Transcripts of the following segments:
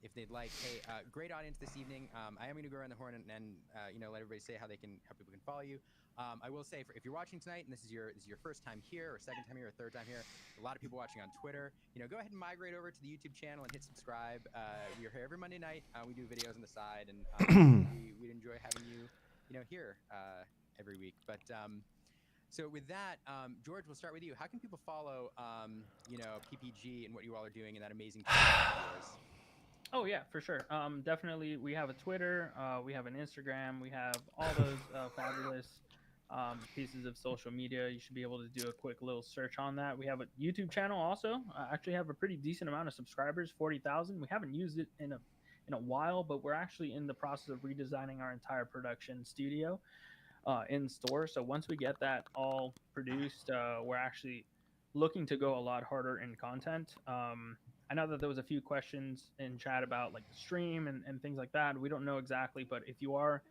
If they'd like, hey, great audience this evening. I am going to go around the horn and let everybody say how people can follow you. I will say, if you're watching tonight and this is your first time here, or second time here, or third time here, a lot of people watching on Twitter. Go ahead and migrate over to the YouTube channel and hit subscribe. We are here every Monday night. We do videos on the side, and we'd enjoy having you, here every week. But so with that, George, we'll start with you. How can people follow, PPG and what you all are doing in that amazing community of yours? Oh yeah, for sure. Definitely, we have a Twitter, we have an Instagram, we have all those fabulous pieces of social media. You should be able to do a quick little search on that. We have a YouTube channel also. Actually, have a pretty decent amount of subscribers, 40,000. We haven't used it in a while, but we're actually in the process of redesigning our entire production studio in store. So once we get that all produced, we're actually looking to go a lot harder in content. I know that there was a few questions in chat about like the stream and things like that. We don't know exactly, but if you are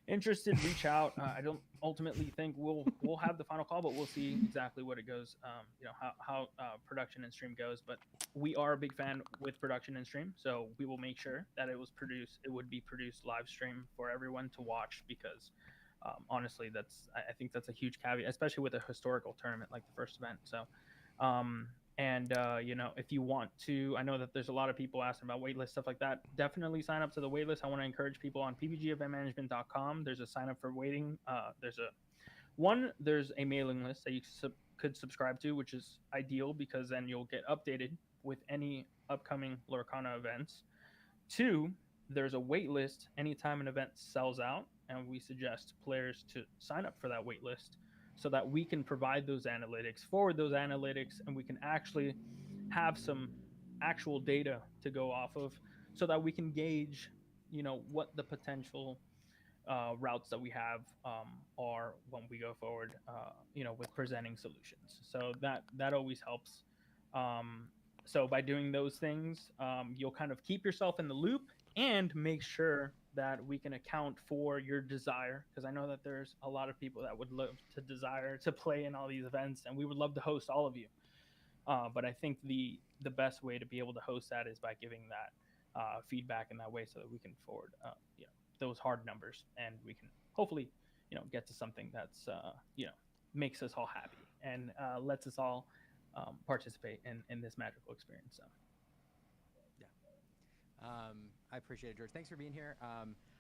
interested, reach out. I don't ultimately think we'll have the final call, but we'll see exactly what it goes. How production and stream goes. But we are a big fan with production and stream, so we will make sure that it would be produced live stream for everyone to watch, because honestly, I think that's a huge caveat, especially with a historical tournament like the first event. So if you want to, I know that there's a lot of people asking about waitlist, stuff like that. Definitely sign up to the waitlist. I want to encourage people on ppgeventmanagement.com. There's a sign up for waiting. There's a mailing list that you could subscribe to, which is ideal because then you'll get updated with any upcoming Lorcana events. 2, there's a wait list anytime an event sells out, and we suggest players to sign up for that wait list so that we can provide those analytics, forward those analytics, and we can actually have some actual data to go off of so that we can gauge, what the potential routes that we have are when we go forward, with presenting solutions. So that always helps. So by doing those things, you'll kind of keep yourself in the loop and make sure that we can account for your desire, because I know that there's a lot of people that would love to desire to play in all these events, and we would love to host all of you. But I think the best way to be able to host that is by giving that feedback in that way, so that we can forward those hard numbers, and we can hopefully get to something that's makes us all happy and lets us all participate in this magical experience. So. I appreciate it, George. Thanks for being here.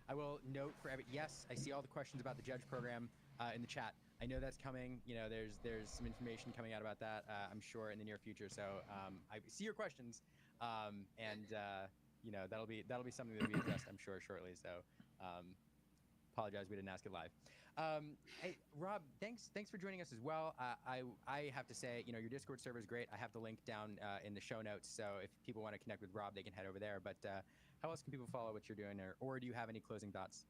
I will note yes, I see all the questions about the judge program in the chat. I know that's coming. There's some information coming out about that, I'm sure, in the near future. So I see your questions, and that'll be something that'll be addressed, I'm sure, shortly. So apologize we didn't ask it live. Hey, Rob, thanks for joining us as well. I have to say, your Discord server is great. I have the link down in the show notes, so if people want to connect with Rob, they can head over there. But how else can people follow what you're doing, or do you have any closing thoughts?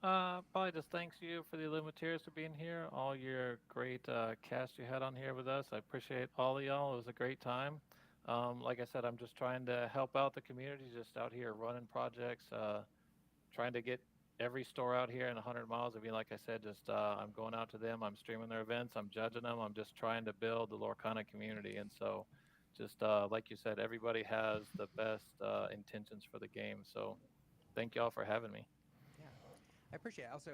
Probably just thanks you for the Illumineers for being here, all your great cast you had on here with us. I appreciate all of y'all. It was a great time. Like I said, I'm just trying to help out the community, just out here running projects, trying to get every store out here in 100 miles of me. Like I said, just I'm going out to them, I'm streaming their events, I'm judging them, I'm just trying to build the Lorcana community. And so just like you said, everybody has the best intentions for the game. So thank y'all for having me. Yeah, I appreciate it. Also,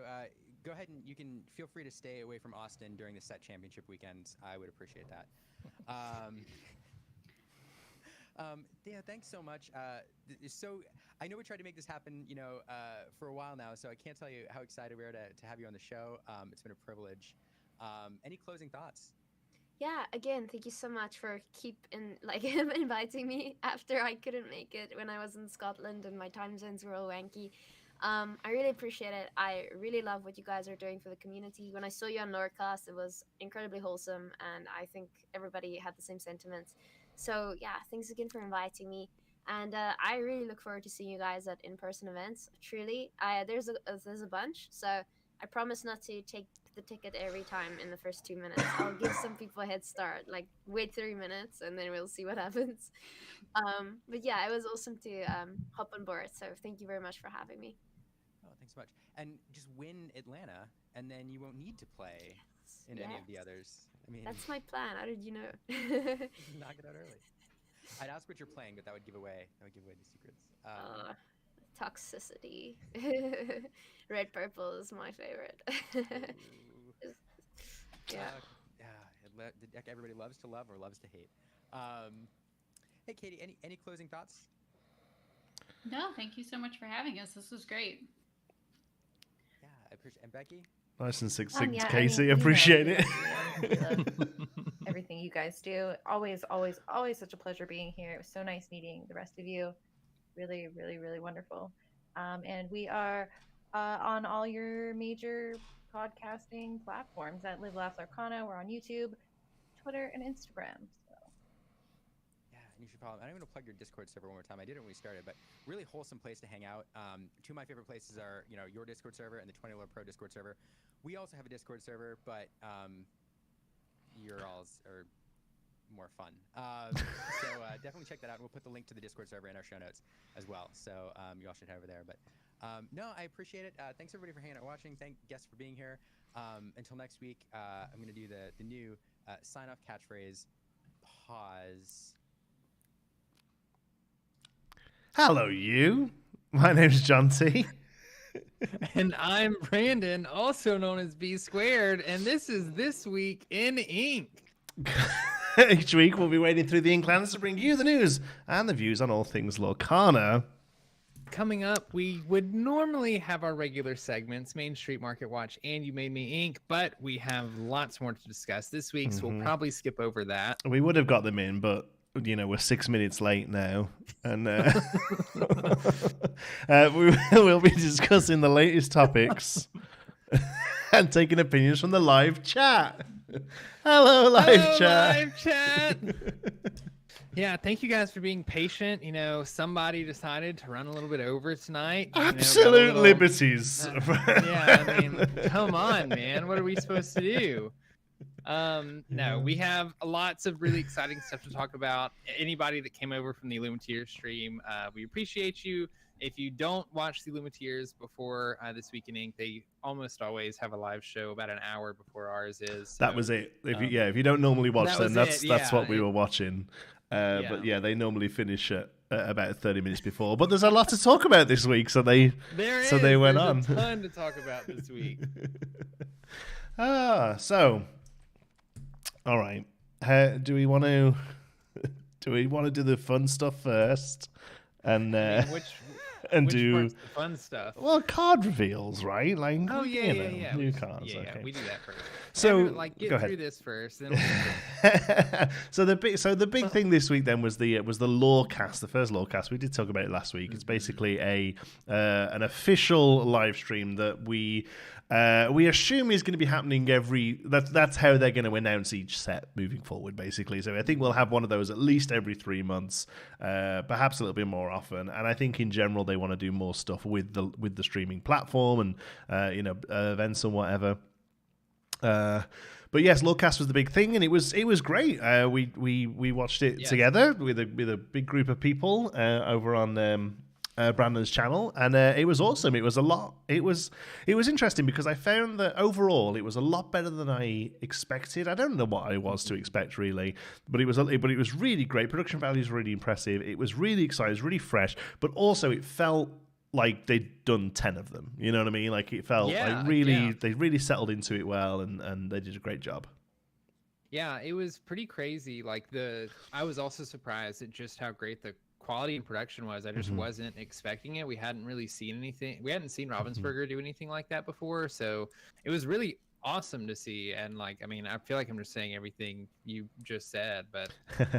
go ahead and you can feel free to stay away from Austin during the set championship weekends. I would appreciate that. Yeah, thanks so much. So I know we tried to make this happen, for a while now, so I can't tell you how excited we are to have you on the show. It's been a privilege. Any closing thoughts? Yeah, again, thank you so much for inviting me after I couldn't make it when I was in Scotland and my time zones were all wanky. I really appreciate it. I really love what you guys are doing for the community. When I saw you on Lorcast, it was incredibly wholesome, and I think everybody had the same sentiments. So yeah, thanks again for inviting me. And I really look forward to seeing you guys at in-person events. Truly, there's a bunch. So I promise not to take the ticket every time in the first 2 minutes. I'll give some people a head start, like wait 3 minutes, and then we'll see what happens. But yeah, it was awesome to hop on board. So thank you very much for having me. Oh, thanks so much. And just win Atlanta, and then you won't need to play in any of the others. I mean, that's my plan. How did you know? Knock it out early. I'd ask what you're playing, but that would give away the secrets. Toxicity. Red purple is my favorite. Yeah. Everybody loves to love or loves to hate. Hey, Katie, any closing thoughts? No, thank you so much for having us. This was great. Yeah, I appreciate. And Becky? Nice and succinct, Yeah, Casey. Appreciate it. Everything you guys do. Always such a pleasure being here. It was so nice meeting the rest of you. Really, really, really wonderful. And we are on all your major podcasting platforms at Live Laugh Lorcana. We're on YouTube, Twitter, and Instagram. So. Yeah, and you should follow. I'm going to plug your Discord server one more time. I did it when we started, but really wholesome place to hang out. Two of my favorite places are, your Discord server and the 20 Lore Pro Discord server. We also have a Discord server, but your alls are more fun. So definitely check that out. We'll put the link to the Discord server in our show notes as well. So you all should head over there. But no, I appreciate it. Thanks everybody for hanging out and watching. Thank guests for being here. Until next week, I'm going to do the new sign-off catchphrase. Pause. Hello, you. My name's Jonti. And I'm Brandon, also known as B Squared, and this is This Week in Ink. Each week, we'll be wading through the Inklands to bring you the news and the views on all things Lorcana. Coming up, we would normally have our regular segments, Main Street Market Watch and You Made Me Ink, but we have lots more to discuss this week, so we'll probably skip over that. We would have got them in, but we're 6 minutes late now, and we will be discussing the latest topics and taking opinions from the live chat. Hello, live chat. Yeah, thank you guys for being patient. Somebody decided to run a little bit over tonight. Absolute liberties. Yeah, I mean, come on, man. What are we supposed to do? No, we have lots of really exciting stuff to talk about. Anybody that came over from the Illumineer stream, we appreciate you. If you don't watch the Illumineers before This Week in Ink, they almost always have a live show about an hour before ours is. So, that was it. If you don't normally watch them, that's what we were watching. But yeah, they normally finish at about 30 minutes before. But there's a lot to talk about this week, so they went on. There's a ton to talk about this week. So all right. Do we want to do the fun stuff first? And which do part's the fun stuff? Well, card reveals, right? Like yeah. New cards. Yeah, okay. we do that first. So get go through ahead. this first. Then we'll So the big thing this week then was the Lorecast, the first Lorecast. We did talk about it last week. It's basically an official live stream that we assume is going to be happening that's how they're going to announce each set moving forward, basically. So I think we'll have one of those at least every 3 months, perhaps a little bit more often. And I think in general they want to do more stuff with the streaming platform and events and whatever. But yes, Lorecast was the big thing, and it was great. We watched it together with a big group of people over on Brandon's channel, and it was awesome. It was a lot. It was interesting because I found that overall it was a lot better than I expected. I don't know what I was to expect really, but it was really great. Production value is really impressive. It was really exciting. It was really fresh, but also it felt like they'd done 10 of them. You know what I mean? Like it felt they really settled into it well, and they did a great job. Yeah, it was pretty crazy. I was also surprised at just how great the quality and production was. I just wasn't expecting it. We hadn't really seen anything. We hadn't seen Ravensburger do anything like that before, so it was really awesome to see. And I feel like I'm just saying everything you just said, but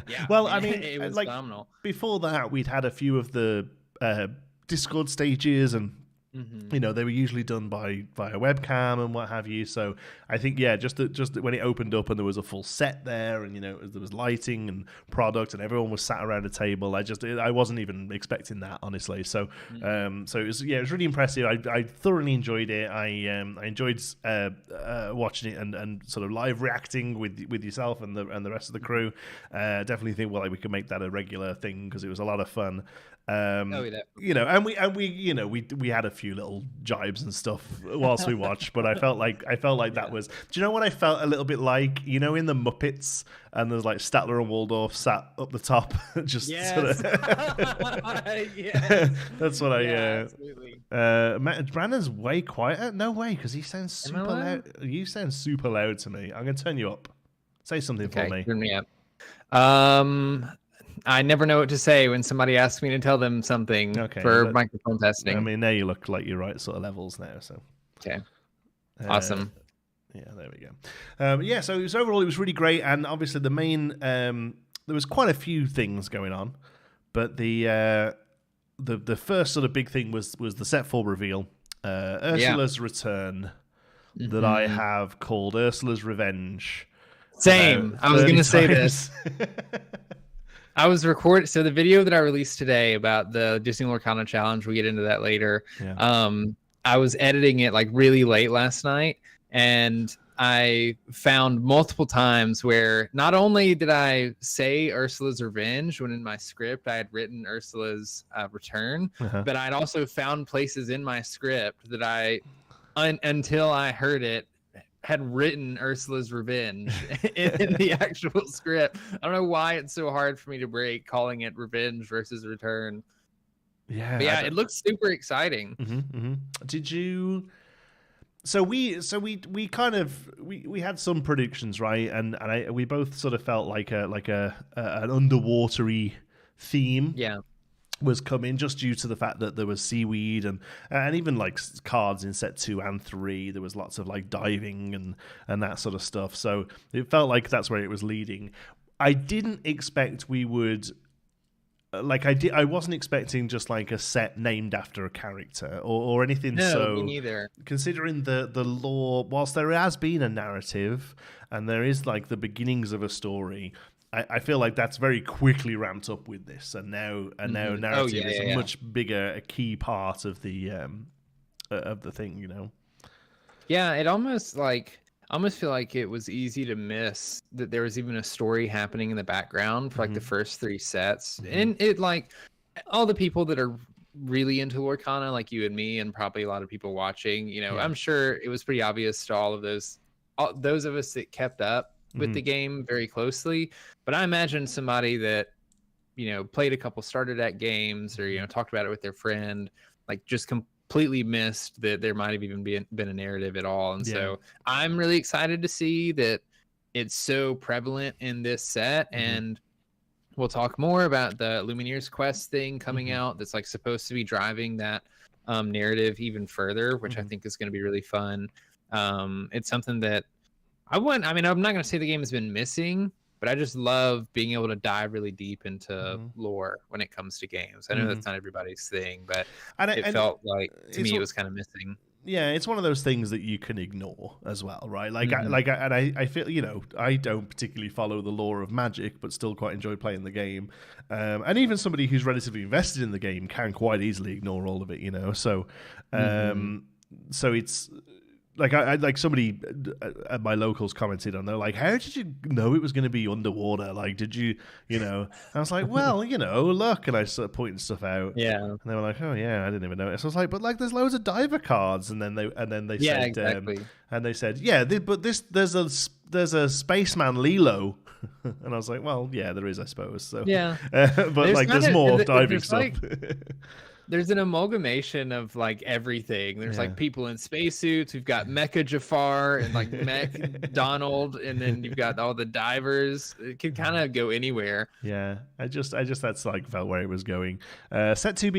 yeah. Well, it was phenomenal. Before that, we'd had a few of the Discord stages and You know, they were usually done via webcam and what have you. So I think, yeah, just when it opened up and there was a full set there, and you know, there was lighting and product, and everyone was sat around a table. I wasn't even expecting that, honestly. So so it was really impressive. I thoroughly enjoyed it. I enjoyed watching it and sort of live reacting with yourself and the rest of the crew. Definitely think we could make that a regular thing because it was a lot of fun. You know, and we had a few little jibes and stuff whilst we watched, but I felt like that was. Do you know what I felt a little bit like? You know, in the Muppets, and there's like Statler and Waldorf sat up the top, just sort of. That's what absolutely. Brandon's way quieter. No way, because he sounds super loud. You sound super loud to me. I'm gonna turn you up. Say something for me. Turn me up. I never know what to say when somebody asks me to tell them something for microphone testing. I mean, now you look like you're right sort of levels now. So okay, awesome. Yeah, there we go. So overall it was really great, and obviously the main there was quite a few things going on, but the first sort of big thing was the set 4 reveal, Ursula's return, that I have called Ursula's Revenge. Same. I was going to say this. I was recording. So the video that I released today about the Disney Lorcana challenge, we get into that later. Yeah. I was editing it like really late last night, and I found multiple times where not only did I say Ursula's Revenge when in my script I had written Ursula's Return, but I'd also found places in my script that I, until I heard it, had written Ursula's Revenge in the actual script. I don't know why it's so hard for me to break calling it Revenge versus Return. Yeah, but yeah, it looks super exciting. Did you? So we kind of we had some predictions, right? And we both sort of felt like an underwatery theme. Yeah. Was coming just due to the fact that there was seaweed and even like cards in set 2 and 3. There was lots of like diving and that sort of stuff. So it felt like that's where it was leading. I didn't expect we would I wasn't expecting just like a set named after a character or anything. No, me neither. Considering the lore, whilst there has been a narrative and there is like the beginnings of a story, I feel like that's very quickly ramped up with this, and now narrative is a much bigger, a key part of the thing, you know. Yeah, it almost feel like it was easy to miss that there was even a story happening in the background for like the first 3 sets, and it like all the people that are really into Lorcana, like you and me, and probably a lot of people watching, you know, I'm sure it was pretty obvious to all of those of us that kept up with the game very closely. But I imagine somebody that, you know, played a couple starter deck games or, you know, talked about it with their friend, like just completely missed that there might have even been a narrative at all. And so I'm really excited to see that it's so prevalent in this set. And we'll talk more about the Illumineer's quest thing coming out that's like supposed to be driving that narrative even further, which I think is going to be really fun. It's something that I'm not going to say the game has been missing, but I just love being able to dive really deep into lore when it comes to games. I know that's not everybody's thing, but it felt like to me it was kind of missing. Yeah, it's one of those things that you can ignore as well, right? I feel, you know, I don't particularly follow the lore of Magic, but still quite enjoy playing the game. And even somebody who's relatively invested in the game can quite easily ignore all of it, you know. So, so it's. Like somebody at my locals commented on, they're like, how did you know it was going to be underwater? Like, did you know? I was like, well, you know, look, and I started pointing stuff out. Yeah. And they were like, oh yeah, I didn't even notice. I was like, but like, there's loads of diver cards, and then they said, exactly. And they said, but there's a spaceman Lilo. And I was like, well, yeah, there is, I suppose. So yeah, but there's more diving stuff. There's an amalgamation of like everything. There's like people in spacesuits. We've got Mecha Jafar and like Mech Donald, and then you've got all the divers. It can kind of go anywhere. Yeah, I just that's like felt where it was going. Set 5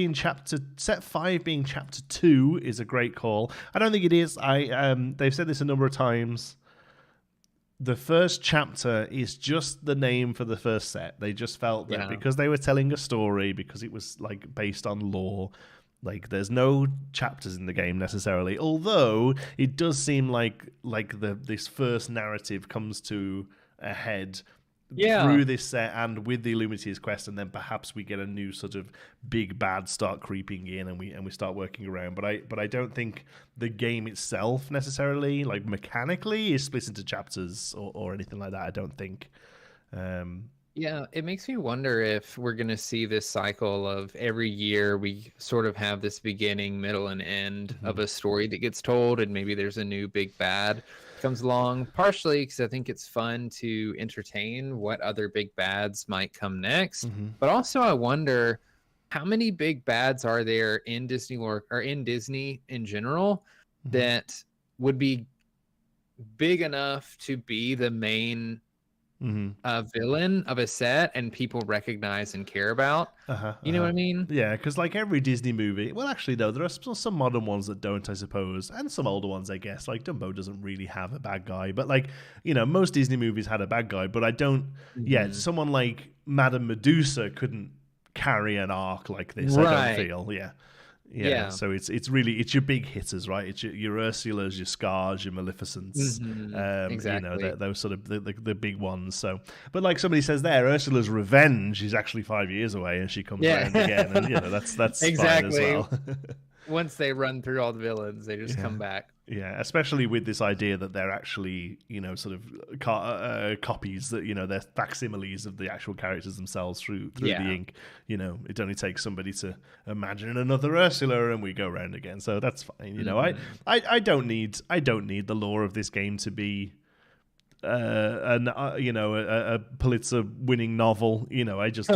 being chapter 2 is a great call. I don't think it is. They've said this a number of times. The first chapter is just the name for the first set. They just felt that because they were telling a story, because it was like based on lore, Like there's no chapters in the game necessarily, although it does seem like this first narrative comes to a head through this set and with the Illumineer's quest, and then perhaps we get a new sort of big bad start creeping in, and we start working around. But I don't think the game itself necessarily, like mechanically, is split into chapters or anything like that. I don't think. Yeah, it makes me wonder if we're going to see this cycle of every year we sort of have this beginning, middle, and end of a story that gets told, and maybe there's a new big bad comes along, partially because I think it's fun to entertain what other big bads might come next. But also I wonder how many big bads are there in Disney lore or in Disney in general that would be big enough to be the main villain of a set and people recognize and care about. You know what I mean? Yeah, because like every Disney movie, well, actually, no, there are still some modern ones that don't, I suppose, and some older ones, I guess. Like Dumbo doesn't really have a bad guy, but like, you know, most Disney movies had a bad guy, but I don't. Yeah, someone like Madame Medusa couldn't carry an arc like this. I don't feel. Yeah. So it's really your big hitters, right? It's your Ursulas, your Scars, your Maleficents. Exactly. You know, those sort of the big ones. So, but like somebody says there, Ursula's revenge is actually 5 years away, and she comes around again, and you know that's exactly fine as well. Once they run through all the villains, they just come back. Yeah, especially with this idea that they're actually, you know, sort of copies, that, you know, they're facsimiles of the actual characters themselves through the ink. You know, it only takes somebody to imagine another Ursula, and we go around again. So that's fine. You know, I don't need the lore of this game to be a Pulitzer-winning novel. You know, I just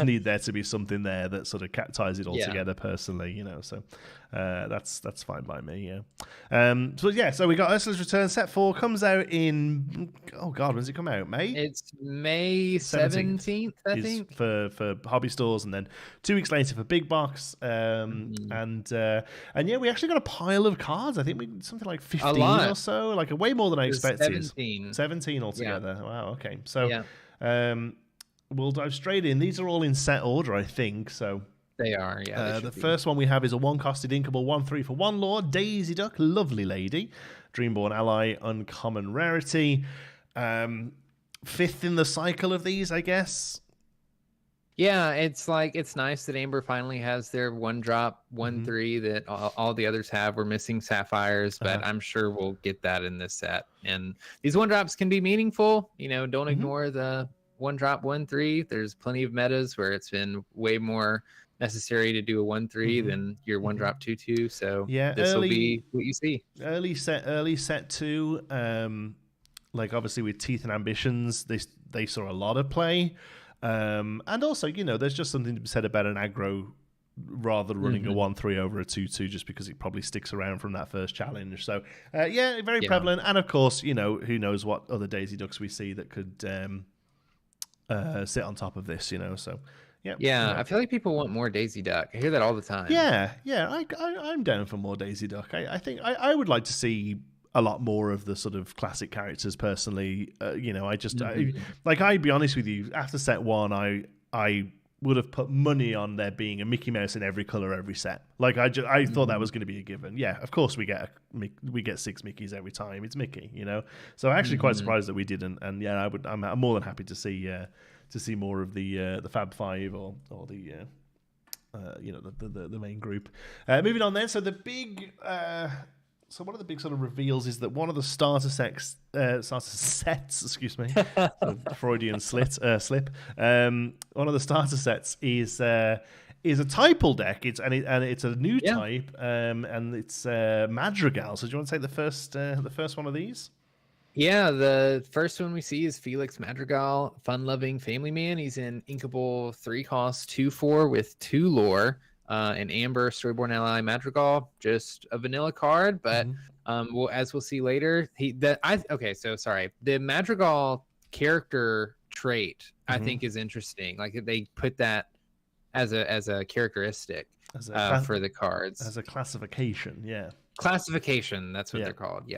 need there to be something there that sort of ties it all together personally. You know, so that's fine by me. So we got Ursula's Return. Set 4 comes out in when does it come out? May? It's May 17th, I think, for hobby stores, and then 2 weeks later for big box. And we actually got a pile of cards. I think something like 15 or so, like way more than I expected. 17 altogether. Yeah. Wow. Okay. So we'll dive straight in. These are all in set order, I think. So they are. Yeah. The first one we have is a 1-costed inkable 1/3 for 1 lore, Daisy Duck, lovely lady, Dreamborn ally, uncommon rarity. 5th in the cycle of these, I guess. Yeah, it's nice that Amber finally has their 1-drop 1/3 that all the others have. We're missing sapphires, but I'm sure we'll get that in this set. And these 1-drops can be meaningful. You know, don't ignore the 1-drop 1/3. There's plenty of metas where it's been way more necessary to do a 1/3 than your 1-drop 2/2. So this will be what you see. Early set 2. Like obviously with Teeth and Ambitions, they saw a lot of play. And also, you know, there's just something to be said about an aggro rather than running a 1/3 over a 2/2, just because it probably sticks around from that first challenge. So, very prevalent. And of course, you know, who knows what other Daisy Ducks we see that could sit on top of this, you know. So, I feel like people want more Daisy Duck. I hear that all the time. I'm down for more Daisy Duck. I think I would like to see a lot more of the sort of classic characters personally. You know, I'd be honest with you, after set 1 I would have put money on there being a Mickey Mouse in every color every set. Like I thought that was going to be a given. Yeah, of course we get 6 Mickeys every time. It's Mickey, you know. So I'm actually quite surprised that we didn't. And I'm more than happy to see more of the Fab Five or the the main group. Moving on then, so the big so one of the big sort of reveals is that one of the starter sets, excuse me, Freudian slip. One of the starter sets is a typal deck. It's a new type, and it's Madrigal. So do you want to take the first one of these? Yeah, the first one we see is Felix Madrigal, fun-loving family man. He's an inkable 3-cost 2/4 with 2 lore. An Amber Storyborn Ally Madrigal, just a vanilla card, but as we'll see later, the Madrigal character trait I think is interesting. Like they put that as a characteristic for the cards, as a classification. Classification, that's what they're called.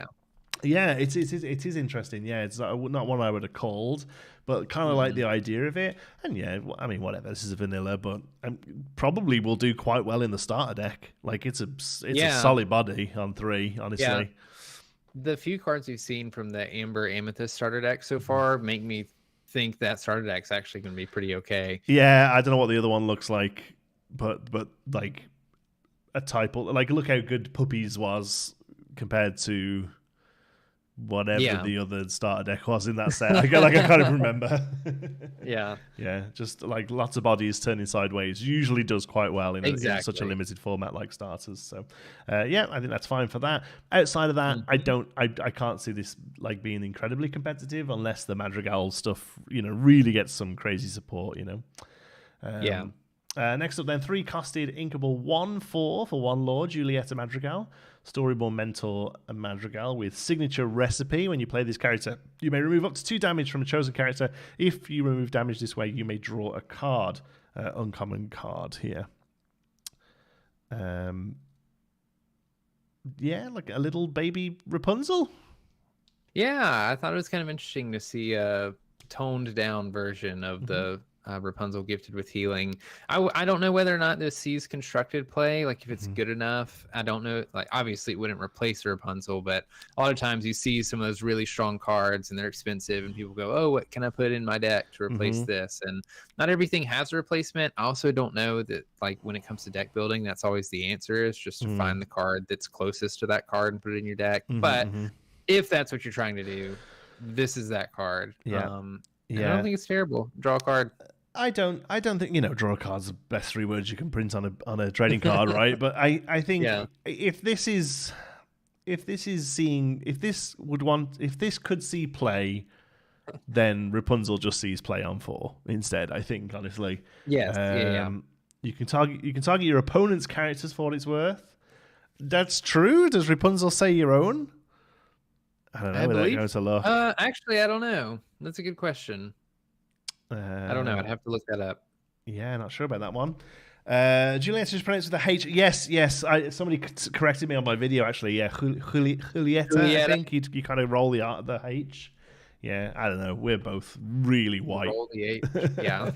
Yeah, it is interesting. Yeah, it's not one I would have called, but kind of like the idea of it. And yeah, I mean, whatever. This is a vanilla, but probably will do quite well in the starter deck. Like it's a solid body on 3, honestly. Yeah. The few cards we've seen from the Amber Amethyst starter deck so far make me think that starter deck's actually going to be pretty okay. Yeah, I don't know what the other one looks like, but like a type, like look how good Puppies was compared to whatever the other starter deck was in that set. I can't even remember. Yeah. Yeah, just like lots of bodies turning sideways usually does quite well in such a limited format like starters. So yeah, I think that's fine for that. Outside of that, I can't see this like being incredibly competitive unless the Madrigal stuff, really gets some crazy support, Next up then, 3 costed inkable 1/4 for 1 Lord, Julieta Madrigal. Storyborn Mentor Madrigal with signature recipe. When you play this character, you may remove up to 2 damage from a chosen character. If you remove damage this way, you may draw a card. Uncommon card here. Yeah, like a little baby Rapunzel. Yeah, I thought it was kind of interesting to see a toned down version of the Rapunzel gifted with healing. I don't know whether or not this sees constructed play, like if it's good enough. I don't know, like obviously it wouldn't replace Rapunzel, but a lot of times you see some of those really strong cards and they're expensive and people go, oh, what can I put in my deck to replace this? And not everything has a replacement. I also don't know that, like, when it comes to deck building, that's always the answer, is just to find the card that's closest to that card and put it in your deck. But if that's what you're trying to do, this is that card. I don't think it's terrible. Draw a card. I don't think, draw a card's the best 3 words you can print on a trading card, right? But I think if this could see play, then Rapunzel just sees play on 4 instead, I think, honestly. Yes. You can target your opponent's characters for what it's worth. That's true. Does Rapunzel say your own? I don't know. I believe, that goes a lot. Actually, I don't know. That's a good question. I don't know. I'd have to look that up. Yeah, not sure about that one. Julieta is pronounced with a H. Yes. Somebody corrected me on my video, actually. Yeah, Julieta. I think you kind of roll the H. Yeah, I don't know. We're both really white. Roll the H. Yeah.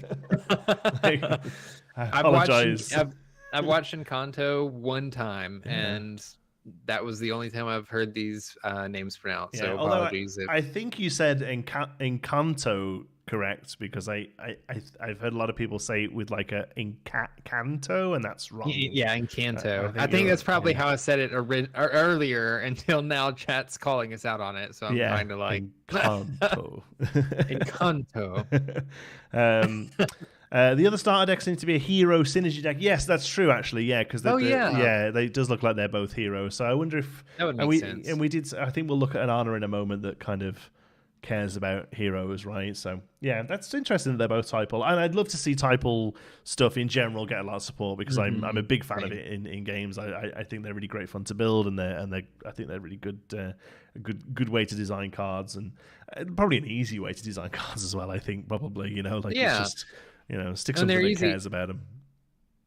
I apologize. I've watched Encanto one time, and that was the only time I've heard these names pronounced. So apologies. I think you said Encanto correct, because I've heard a lot of people say it with like a Encanto, and that's wrong. Yeah, Encanto. I think that's probably how I said it earlier, until now chat's calling us out on it. So I'm trying to like Encanto. Encanto. The other starter decks need to be a hero synergy deck. Yes, that's true, actually. Yeah, because it does look like they're both heroes. So I wonder if that would make sense. And we did. I think we'll look at an Anna in a moment that kind of cares about heroes, right? So yeah, that's interesting that they're both typal, and I'd love to see typal stuff in general get a lot of support, because I'm a big fan of it in games. I think they're really great fun to build, and I think they're really good a good way to design cards, and probably an easy way to design cards as well. I think probably it's just stick something that cares about them.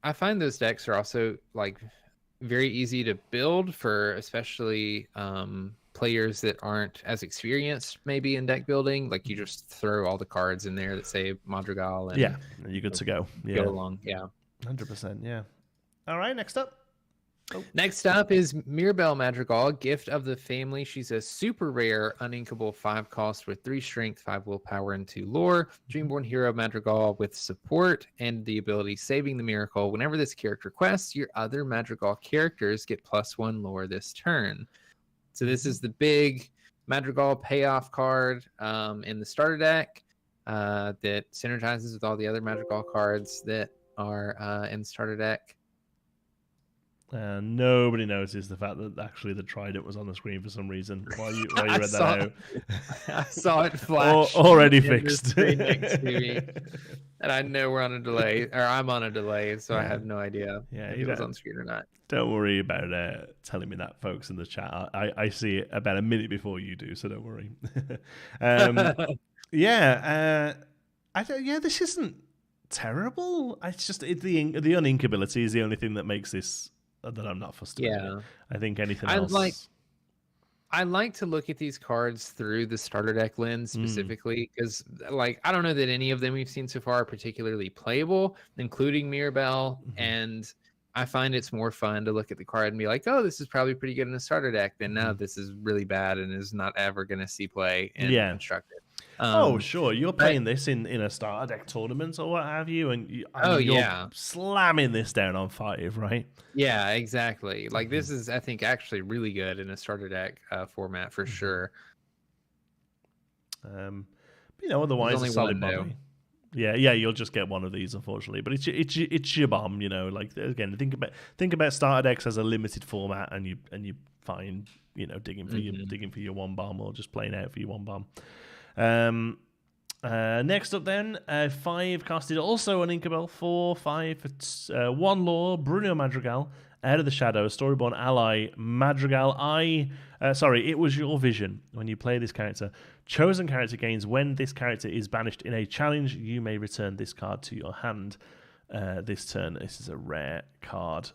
I find those decks are also like very easy to build for, especially players that aren't as experienced maybe in deck building. Like you just throw all the cards in there that say Madrigal, and you're good to go. Go along. 100%. Yeah. All right, next up. Next up is Mirabelle Madrigal, gift of the family. She's a super rare uninkable 5 cost with 3 strength, 5 willpower, and 2 lore. Dreamborn hero Madrigal with support and the ability Saving the Miracle. Whenever this character quests, your other Madrigal characters get +1 lore this turn. So this is the big Madrigal payoff card in the starter deck that synergizes with all the other Madrigal cards that are in the starter deck. Nobody noticed the fact that actually the trident was on the screen for some reason while you read that out. I saw it flash. Already fixed. Next to me. And I know we're on a delay, or I'm on a delay, so I have no idea if it was on screen or not. Don't worry about telling me that, folks, in the chat. I see it about a minute before you do, so don't worry. This isn't terrible. It's just the uninkability is the only thing that makes this that I'm not fussed about. I think anything else. I like to look at these cards through the starter deck lens specifically because, like, I don't know that any of them we've seen so far are particularly playable, including Mirabelle. And I find it's more fun to look at the card and be like, oh, this is probably pretty good in a starter deck than no, this is really bad and is not ever going to see play in Constructed. Sure. You're playing this in a starter deck tournament or what have you, and you're slamming this down on 5, right? Yeah, exactly. Like this is, I think, actually really good in a starter deck format for sure. Otherwise, only a solid one, body. Yeah, you'll just get one of these, unfortunately. But it's your bomb, Like again, think about starter decks as a limited format, and you find digging for your one bomb or just playing out for your one bomb. Next up then, 5 costed, also an Inkabel, 4/5 for 1 lore, Bruno Madrigal, Out of the Shadows, Storyborn ally, Madrigal. It was your vision. When you play this character, chosen character gains when this character is banished in a challenge, you may return this card to your hand this turn. This is a rare card.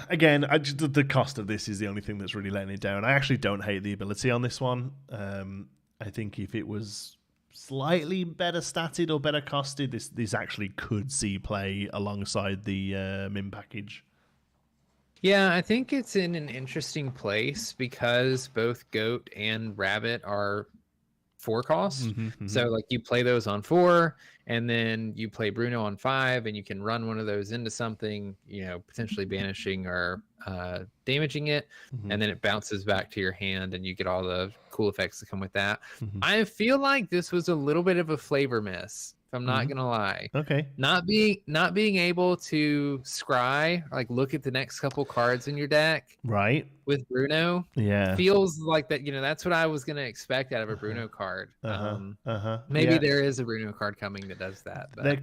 Again, the cost of this is the only thing that's really letting it down. I actually don't hate the ability on this one. I think if it was slightly better statted or better costed, this actually could see play alongside the min package. Yeah, I think it's in an interesting place because both Goat and Rabbit are 4 cost. So like you play those on 4 and then you play Bruno on 5 and you can run one of those into something, potentially banishing or damaging it, and then it bounces back to your hand and you get all the cool effects that come with that. I feel like this was a little bit of a flavor miss, if I'm not gonna lie. Okay. Not being able to scry, like look at the next couple cards in your deck, right? With Bruno, feels like that. That's what I was gonna expect out of a Bruno card. Maybe there is a Bruno card coming that does that. But there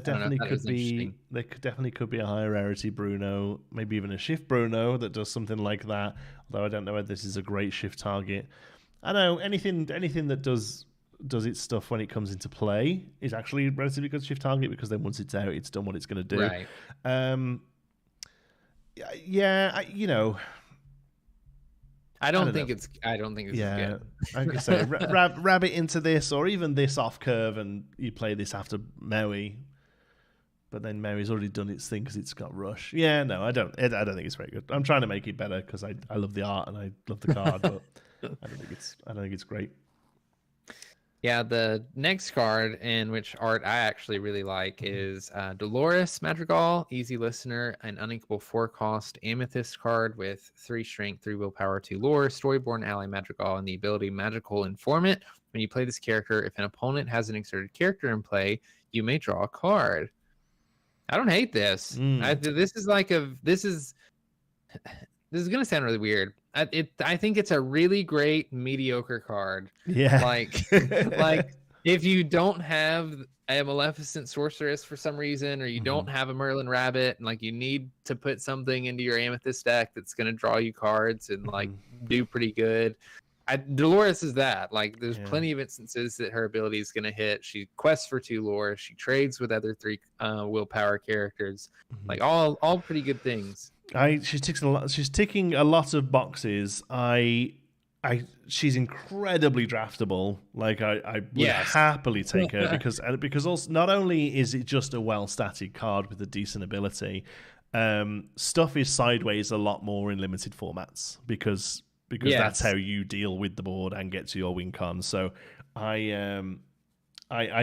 definitely could be. There definitely could be a higher rarity Bruno, maybe even a shift Bruno that does something like that. Although I don't know whether this is a great shift target. I know anything that does its stuff when it comes into play is actually a relatively good shift target because then once it's out, it's done what it's going to do. Right. I don't think it's good. Like I say, rabbit into this or even this off curve, and you play this after Maui, but then Maui's already done its thing because it's got rush. Yeah, no, I don't think it's very good. I'm trying to make it better because I love the art and I love the card, but I don't think it's great. Yeah, the next card in which art I actually really like is Dolores Madrigal, Easy Listener, an uninkable 4-cost amethyst card with 3 strength, 3 willpower, 2 lore, Storyborn ally Madrigal, and the ability Magical Informant. When you play this character, if an opponent has an exerted character in play, you may draw a card. I don't hate this. This is gonna sound really weird. I think it's a really great mediocre card. Yeah. Like if you don't have a Maleficent Sorceress for some reason, or you don't have a Merlin Rabbit, and like you need to put something into your Amethyst deck that's gonna draw you cards and like do pretty good. Dolores is that. Like there's plenty of instances that her ability is gonna hit. She quests for 2 lore. She trades with other 3 willpower characters. Like all pretty good things. She's ticking a lot of boxes. She's incredibly draftable. Like I would happily take her because also not only is it just a well-statted card with a decent ability, stuff is sideways a lot more in limited formats because that's how you deal with the board and get to your win con. So I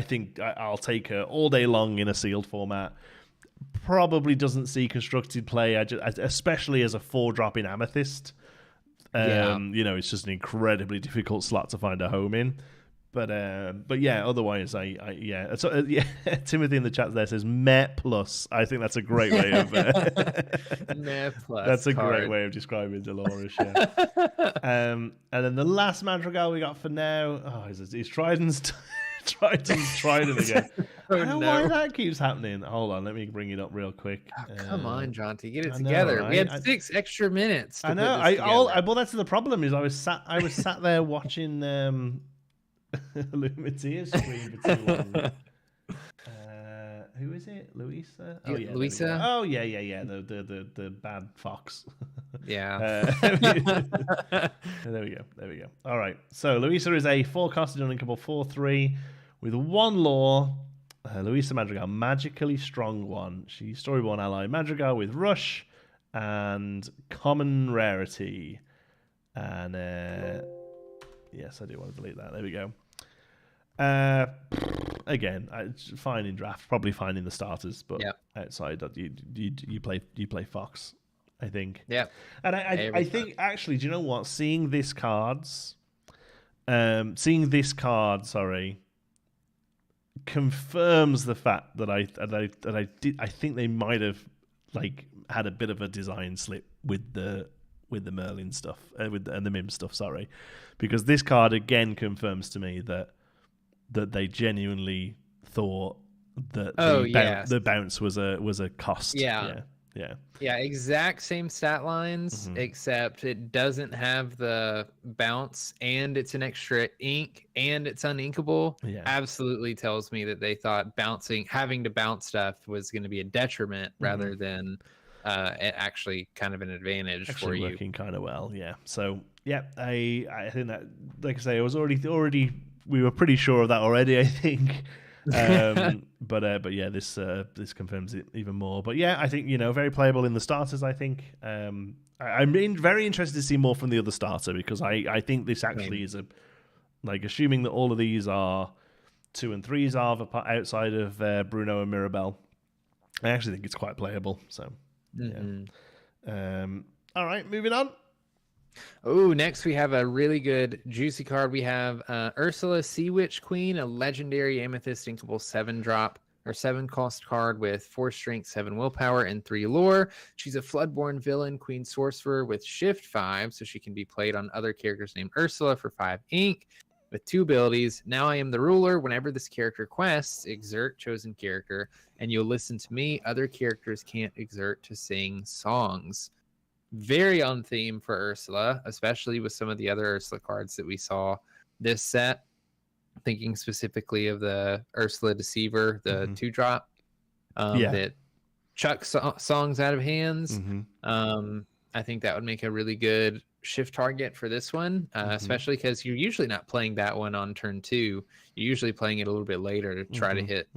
think I'll take her all day long in a sealed format. Probably doesn't see constructed play, especially as a 4-drop in Amethyst. It's just an incredibly difficult slot to find a home in. But otherwise, Timothy in the chat there says Meh Plus. I think that's a great way of Meh Plus. That's a great way of describing Dolores. Yeah. And then the last Madrigal we got for now, is Trident's Trident again. I don't know why that keeps happening. Hold on, let me bring it up real quick. Come on, Jonti, get it together. Right? We had 6 extra minutes. I know. Well, that's the problem. Is I was sat there watching Illumineer stream for too long. who is it? Louisa? Yeah, Oh yeah, Louisa? there we go. Oh yeah. The bad fox. Yeah. There we go. All right. So Louisa is a 4-costed uninkable 4/3 with 1 lore. Louisa Madrigal, magically strong 1. She's storyborn ally Madrigal with rush and common rarity. And yes, I do want to delete that. There we go. Again, it's fine in draft, probably fine in the starters, but outside you play Fox, I think. Yeah. And I think actually, do you know what? Seeing this card, sorry, confirms the fact that I think they might have like had a bit of a design slip with the Merlin stuff and the Mim stuff, sorry, because this card again confirms to me that they genuinely thought that the bounce was a cost. Yeah, exact same stat lines, except it doesn't have the bounce, and it's an extra ink, and it's uninkable. Yeah. Absolutely tells me that they thought having to bounce stuff was going to be a detriment rather than actually kind of an advantage for you. Working kind of well, yeah. So yeah, I think that, like I say, I was already we were pretty sure of that already, I think. But yeah, this confirms it even more. But yeah, I think very playable in the starters. I think I'm very interested to see more from the other starter, because I think this actually is assuming that all of these are 2 and 3s outside of Bruno and Mirabelle. I actually think it's quite playable. So yeah. All right, moving on. Oh, next we have a really good juicy card. We have Ursula, Sea Witch Queen, a legendary amethyst inkable 7-drop or 7-cost card with 4 strength, 7 willpower, and 3 lore. She's a Floodborn villain, Queen Sorcerer with Shift 5, so she can be played on other characters named Ursula for 5 ink. With 2 abilities. Now I am the ruler. Whenever this character quests, exert chosen character, and you'll listen to me. Other characters can't exert to sing songs. Very on theme for Ursula, especially with some of the other Ursula cards that we saw this set. Thinking specifically of the Ursula Deceiver, the 2-drop that chucks songs out of hands. I think that would make a really good shift target for this one, especially because you're usually not playing that one on turn 2. You're usually playing it a little bit later to try to hit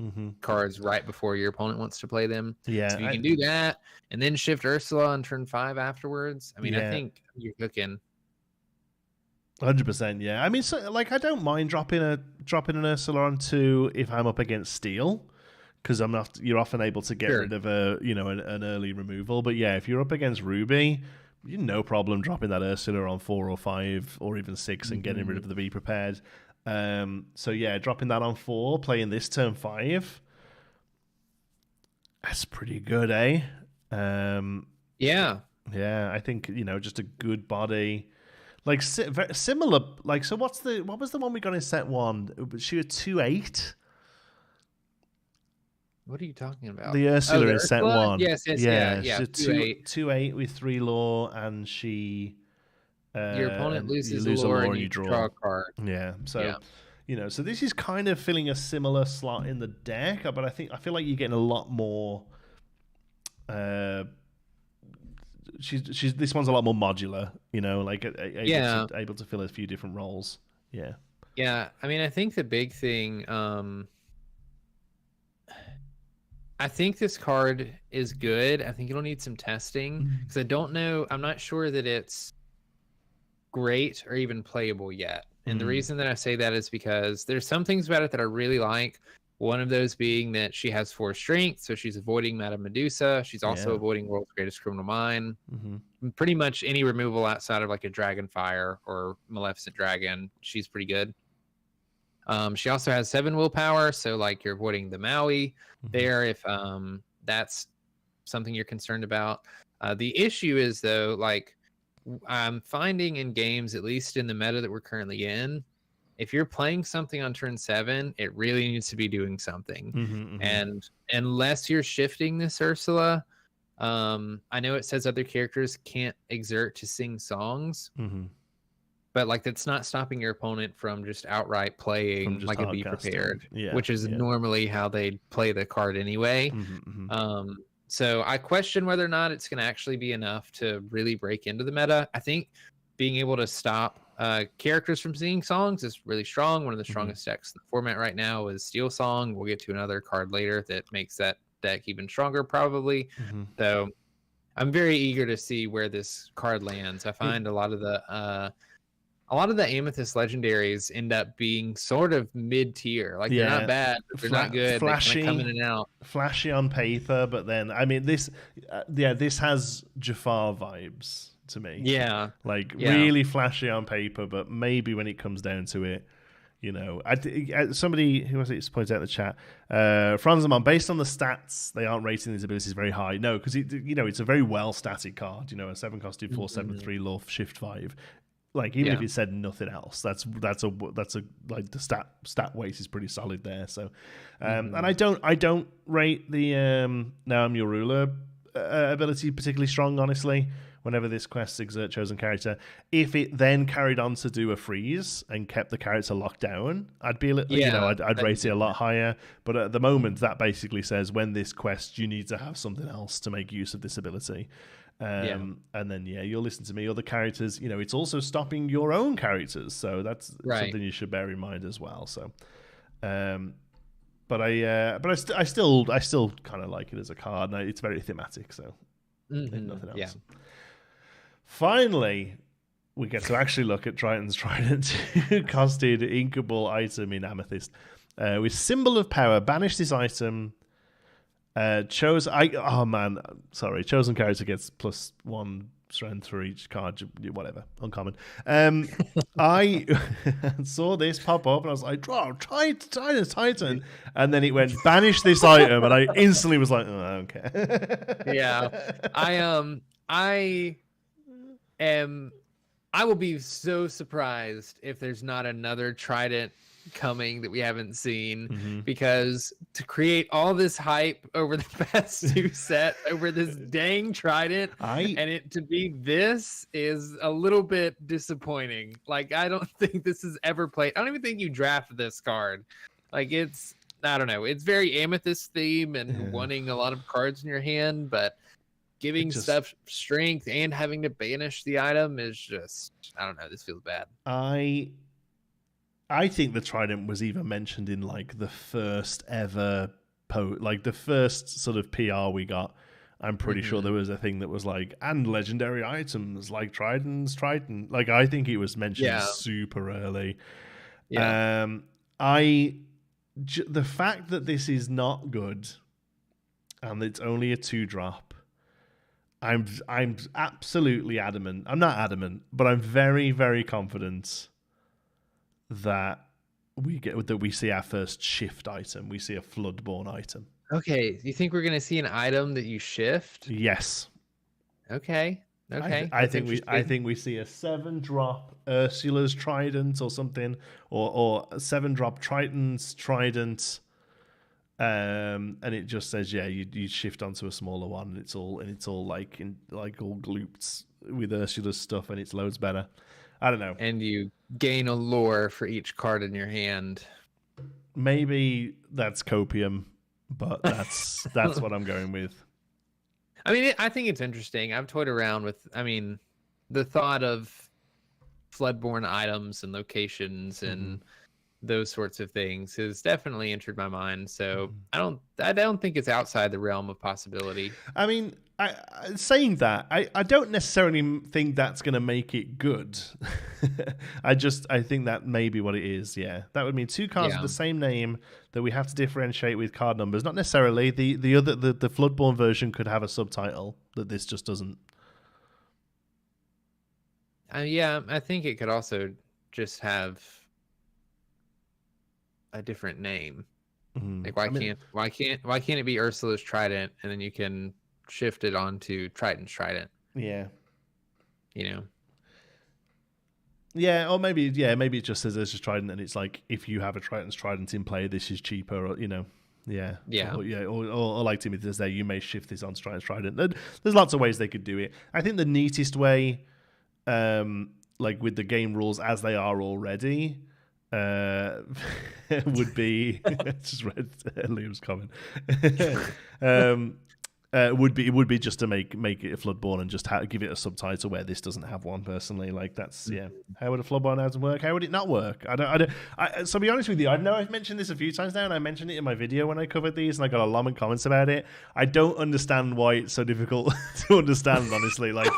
cards right before your opponent wants to play them. Yeah, so you can do that and then shift Ursula on turn 5 afterwards. I mean, I think you're cooking. 100%. Yeah, I mean, so, I don't mind dropping an Ursula on 2 if I'm up against Steel, because you're often able to get rid of an early removal. But yeah, if you're up against Ruby, no problem dropping that Ursula on 4 or 5 or even 6 and getting rid of the Be Prepared. So yeah, dropping that on 4, playing this turn 5, that's pretty good, eh? Yeah, I think just a good body, very similar. So what was the one we got in set 1? She was 2/8. What are you talking about? The Ursula in set 1. Yes, yeah. 2/8 with 3 lore, and she. Your opponent loses you lose a lore and you draw a card. Yeah, so so this is kind of filling a similar slot in the deck, but I feel like you're getting a lot more. This one's a lot more modular, able to fill a few different roles. Yeah. Yeah, I mean, I think the big thing. I think this card is good. I think it'll need some testing because I don't know. I'm not sure that it's great or even playable yet. And the reason that I say that is because there's some things about it that I really like. One of those being that she has 4 strength, so she's avoiding Madame Medusa. She's also avoiding World's Greatest Criminal Mind. Pretty much any removal outside of a Dragonfire or Maleficent Dragon, she's pretty good. She also has 7 willpower, so you're avoiding the Maui there if that's something you're concerned about. The issue is though, I'm finding in games, at least in the meta that we're currently in, if you're playing something on turn 7, it really needs to be doing something. And unless you're shifting this Ursula, I know it says other characters can't exert to sing songs. but like that's not stopping your opponent from just outright playing just like a be hard casting. prepared, Yeah, which is normally how they play the card anyway. So I question whether or not it's going to actually be enough to really break into the meta. I think being able to stop characters from singing songs is really strong. One of the strongest decks in the format right now is Steel Song. We'll get to another card later that makes that deck even stronger, probably. So I'm very eager to see where this card lands. I find a lot of the Amethyst legendaries end up being sort of mid-tier. Like they're not bad, but they're not good. Flashy, they come in and out. Flashy on paper, but then I mean this has Jafar vibes to me. Yeah, really flashy on paper, but maybe when it comes down to it, you know, somebody who was it pointed out in the chat, Franzamon, based on the stats, they aren't rating these abilities very high. No, because it's a very well statted card. You know, a 7-cost 2/4/7/3 Law Shift 5. Like even if it said nothing else, that's a like the stat weight is pretty solid there. So, and I don't rate the Now I'm Your Ruler ability particularly strong, honestly. Whenever this quest exert chosen character, if it then carried on to do a freeze and kept the character locked down, I'd be I'd rate it a lot higher. But at the moment, that basically says when this quest, you need to have something else to make use of this ability. And then you'll listen to me. Other characters, it's also stopping your own characters, so that's something you should bear in mind as well. So, but I still kind of like it as a card. And it's very thematic, so if nothing else. Yeah. Finally, we get to actually look at Triton's Trident, 2-costed inkable item in Amethyst. With Symbol of Power, banish this item. Chosen character gets +1 strength for each card, whatever, uncommon. I saw this pop up and I was like, Titan, and then it went banish this item, and I instantly was like, oh, I don't care. I will be so surprised if there's not another Trident coming that we haven't seen, because to create all this hype over the past 2 sets over this dang Trident and it to be this is a little bit disappointing. Like, I don't think this is ever played. I don't even think you draft this card. Like, I don't know, it's very Amethyst theme and wanting a lot of cards in your hand, but giving stuff strength and having to banish the item is just, I don't know, this feels bad. I think the Trident was even mentioned in like the first ever the first sort of PR we got. I'm pretty sure there was a thing that was like, and legendary items like Trident. Like, I think it was mentioned super early. The fact that this is not good and it's only a 2-drop, I'm absolutely adamant. I'm not adamant, but I'm very, very confident that we see our first shift item. We see a Floodborn item. Okay, you think we're gonna see an item that you shift? Yes. Okay. I think we see a 7-drop Ursula's Trident or something, or a 7-drop Triton's Trident. And it just says you shift onto a smaller one, and it's all like all glooped with Ursula's stuff, and it's loads better. I don't know. And you gain a lore for each card in your hand. Maybe that's copium, but that's what I'm going with. I mean, I think it's interesting. I've toyed around with, the thought of Floodborn items and locations and those sorts of things has definitely entered my mind. So I don't think it's outside the realm of possibility. I mean, saying that, I don't necessarily think that's going to make it good. I think that may be what it is. Yeah, that would mean 2 cards with the same name that we have to differentiate with card numbers. Not necessarily. The Floodborn version could have a subtitle that this just doesn't. I think it could also just have a different name. Like, why can't it be Ursula's Trident, and then you can shift it onto Triton's Trident? Yeah. Yeah, or maybe it just says there's a Trident, and it's like, if you have a Triton's Trident in play, this is cheaper, or or like Timothy says there, you may shift this onto Triton's Trident. There's lots of ways they could do it. I think the neatest way like with the game rules as they are already, would be just read Liam's comment. It would be just to make it a Floodborne and just give it a subtitle where this doesn't have one. Personally, like that's How would a Floodborne have to work? How would it not work? I don't. So to be honest with you, I've mentioned this a few times now, and I mentioned it in my video when I covered these, and I got a lot of comments about it. I don't understand why it's so difficult to understand. Honestly, like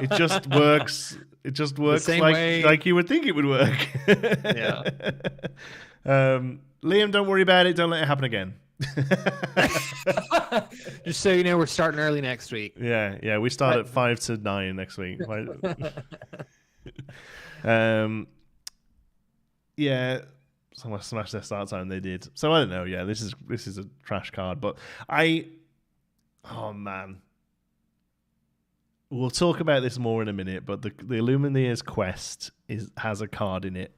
it just works. It just works like you would think it would work. Yeah. Liam, don't worry about it. Don't let it happen again. Just so you know, we're starting early next week. Yeah, we start at 5 to 9 next week. Yeah, someone smashed their start time. They did. So I don't know. Yeah, this is a trash card, but oh man, we'll talk about this more in a minute. But the Illumineer's quest has a card in it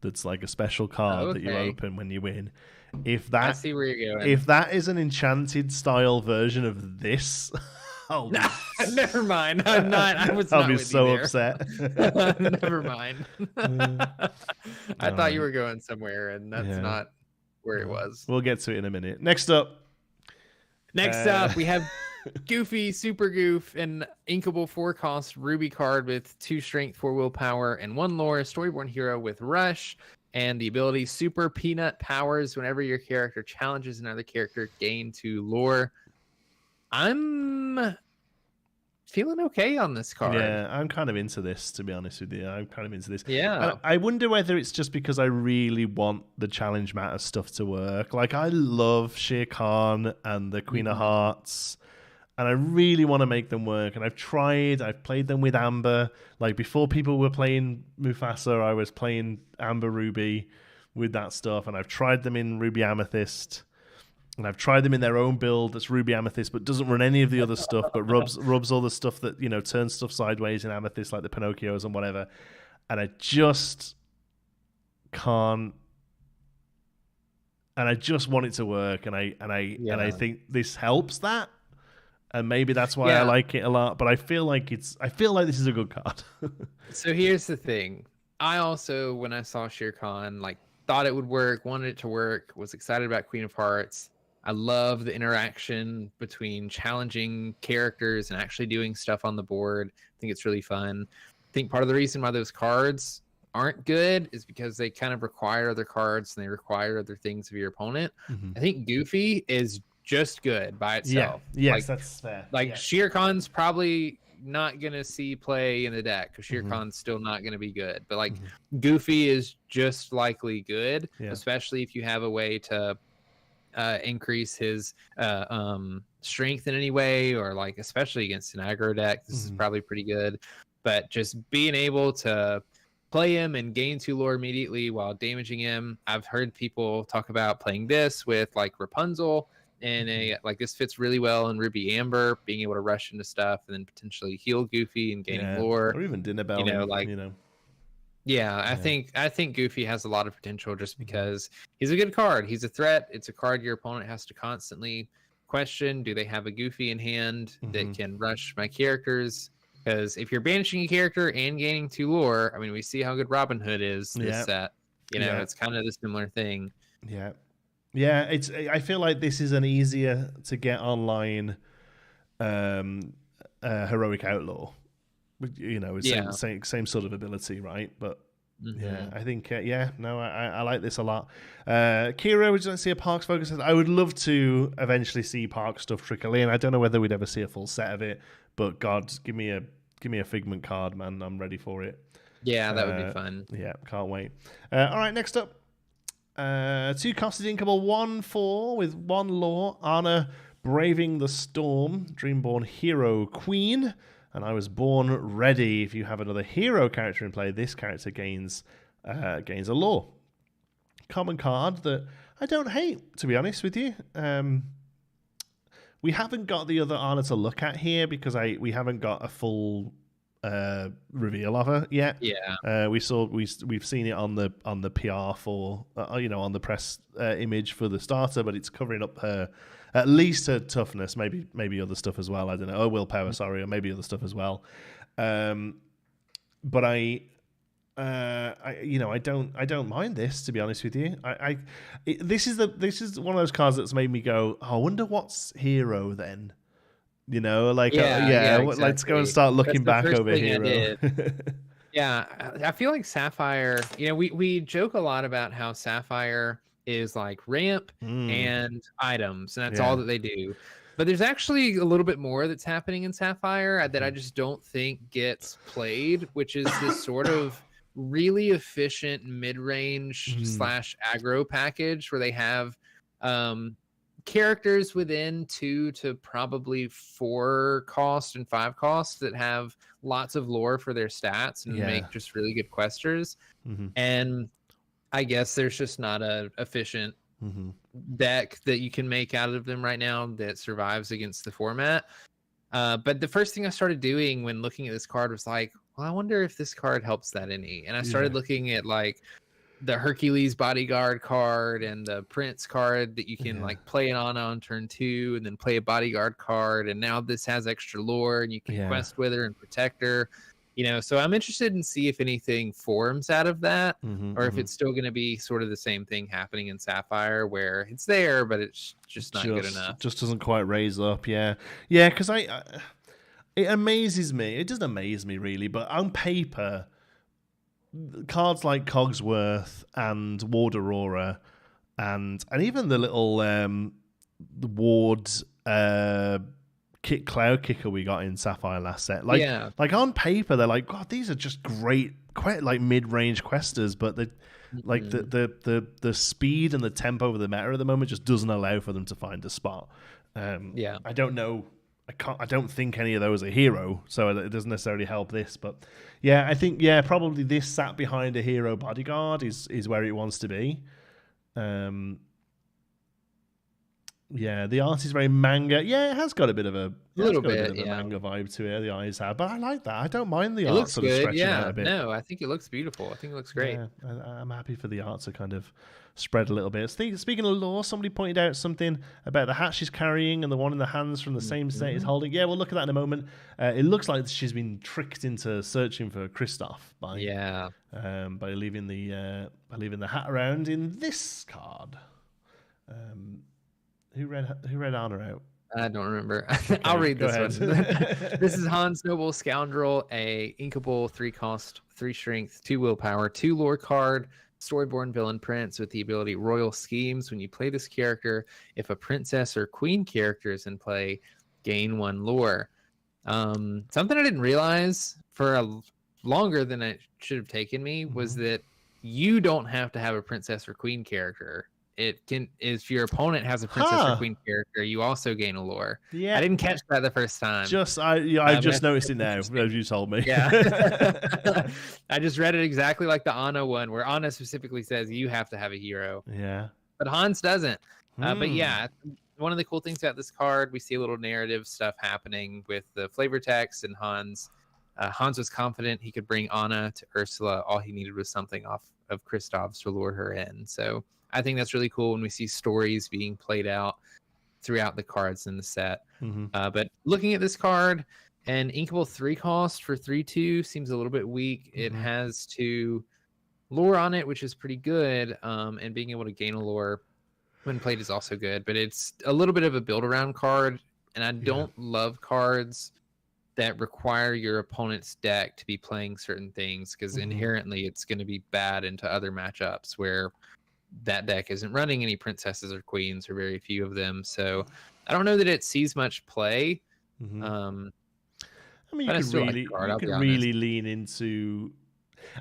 that's like a special card that you open when you win. I see where you're going. If that is an enchanted style version of this, never mind. I'll be so upset. Never mind. I thought you were going somewhere, and that's not where it was. We'll get to it in a minute. Next up, we have Goofy, Super Goof, an inkable 4-cost Ruby card with 2 strength, 4 willpower, and 1 lore. Storyborn hero with Rush. And the ability Super Peanut powers whenever your character challenges another character, gain 2 lore. I'm feeling okay on this card. Yeah, I'm kind of into this, to be honest with you. I'm kind of into this. Yeah. I wonder whether it's just because I really want the challenge matter stuff to work. Like, I love Shere Khan and the Queen of Hearts, and I really want to make them work. And I've played them with Amber. Like, before people were playing Mufasa, I was playing Amber Ruby with that stuff. And I've tried them in Ruby Amethyst. And I've tried them in their own build that's Ruby Amethyst, but doesn't run any of the other stuff, but rubs all the stuff that, turns stuff sideways in Amethyst, like the Pinocchios and whatever. And I just can't. And I just want it to work. And I think this helps that. And maybe that's why I like it a lot, but I feel like this is a good card. So here's the thing. I also, when I saw Shere Khan, thought it would work, wanted it to work, was excited about Queen of Hearts. I love the interaction between challenging characters and actually doing stuff on the board. I think it's really fun. I think part of the reason why those cards aren't good is because they kind of require other cards and they require other things of your opponent. Mm-hmm. I think Goofy is just good by itself. Yeah. Yes, that's fair. Shere Khan's probably not gonna see play in the deck because Shere Khan's still not gonna be good. But Goofy is just likely good, especially if you have a way to increase his strength in any way, or especially against an aggro deck. This is probably pretty good. But just being able to play him and gain 2 lore immediately while damaging him. I've heard people talk about playing this with Rapunzel. And this fits really well in Ruby Amber, being able to rush into stuff and then potentially heal Goofy and gaining lore, or even Dinner Bell. I think Goofy has a lot of potential just because he's a good card. He's a threat. It's a card your opponent has to constantly question: do they have a Goofy in hand that can rush my characters? Because if you're banishing a character and gaining 2 lore, I mean, we see how good Robin Hood is this set. It's kind of the similar thing. Yeah. Yeah, I feel like this is an easier to get online heroic outlaw. Same sort of ability, right? But I think I like this a lot. Kira, would you like to see a Parks focus? I would love to eventually see Park stuff trickle in. I don't know whether we'd ever see a full set of it, but God, give me a Figment card, man. I'm ready for it. Yeah, that would be fun. Yeah, can't wait. All right, next up. 2-costed inkable 1/4 with 1 lore. Anna Braving the Storm, Dreamborn Hero Queen. And I was born ready. If you have another hero character in play, this character gains a lore. Common card that I don't hate, to be honest with you. We haven't got the other Anna to look at here because we haven't got a full reveal of her yet. We've seen it on the PR for on the press image for the starter, but it's covering up her, at least her toughness, maybe other stuff as well. I don't know. Willpower, sorry, or maybe other stuff as well. But I I don't mind this, to be honest with you. This is one of those cards that's made me go, oh, I wonder what's hero then. Let's go and exactly. start looking That's the back first over thing I hero. did. Yeah, I feel like Sapphire, we joke a lot about how Sapphire is like ramp and items, and that's all that they do. But there's actually a little bit more that's happening in Sapphire that I just don't think gets played, which is this sort of really efficient mid-range / aggro package where they have characters within 2 to probably 4 cost and 5 cost that have lots of lore for their stats and make just really good questers. And I guess there's just not a efficient deck that you can make out of them right now that survives against the format. But the first thing I started doing when looking at this card was like, well, I wonder if this card helps that any. And I started looking at like the Hercules bodyguard card and the Prince card that you can like play it on turn 2 and then play a bodyguard card. And now this has extra lore and you can quest with her and protect her. So I'm interested in see if anything forms out of that or if it's still going to be sort of the same thing happening in Sapphire where it's there, but it's just not good enough. Just doesn't quite raise up. Yeah. Because it amazes me. It doesn't amaze me really, but on paper, cards like Cogsworth and Ward Aurora and even the little the Ward Cloud Kicker we got in Sapphire last set. Like on paper, they're like, God, these are just great, quite like mid-range questers, but the speed and the tempo of the meta at the moment just doesn't allow for them to find a spot. I don't know. I don't think any of those are hero, so it doesn't necessarily help this. But I think probably this sat behind a hero bodyguard is where it wants to be. The art is very manga. Yeah, it has got a bit of a manga vibe to it. The eyes have, but I like that. I don't mind the art looks sort of good. stretching out a bit. No, I think it looks beautiful. I think it looks great. Yeah, I'm happy for the art to kind of spread a little bit. Speaking of lore, somebody pointed out something about the hat she's carrying and the one in the hands from the same set is holding. Yeah, we'll look at that in a moment. It looks like she's been tricked into searching for Kristoff by leaving the hat around in this card. Who read Anna out? I don't remember. Okay, I'll read this one. This is Hans Noble Scoundrel, a inkable 3 cost, 3 strength, 2 willpower, 2 lore card, Storyborn villain prince with the ability Royal Schemes. When you play this character, if a princess or queen character is in play, gain 1 lore. Something I didn't realize for longer than it should have taken me was that you don't have to have a princess or queen character. If your opponent has a princess or queen character, you also gain a lore. Yeah, I didn't catch that the first time. I've just noticed it now as you told me. Yeah, I just read it exactly like the Anna one, where Anna specifically says you have to have a hero. Yeah, but Hans doesn't. But yeah, one of the cool things about this card, we see a little narrative stuff happening with the flavor text and Hans. Hans was confident he could bring Anna to Ursula. All he needed was something off of Kristoff's to lure her in. So I think that's really cool when we see stories being played out throughout the cards in the set. But looking at this card, an inkable 3 cost for 3/2 seems a little bit weak. It has 2 lore on it, which is pretty good. And being able to gain a lore when played is also good. But it's a little bit of a build around card. And I don't love cards that require your opponent's deck to be playing certain things because inherently it's going to be bad into other matchups where that deck isn't running any princesses or queens or very few of them. So I don't know that it sees much play. I mean, you can really lean into.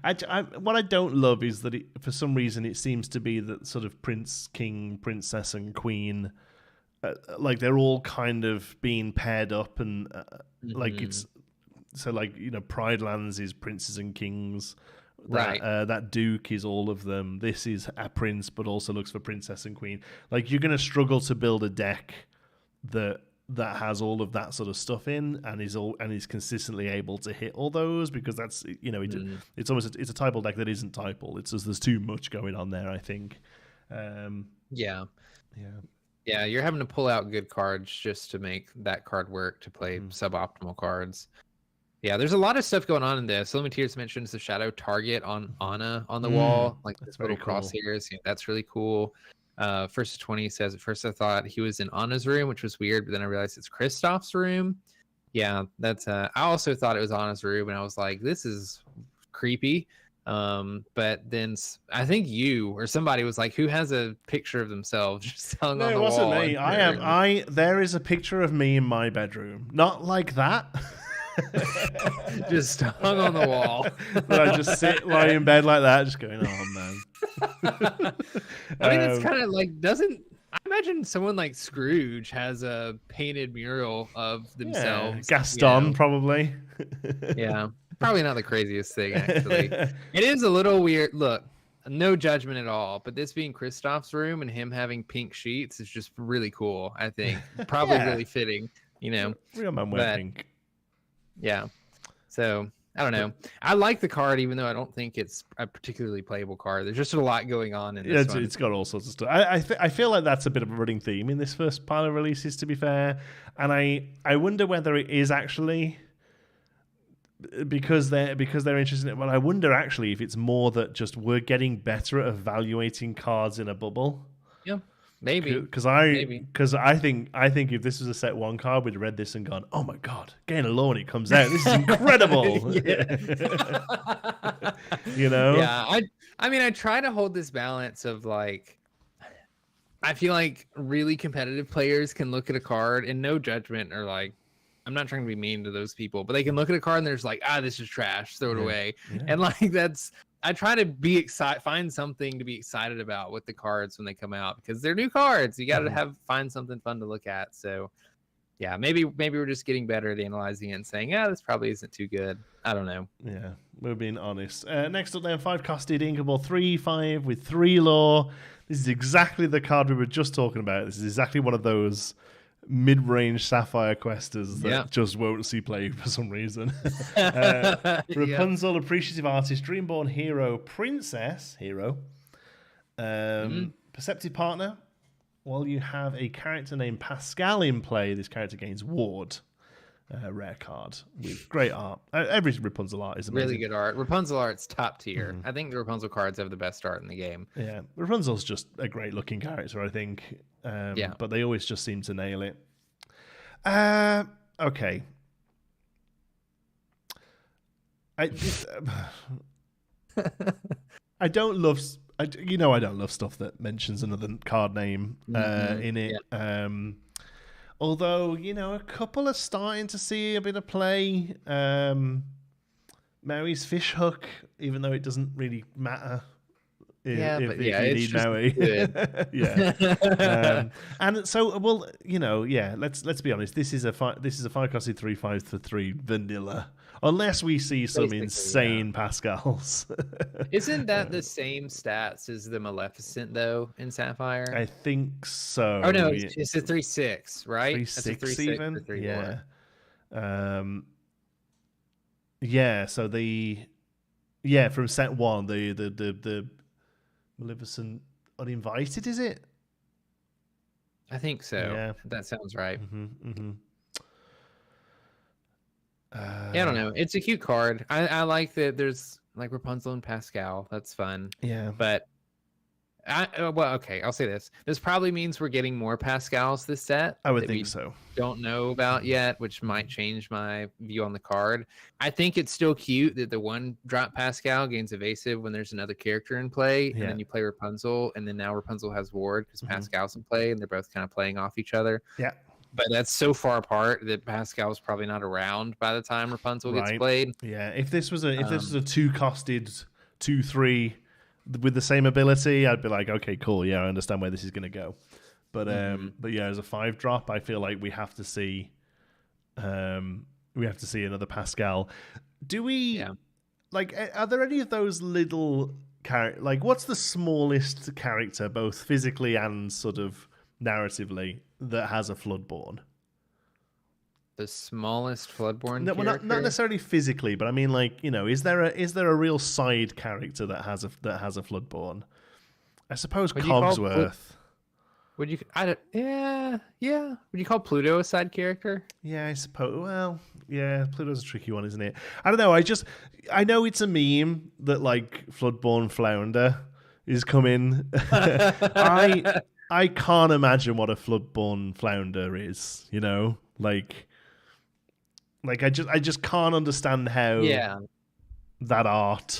What I don't love is that for some reason it seems to be that sort of prince, king, princess, and queen, like they're all kind of being paired up, and like it's so like Pride Lands is princes and kings. Right. That Duke is all of them. This is a prince, but also looks for princess and queen. Like you're going to struggle to build a deck that has all of that sort of stuff in, and is consistently able to hit all those because that's it's almost it's a typal deck that isn't typal. It's just there's too much going on there. I think. Yeah, you're having to pull out good cards just to make that card work to play suboptimal cards. Yeah, there's a lot of stuff going on in this. Illumineers mentions the shadow target on Anna on the wall, like that's this little very cool. crosshairs. Yeah, that's really cool. First to 20 says, at first I thought he was in Anna's room, which was weird, but then I realized it's Kristoff's room. Yeah, that's I also thought it was Anna's room, and I was like, this is creepy. But then I think you or somebody was like, who has a picture of themselves just hung on the wall? No, it wasn't me. There is a picture of me in my bedroom. Not like that. Just hung on the wall. But I just lie in bed like that, just going, oh man. I mean, it's kind of like, I imagine someone like Scrooge has a painted mural of themselves. Gaston, probably. Yeah, probably not the craziest thing, actually. It is a little weird. Look, no judgment at all, but this being Kristoff's room and him having pink sheets is just really cool, I think. Probably really fitting, Real man wear pink. Yeah. So, I don't know. I like the card, even though I don't think it's a particularly playable card. There's just a lot going on in this one. It's got all sorts of stuff. I feel like that's a bit of a running theme in this first pile of releases, to be fair. And I wonder whether it is actually because they're interested in it. Well, I wonder actually if it's more that just we're getting better at evaluating cards in a bubble. Yeah. Maybe because I think if this was a set 1 card, we'd have read this and gone, "Oh my god, Gain of Law when it comes out, this is incredible!" Yeah, I mean, I try to hold this balance of like, I feel like really competitive players can look at a card and no judgment, or like, I'm not trying to be mean to those people, but they can look at a card and they're just like, this is trash, throw it away, and like I try to be find something to be excited about with the cards when they come out, because they're new cards. You got to find something fun to look at. So, yeah, maybe we're just getting better at analyzing it and saying, this probably isn't too good. I don't know. Yeah, we're being honest. Next up, then, 5-costed Inkable 3/5 with 3 lore. This is exactly the card we were just talking about. This is exactly one of those mid-range Sapphire questers that just won't see play for some reason. Rapunzel, Appreciative Artist, Dreamborn Hero, Princess Hero, Perceptive Partner. While you have a character named Pascal in play, this character gains Ward. Rare card with great art. Every Rapunzel art is amazing. Really good art. Rapunzel art's top tier. I think the Rapunzel cards have the best art in the game. Yeah, Rapunzel's just a great looking character, I think. But they always just seem to nail it. Okay. I don't love stuff that mentions another card name in it. Yeah. Although, a couple are starting to see a bit of play. Maui's Fishhook, even though it doesn't really matter. If you need Maui. And so, let's be honest. This is a 5-costed 3/5 for 3 vanilla. Unless we see some insane Pascals. Isn't that the same stats as the Maleficent, though, in Sapphire? I think so. Oh, no, it's a 3/6, right? 3/6 even? Yeah. So from set 1, the Maleficent Uninvited, is it? I think so. Yeah. That sounds right. I don't know. It's a cute card. I like that there's like Rapunzel and Pascal. That's fun. Yeah. But I'll say this. This probably means we're getting more Pascals this set. I would think so. Don't know about yet, which might change my view on the card. I think it's still cute that the 1-drop Pascal gains evasive when there's another character in play, and then you play Rapunzel, and then now Rapunzel has Ward because Pascal's in play, and they're both kind of playing off each other. Yeah. But that's so far apart that Pascal's probably not around by the time Rapunzel gets played. Yeah. If this was a 2-costed 2/3 with the same ability, I'd be like, okay, cool. Yeah, I understand where this is going to go. But as a 5-drop, I feel like we have to see another Pascal. Do we are there any of those little what's the smallest character, both physically and sort of narratively, that has a Floodborn? The smallest Floodborn character? Well, not necessarily physically, but I mean, is there a real side character that has a Floodborn? I suppose Cogsworth. Would you? I don't. Yeah, yeah. Would you call Pluto a side character? Yeah, I suppose. Well, yeah, Pluto's a tricky one, isn't it? I don't know. I know it's a meme that like Floodborne Flounder is coming. I can't imagine what a Floodborne Flounder is. You know, like I just can't understand how that art.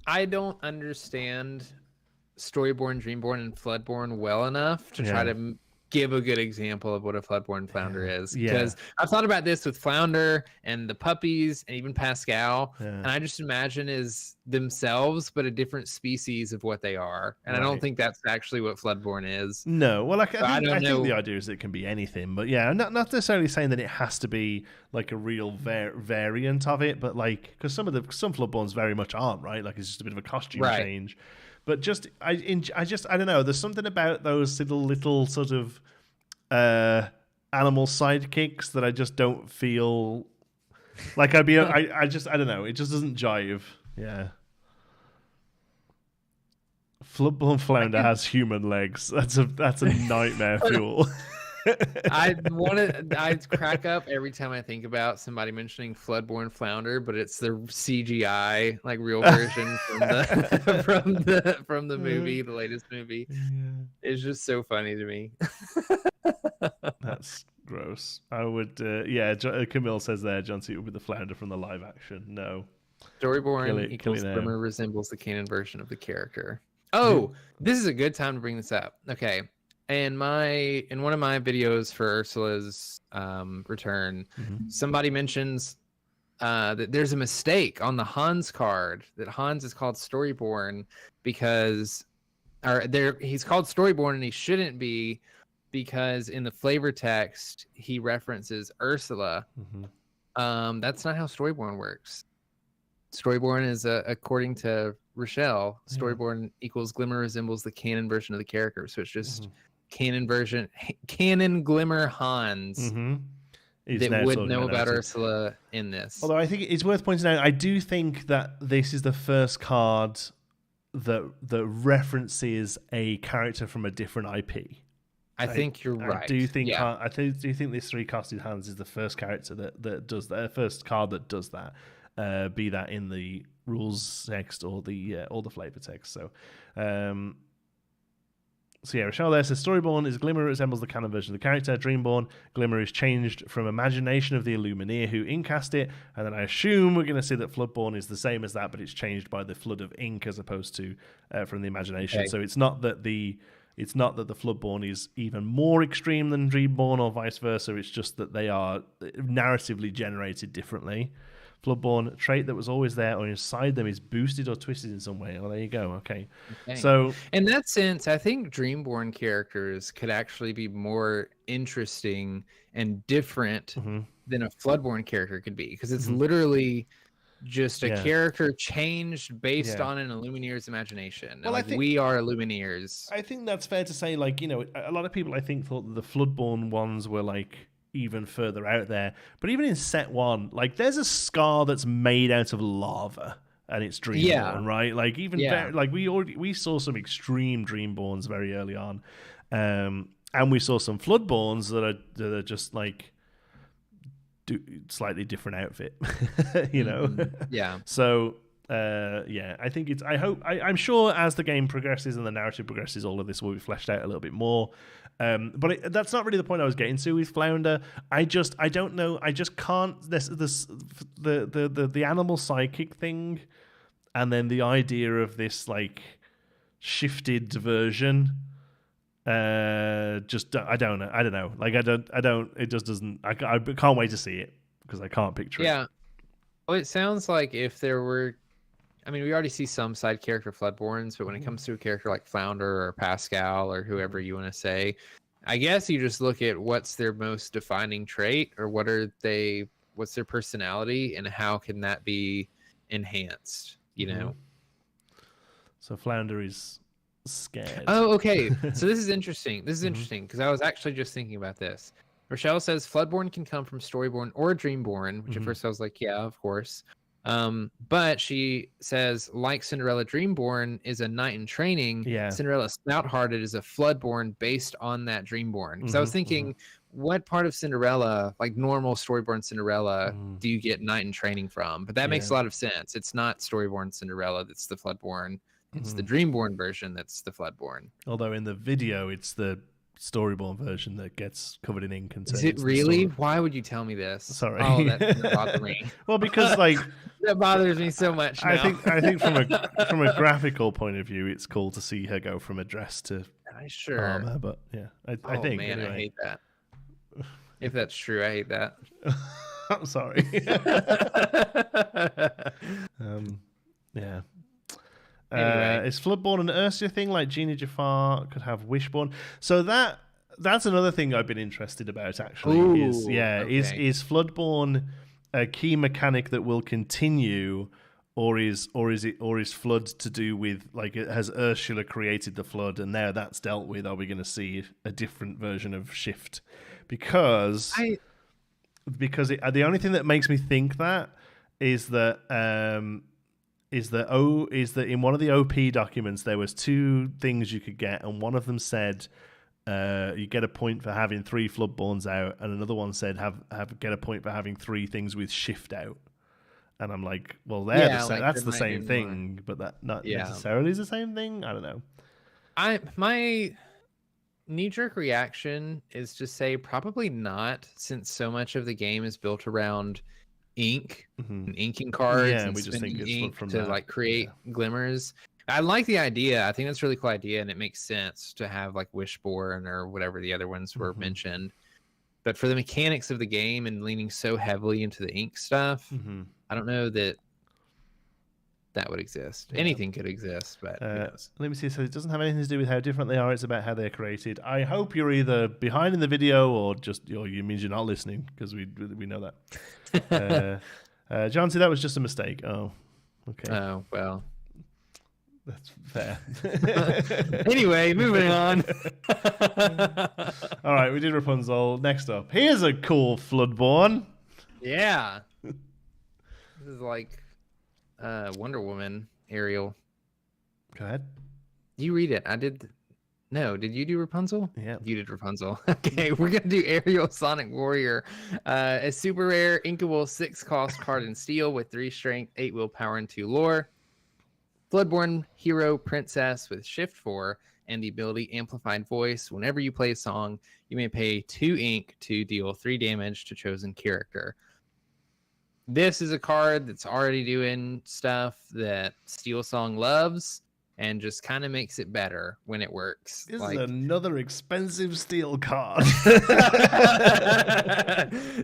I don't understand Storyborn, Dreamborn, and Floodborn well enough to try to give a good example of what a Floodborn Flounder is. Because I've thought about this with Flounder and the puppies and even Pascal, and I just imagine is themselves, but a different species of what they are. And I don't think that's actually what Floodborn is. No, well, I think the idea is it can be anything, but yeah, not necessarily saying that it has to be like a real variant of it, but like because some Floodborns very much aren't, right? Like it's just a bit of a costume change. But just I don't know. There's something about those little sort of animal sidekicks that I just don't feel like I'd be. I don't know. It just doesn't jive. Yeah. Floodborne Flounder has human legs. That's a nightmare fuel. I'd crack up every time I think about somebody mentioning Floodborne Flounder, but it's the CGI like real version from the movie, the latest movie. It's just so funny to me. That's gross. I would Camille says there, Jonti, it would be the Flounder from the live action. No. Storyborn equals Glimmer resembles the canon version of the character. Oh, this is a good time to bring this up. Okay. In one of my videos for Ursula's return, somebody mentions that there's a mistake on the Hans card, that Hans is called Storyborn he's called Storyborn and he shouldn't be, because in the flavor text he references Ursula. That's not how Storyborn works. Storyborn is according to Rochelle, Storyborn equals Glimmer resembles the canon version of the character, so it's just canon Glimmer Hans that would know about Ursula in this. Although I think it's worth pointing out, I do think that this is the first card that references a character from a different IP. I think you're right. I do think this Three Casted Hands is the first character that does that, first card that does that. Be that in the rules text or the flavor text. So yeah, Rochelle there says Storyborn is Glimmer resembles the canon version of the character. Dreamborn, Glimmer is changed from imagination of the Illumineer who incast it, and then I assume we're going to see that Floodborn is the same as that, but it's changed by the flood of ink as opposed to from the imagination. Okay. So it's not that the Floodborn is even more extreme than Dreamborn or vice versa. It's just that they are narratively generated differently. Floodborn trait that was always there or inside them is boosted or twisted in some way. Oh, there you go. Okay. So in that sense, I think Dreamborn characters could actually be more interesting and different than a Floodborn character could be, because it's literally just a character changed based on an Illumineer's imagination. Well, we are Illumineers. I think that's fair to say. Like, a lot of people I think thought that the Floodborn ones were like even further out there, but even in set 1, like there's a scar that's made out of lava and it's Dreamborn, right? Like even like we saw some extreme Dreamborns very early on, and we saw some Floodborns that are just like slightly different outfit, So I think I'm sure as the game progresses and the narrative progresses, all of this will be fleshed out a little bit more. But that's not really the point I was getting to with Flounder. I don't know. I just can't. The animal psychic thing, and then the idea of this like shifted version. I don't know. Like I don't. It just doesn't. I can't wait to see it because I can't picture it. Yeah. Well, it sounds like if there were. I mean, we already see some side character Floodborns, but when it comes to a character like Flounder or Pascal or whoever you want to say, I guess you just look at what's their most defining trait or what's their personality and how can that be enhanced, So Flounder is scared. Oh, okay. So this is interesting. This is interesting because I was actually just thinking about this. Rochelle says Floodborn can come from Storyborn or Dreamborn, which at first I was like, yeah, of course. But she says, like Cinderella Dreamborn is a knight in training, Yeah. Cinderella Snout-Hearted is a Floodborn based on that Dreamborn. Because I was thinking, what part of Cinderella, like normal Storyborn Cinderella, do you get knight in training from? But that makes a lot of sense. It's not Storyborn Cinderella that's the Floodborn. It's the Dreamborn version that's the Floodborn. Although in the video, it's the Storyborn version that gets covered in ink and Is it really? Why would you tell me this? Sorry. Oh, that doesn't bother me. Well, because like that bothers me so much. I now. think from a graphical point of view, it's cool to see her go from a dress to armor. But yeah, I think. Man, anyway. I hate that. If that's true, I hate that. I'm sorry. Yeah. Anyway. Is Floodborn an Ursula thing like Gina Jafar could have Wishborn? So that's another thing I've been interested about actually. Is Floodborn a key mechanic that will continue, or is Flood to do with like has Ursula created the Flood and now that's dealt with? Are we going to see a different version of Shift? Because the only thing that makes me think that is that in one of the OP documents there was 2 things you could get, and one of them said you get a point for having 3 Floodborns out, and another one said get a point for having 3 things with Shift out. And I'm like, well, that's the same thing, but that not necessarily is the same thing. I don't know. My knee-jerk reaction is to say probably not, since so much of the game is built around ink and inking cards and we just think it's ink from to that. like create glimmers. I like the idea. I think that's a really cool idea, and it makes sense to have like Wishborn or whatever the other ones were mentioned. But for the mechanics of the game and leaning so heavily into the ink stuff, I don't know that would exist. Anything could exist, but who knows? Let me see. So it doesn't have anything to do with how different they are. It's about how they're created. I hope you're either behind in the video or you means you're not listening, because we know that. Jonti, that was just a mistake. Oh, okay. Oh, well. That's fair. Anyway, moving on. All right, we did Rapunzel. Next up, here's a cool Floodborn. Yeah. This is like Wonder Woman, Ariel. Go ahead. You read it. I did. No, did you do Rapunzel? Yeah. You did Rapunzel. Okay, we're going to do Ariel Sonic Warrior. A super rare, inkable 6-cost card in steel with 3 strength, 8 willpower, and 2 lore. Floodborn hero princess with Shift 4 and the ability Amplified Voice. Whenever you play a song, you may pay 2 ink to deal 3 damage to chosen character. This is a card that's already doing stuff that Steel Song loves and just kind of makes it better when it works. This is another expensive steel card.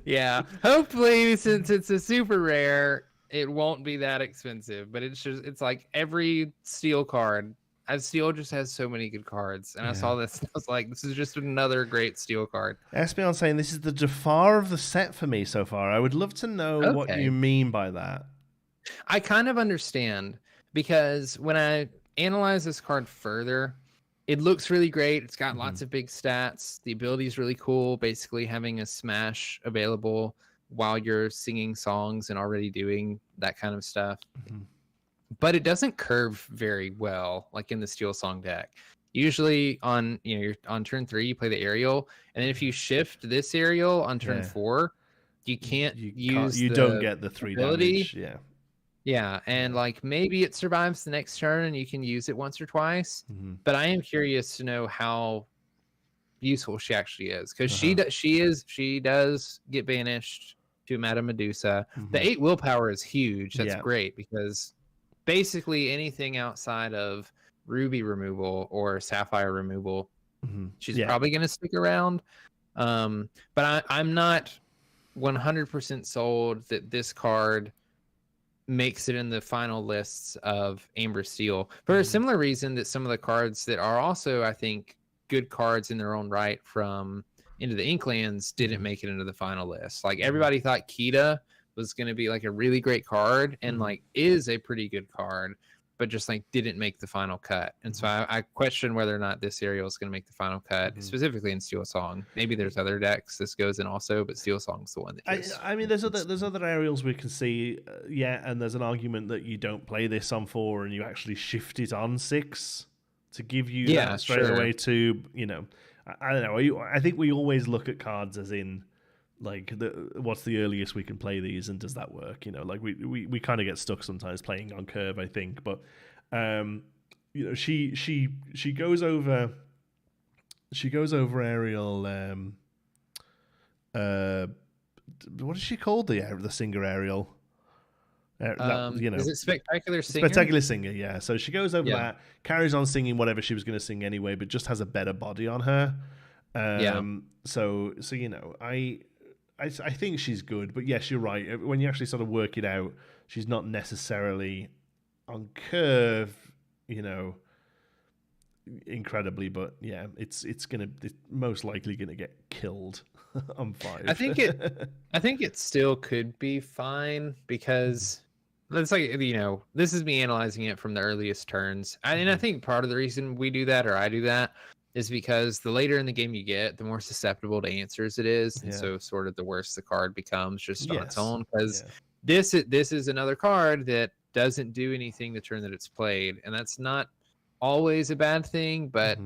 Yeah. Hopefully, since it's a super rare, it won't be that expensive, but it's like every steel card. Steel just has so many good cards, and I saw this and I was like, this is just another great steel card. Espeon saying this is the Jafar of the set for me so far. I would love to know what you mean by that. I kind of understand, because when I analyze this card further, it looks really great. It's got lots of big stats. The ability is really cool, basically having a smash available while you're singing songs and already doing that kind of stuff. But it doesn't curve very well, like in the Steel Song deck. Usually on you're on turn 3, you play the Ariel, and then if you shift this Ariel on turn 4, you can't you don't get the 3 ability. Damage. Yeah, and like maybe it survives the next turn and you can use it once or twice. But I am curious to know how useful she actually is, because she does get banished to Madame Medusa. The 8 willpower is huge. That's great, because basically anything outside of Ruby removal or Sapphire removal, she's probably going to stick around. But I'm not 100% sold that this card makes it in the final lists of Amber Steel, for a similar reason that some of the cards that are also, I think, good cards in their own right from Into the Inklands didn't make it into the final list. Like everybody thought Kita was going to be like a really great card, and like is a pretty good card, but just like didn't make the final cut. And so I question whether or not this Ariel is going to make the final cut, specifically in Steel Song. Maybe there's other decks this goes in also, but Steel Song's the one that just, I mean, there's other Ariels we can see, and there's an argument that you don't play this on 4 and you actually shift it on 6 to give you that straight away to, you know, I don't know. I think we always look at cards as in, like, what's the earliest we can play these, and does that work? You know, like we kind of get stuck sometimes playing on curve, I think. But you know, she goes over Ariel. What is she called? The singer Ariel. You know, is it Spectacular Singer? Spectacular Singer, yeah. So she goes over that, carries on singing whatever she was going to sing anyway, but just has a better body on her. So you know, I think she's good, but yes, you're right. When you actually sort of work it out, she's not necessarily on curve, you know, incredibly, but yeah, it's most likely gonna get killed on 5. I think it still could be fine because it's like, you know, this is me analyzing it from the earliest turns, and I think part of the reason we do that, or I do that, is because the later in the game you get, the more susceptible to answers it is, and so sort of the worse the card becomes just on its own. Because this is another card that doesn't do anything the turn that it's played, and that's not always a bad thing, but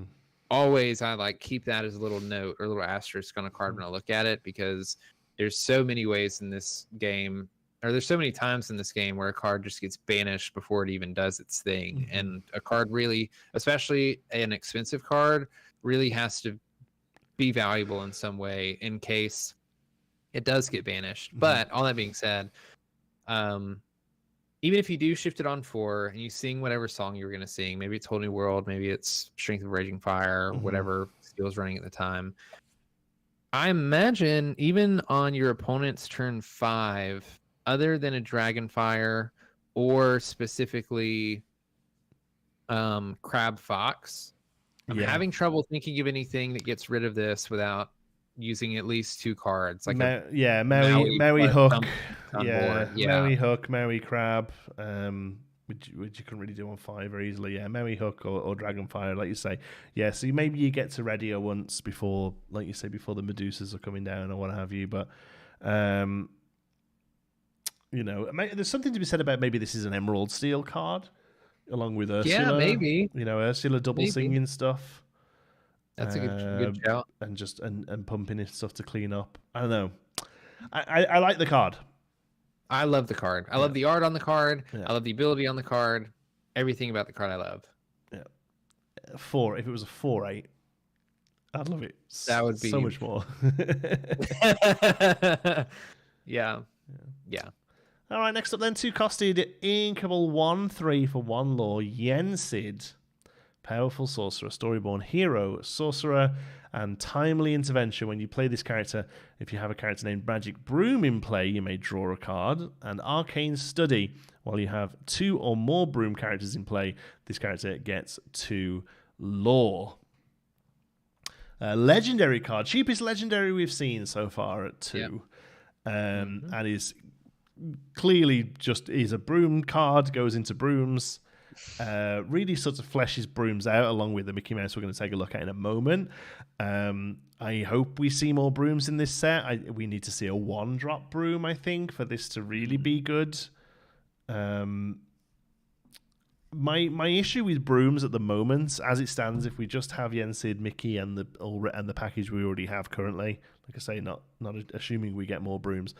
always I like keep that as a little note or a little asterisk on a card when I look at it, because there's so many ways in this game, or there's so many times in this game where a card just gets banished before it even does its thing. And a card really, especially an expensive card, really has to be valuable in some way in case it does get banished. But all that being said, even if you do shift it on 4 and you sing whatever song you were going to sing, maybe it's Whole New World, maybe it's Strength of Raging Fire, whatever skill's running at the time, I imagine even on your opponent's turn 5, other than a Dragonfire or specifically Crab Fox, I'm having trouble thinking of anything that gets rid of this without using at least 2 cards. Like Maui Hook, Maui Hook, Maui Crab, which you couldn't really do on 5 very easily. Yeah, Maui Hook or Dragonfire, like you say. Yeah, so maybe you get to ready once before, like you say, before the Medusas are coming down or what have you. But you know, there's something to be said about maybe this is an Emerald Steel card, along with Ursula. Yeah, maybe. You know, Ursula double singing stuff. That's a good shout. And just and pumping it stuff to clean up. I don't know. I like the card. I love the card. I love the art on the card. I love the ability on the card. Everything about the card I love. Yeah. 4. If it was a 4/8, I'd love it. That would be so much more. Yeah. All right, next up then, 2 costed Inkable 1/3 for 1 lore, Yensid. Powerful sorcerer, storyborn hero, sorcerer, and timely intervention. When you play this character, if you have a character named Magic Broom in play, you may draw a card. And Arcane Study, while you have 2 or more Broom characters in play, this character gets 2 lore. Legendary card, cheapest legendary we've seen so far at 2. And is clearly just is a broom card, goes into brooms, really sort of fleshes brooms out along with the Mickey Mouse we're going to take a look at in a moment. I hope we see more brooms in this set. We need to see a 1-drop broom, I think, for this to really be good. My issue with brooms at the moment, as it stands, if we just have Yensid, Mickey, and the package we already have currently, like I say, not assuming we get more brooms.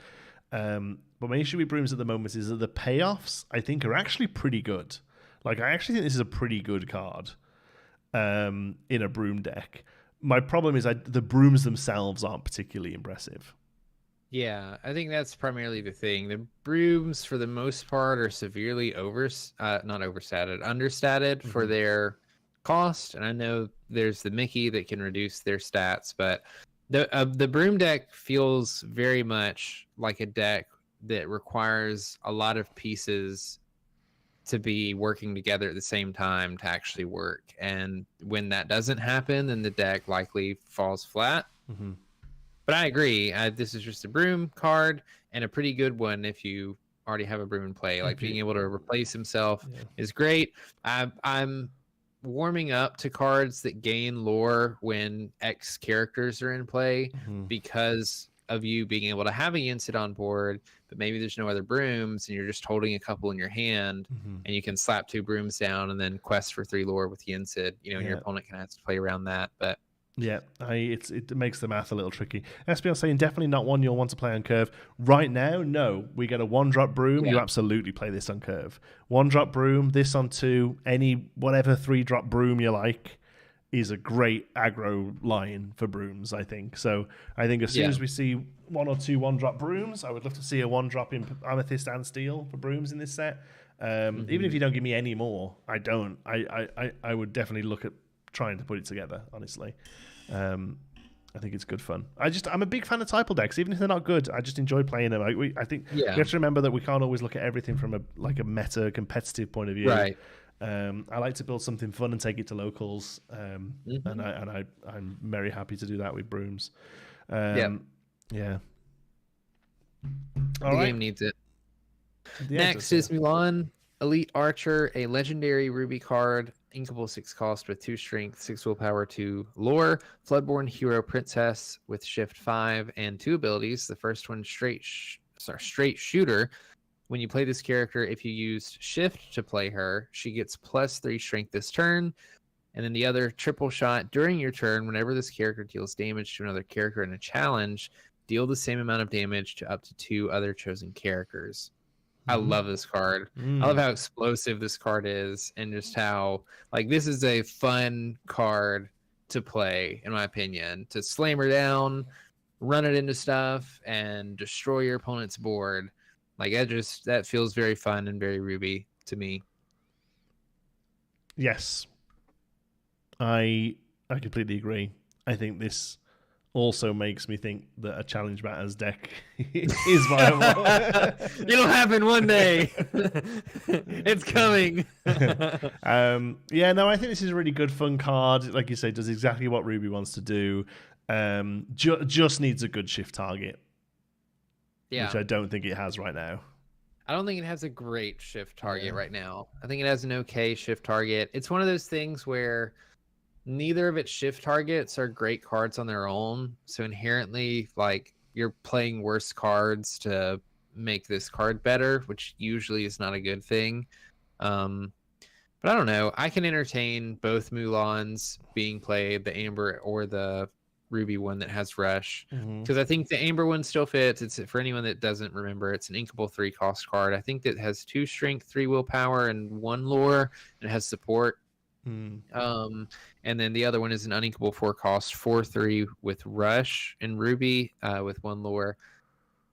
But my issue with brooms at the moment is that the payoffs, I think, are actually pretty good. Like, I actually think this is a pretty good card in a broom deck. My problem is the brooms themselves aren't particularly impressive. Yeah, I think that's primarily the thing. The brooms, for the most part, are severely understated for their cost. And I know there's the Mickey that can reduce their stats, but the broom deck feels very much like a deck that requires a lot of pieces to be working together at the same time to actually work. And when that doesn't happen, then the deck likely falls flat. But I agree. This is just a broom card, and a pretty good one if you already have a broom in play. Like Okay. being able to replace himself Yeah. is great. I'm warming up to cards that gain lore when X characters are in play Mhm. because of you being able to have a Yinsid on board, but maybe there's no other brooms and you're just holding a couple in your hand Mhm. and you can slap 2 brooms down and then quest for 3 lore with Yinsid. You know, and your Yeah. opponent can have to play around that. But Yeah, it makes the math a little tricky. SBL saying definitely not one you'll want to play on curve. Right now, no. We get a 1-drop broom. You Yeah. absolutely play this on curve. 1-drop broom, this on 2, any whatever 3-drop broom you like is a great aggro line for brooms, I think. So I think as soon Yeah. as we see 1 or 2 1-drop brooms, I would love to see a 1-drop in Amethyst and Steel for brooms in this set. Even if you don't give me any more, I don't. I would definitely look at trying to put it together, honestly. I think it's good fun. I'm a big fan of Typal decks, even if they're not good. I just enjoy playing them. I think we have to remember that we can't always look at everything from a meta competitive point of view. right. I like to build something fun and take it to locals, and I'm very happy to do that with brooms. Yeah. The All right. game needs it. Yeah, Next is Mulan, Elite Archer, a legendary Ruby card, inkable 6 cost with 2 strength, 6 willpower, 2 lore, Floodborn Hero Princess with shift 5 and 2 abilities. The first one, straight shooter. When you play this character, if you used shift to play her, she gets +3 strength this turn. And then the other, triple shot. During your turn, whenever this character deals damage to another character in a challenge, deal the same amount of damage to up to 2 other chosen characters. I love this card. I love how explosive this card is, and just how, like, this is a fun card to play, in my opinion. To slam her down, run it into stuff, and destroy your opponent's board. Like, that feels very fun and very Ruby to me. Yes. I completely agree. I think this also makes me think that a Challenge Matters deck is viable. It'll happen one day. It's coming. Yeah, no, I think this is a really good, fun card. Like you say, does exactly what Ruby wants to do. Just needs a good shift target, which I don't think it has right now. I don't think it has a great shift target right now. I think it has an okay shift target. It's one of those things where neither of its shift targets are great cards on their own. So inherently, like, you're playing worse cards to make this card better, which usually is not a good thing. But I don't know. I can entertain both Mulans being played, the Amber or the Ruby one that has Rush, because I think the Amber one still fits. It's, for anyone that doesn't remember, it's an inkable 3 cost card. I think that has 2 strength, 3 willpower, and 1 lore, and it has support. And then the other one is an uninkable 4 cost, 4/3 with Rush and Ruby with 1 lore.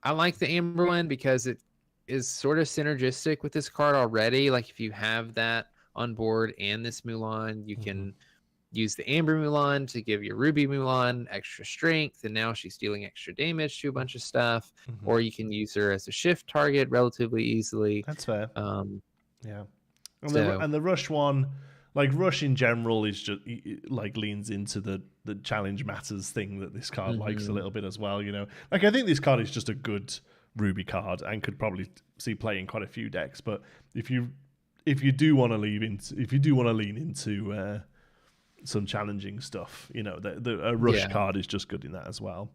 I like the Amber one because it is sort of synergistic with this card already. Like, if you have that on board and this Mulan, you can use the Amber Mulan to give your Ruby Mulan extra strength, and now she's dealing extra damage to a bunch of stuff. Or you can use her as a shift target relatively easily. That's fair. Yeah. And, So- the Rush one, like, Rush in general is just, like, leans into the Challenge Matters thing that this card likes a little bit as well, you know. Like, I think this card is just a good Ruby card and could probably see play in quite a few decks. But if you do want to lean into some challenging stuff, you know, a Rush card is just good in that as well.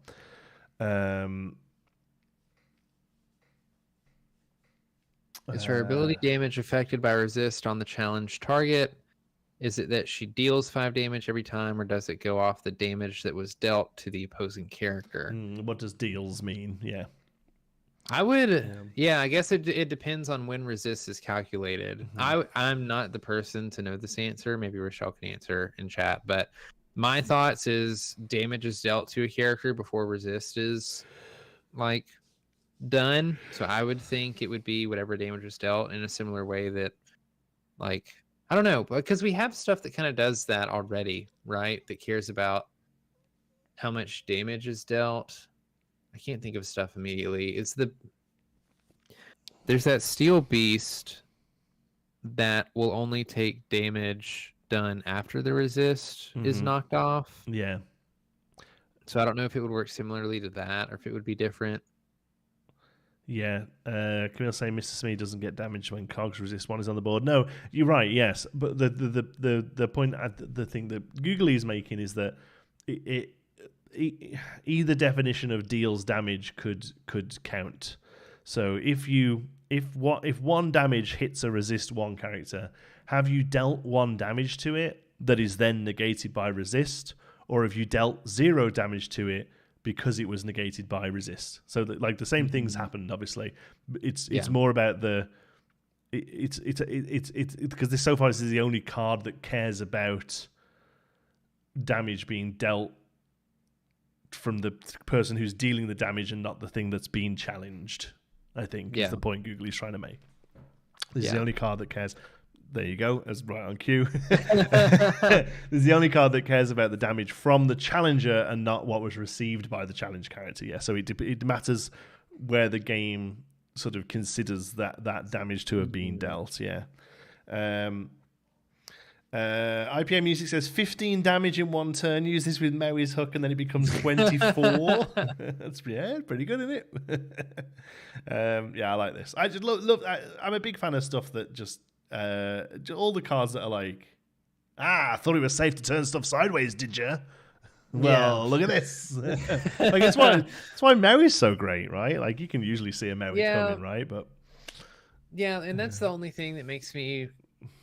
Is her ability damage affected by resist on the challenge target? Is it that she deals 5 damage every time, or does it go off the damage that was dealt to the opposing character? What does deals mean? Yeah. I would, I guess it depends on when resist is calculated. I'm not the person to know this answer. Maybe Rochelle can answer in chat, but my thoughts is damage is dealt to a character before resist is, like, done. So I would think it would be whatever damage was dealt, in a similar way that, like, I don't know, because we have stuff that kind of does that already, right? That cares about how much damage is dealt. I can't think of stuff immediately. There's that Steel Beast that will only take damage done after the resist is knocked off. Yeah. So I don't know if it would work similarly to that, or if it would be different. Yeah, Camille saying Mr. Smee doesn't get damaged when Cogs resist 1 is on the board. No, you're right. Yes, but the point, the thing that Googly is making is that either definition of deals damage could count. So if 1 damage hits a resist 1 character, have you dealt 1 damage to it that is then negated by resist, or have you dealt 0 damage to it because it was negated by resist? So that, like, the same things happened. Obviously, it's more about it's because this so far this is the only card that cares about damage being dealt from the person who's dealing the damage and not the thing that's being challenged. I think is the point Googly's trying to make. This is the only card that cares. There you go, as right on cue. This is the only card that cares about the damage from the challenger and not what was received by the challenge character. Yeah, so it matters where the game sort of considers that damage to have been dealt. Yeah. IPA Music says 15 damage in 1 turn. Use this with Maui's hook, and then it becomes 24. That's pretty good, isn't it? Yeah, I like this. I just love. I'm a big fan of stuff that just all the cards that are like, I thought it was safe to turn stuff sideways, did you? Well, look at this. Like it's why Maui's so great, right? Like you can usually see a Maui coming, right? But and that's the only thing that makes me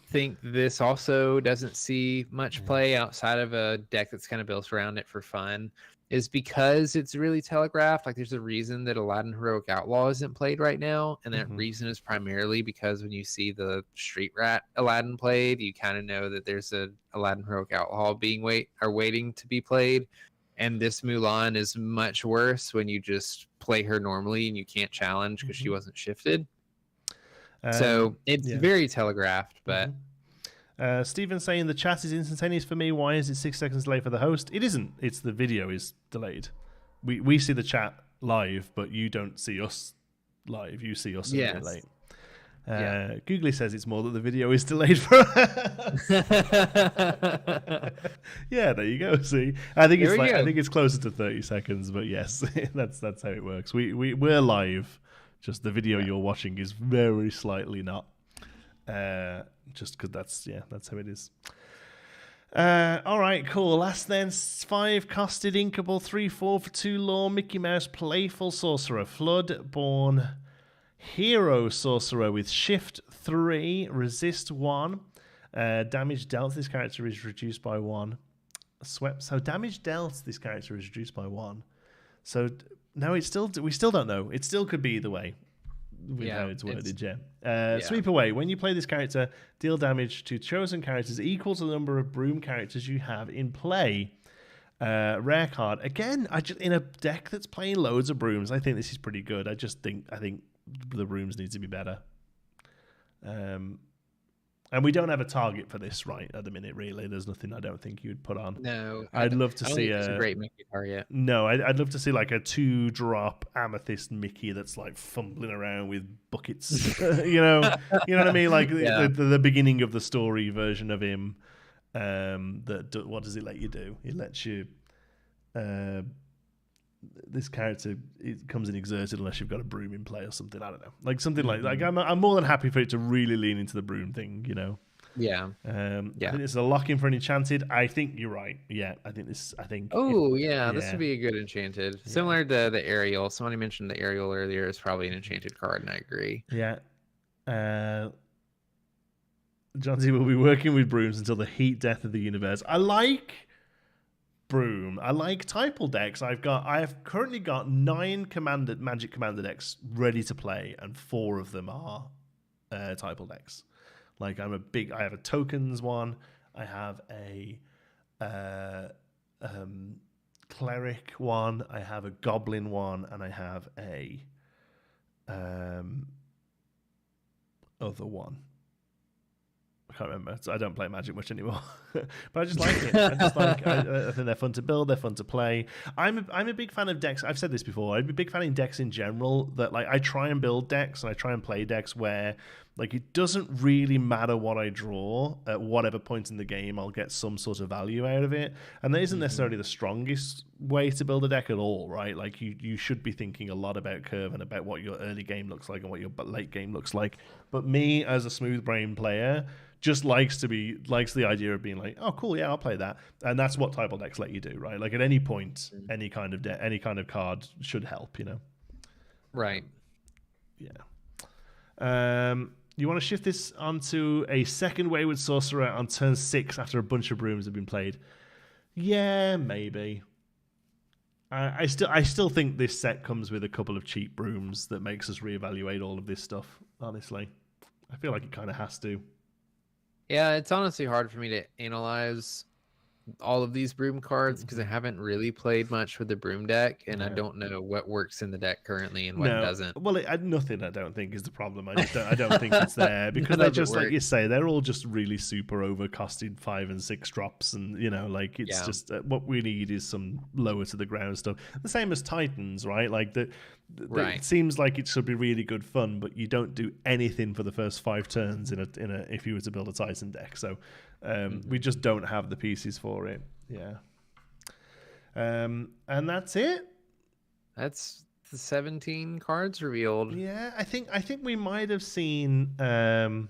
think this also doesn't see much play outside of a deck that's kind of built around it for fun, is because it's really telegraphed. Like there's a reason that Aladdin Heroic Outlaw isn't played right now, and that reason is primarily because when you see the Street Rat Aladdin played, you kind of know that there's a Aladdin Heroic Outlaw waiting to be played. And this Mulan is much worse when you just play her normally and you can't challenge because she wasn't shifted. So it's very telegraphed, but Stephen saying the chat is instantaneous for me. Why is it 6 seconds delay for the host? It isn't. It's the video is delayed. We see the chat live, but you don't see us live. You see us a bit late. Googly says it's more that the video is delayed for us. Yeah, there you go. See, I think it's closer to 30 seconds, but yes, that's how it works. We're live. Just the video you're watching is very slightly not. Just because that's how it is. All right, cool. Last then, 5 costed Inkable, 3/4 for 2 lore, Mickey Mouse, Playful Sorcerer, Floodborn Hero Sorcerer with Shift 3, Resist 1. Damage dealt this character is reduced by 1. Swept. So damage dealt this character is reduced by 1. So no, we still don't know. It still could be either way with how it's worded, Sweep away. When you play this character, deal damage to chosen characters equal to the number of broom characters you have in play. Rare card. Again, in a deck that's playing loads of brooms, I think this is pretty good. I think the brooms need to be better. And we don't have a target for this right at the minute, really. There's nothing I don't think you would put on. No. I'd love to see a great Mickey target. No, I'd love to see like a 2-drop Amethyst Mickey that's like fumbling around with buckets. you know what I mean? Like the beginning of the story version of him. What does it let you do? It lets you this character, it comes in exerted unless you've got a broom in play or something. I don't know, like something like I'm more than happy for it to really lean into the broom thing, I think this is a lock-in for an enchanted. I think you're right. This would be a good enchanted, similar to the Ariel. Somebody mentioned the Ariel earlier is probably an enchanted card, and I agree. Jonti will be working with brooms until the heat death of the universe. I like broom. I like typal decks. I have currently got 9 Magic Commander decks ready to play, and 4 of them are typal decks. Like I have a tokens one, I have a cleric one, I have a goblin one, and I have a other one. I can't remember. So I don't play Magic much anymore, but I just like it. I think they're fun to build. They're fun to play. I'm a big fan of decks. I've said this before. I'm a big fan of decks in general. That like I try and build decks and I try and play decks where like it doesn't really matter what I draw at whatever point in the game. I'll get some sort of value out of it, and that isn't necessarily the strongest way to build a deck at all, right? Like you should be thinking a lot about curve and about what your early game looks like and what your late game looks like. But me as a smooth brain player just likes the idea of being like, oh cool, yeah, I'll play that, and that's what type of decks let you do, right? Like at any point, any kind of card should help, you know. Right. Yeah. You want to shift this onto a second Wayward Sorcerer on turn 6 after a bunch of brooms have been played? Yeah, maybe. I still think this set comes with a couple of cheap brooms that makes us reevaluate all of this stuff. Honestly, I feel like it kind of has to. Yeah, it's honestly hard for me to analyze all of these broom cards because I haven't really played much with the broom deck, and I don't know what works in the deck currently and what doesn't. Well, nothing I don't think is the problem. I don't think it's there because they're just like you say, they're all just really super overcosted 5 and 6 drops, and you know, like it's just what we need is some lower to the ground stuff. The same as Titans, right? Like it seems like it should be really good fun, but you don't do anything for the first 5 turns in a if you were to build a Titan deck. So we just don't have the pieces for it. Yeah. And that's it. That's the 17 cards revealed. Yeah, I think we might have seen the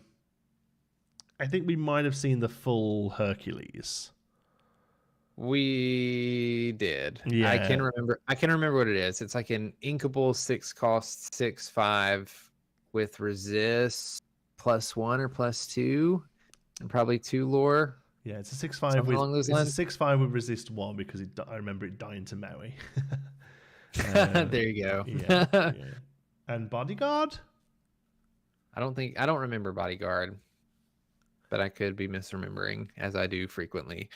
full Hercules. We did. Yeah. I can remember what it is. It's like an inkable 6-cost 6/5 with resist +1 or +2 and probably 2 lore. Yeah, it's a 6/5 with along those lines. It's a 6/5 with resist 1 because I remember it dying to Maui. There you go. Yeah. And Bodyguard? I don't remember Bodyguard, but I could be misremembering, as I do frequently.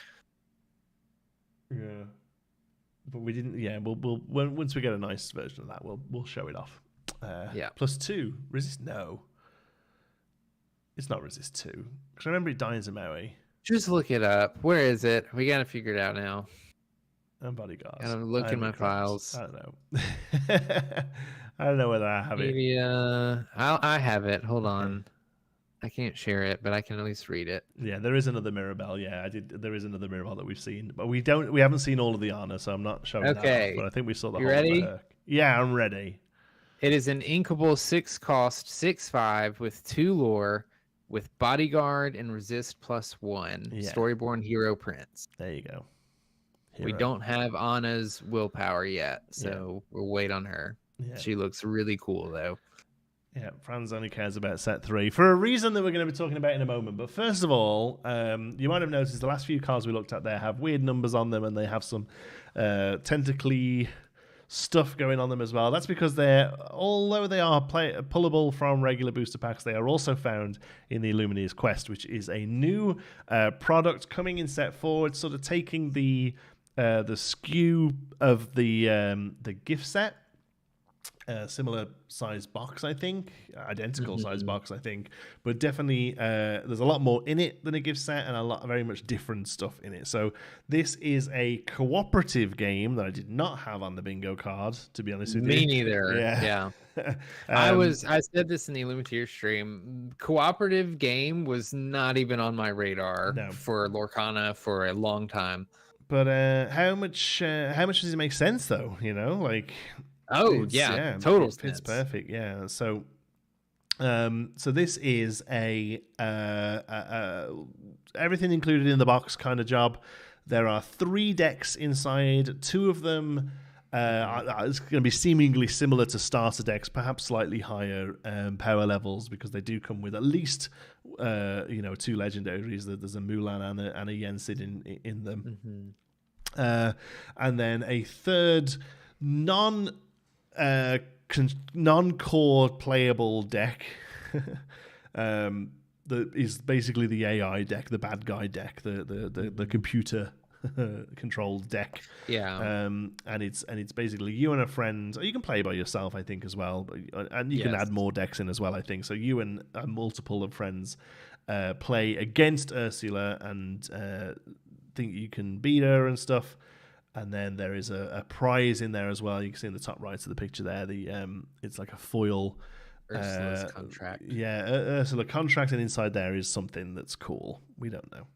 Yeah, but we didn't. Yeah, we'll once we get a nice version of that, we'll show it off. +2 resist. No, it's not resist 2 because I remember it dying to Maui. Just look it up. Where is it? We gotta figure it out now. And Bodyguard. And I'm looking my files. I don't know. I don't know whether I have it. Maybe I have it. Hold on. I can't share it, but I can at least read it. Yeah, there is another Mirabelle. Yeah, I did. There is another Mirabelle that we've seen, but we haven't seen all of the Anna, so I'm not showing that off, but I think we saw the whole ready? Of yeah, I'm ready. It is an inkable 6-cost 6/5 with 2 lore with Bodyguard and resist +1. Yeah. Storyborn Hero Prince. There you go. We don't have Anna's willpower yet, so we'll wait on her. Yeah. She looks really cool though. Yeah, Franz only cares about set 3 for a reason that we're going to be talking about in a moment. But first of all, you might have noticed the last few cards we looked at there have weird numbers on them, and they have some tentacly stuff going on them as well. That's because although they are pullable from regular booster packs, they are also found in the Illumineer's Quest, which is a new product coming in set 4. It's sort of taking the skew of the gift set. Similar size box, I think. Identical size box, I think. But definitely, there's a lot more in it than a gift set, and a lot very much different stuff in it. So this is a cooperative game that I did not have on the bingo card, to be honest with you. Me neither. Yeah. I said this in the Illumineer stream. Cooperative game was not even on my radar for Lorcana for a long time. But how much does it make sense though? You know, like. Oh yeah, total. It's perfect. Yeah. So, so this is a everything included in the box kind of job. There are 3 decks inside. 2 of them it's going to be seemingly similar to starter decks, perhaps slightly higher power levels because they do come with at least 2 legendaries. There's a Mulan and a Yensid in them, and then a third non-core playable deck that is basically the AI deck, the bad guy deck, the computer controlled deck. And it's basically you and a friend. You can play by yourself, I think, as well, and you can add more decks in as well, I think. So you and a multiple of friends play against Ursula and think you can beat her and stuff. And then there is a prize in there as well. You can see in the top right of the picture there. It's like a foil. Ursula's contract. Yeah, Ursula contract, and inside there is something that's cool. We don't know.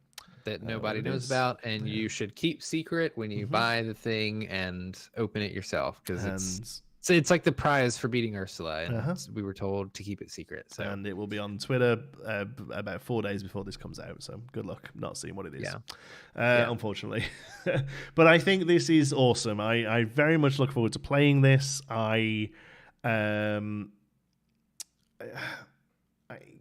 That nobody knows about, and you should keep secret when you buy the thing and open it yourself, because it's like the prize for beating Ursula, and we were told to keep it secret. So, and it will be on Twitter about 4 days before this comes out. So good luck not seeing what it is. Unfortunately, but I think this is awesome. I very much look forward to playing this.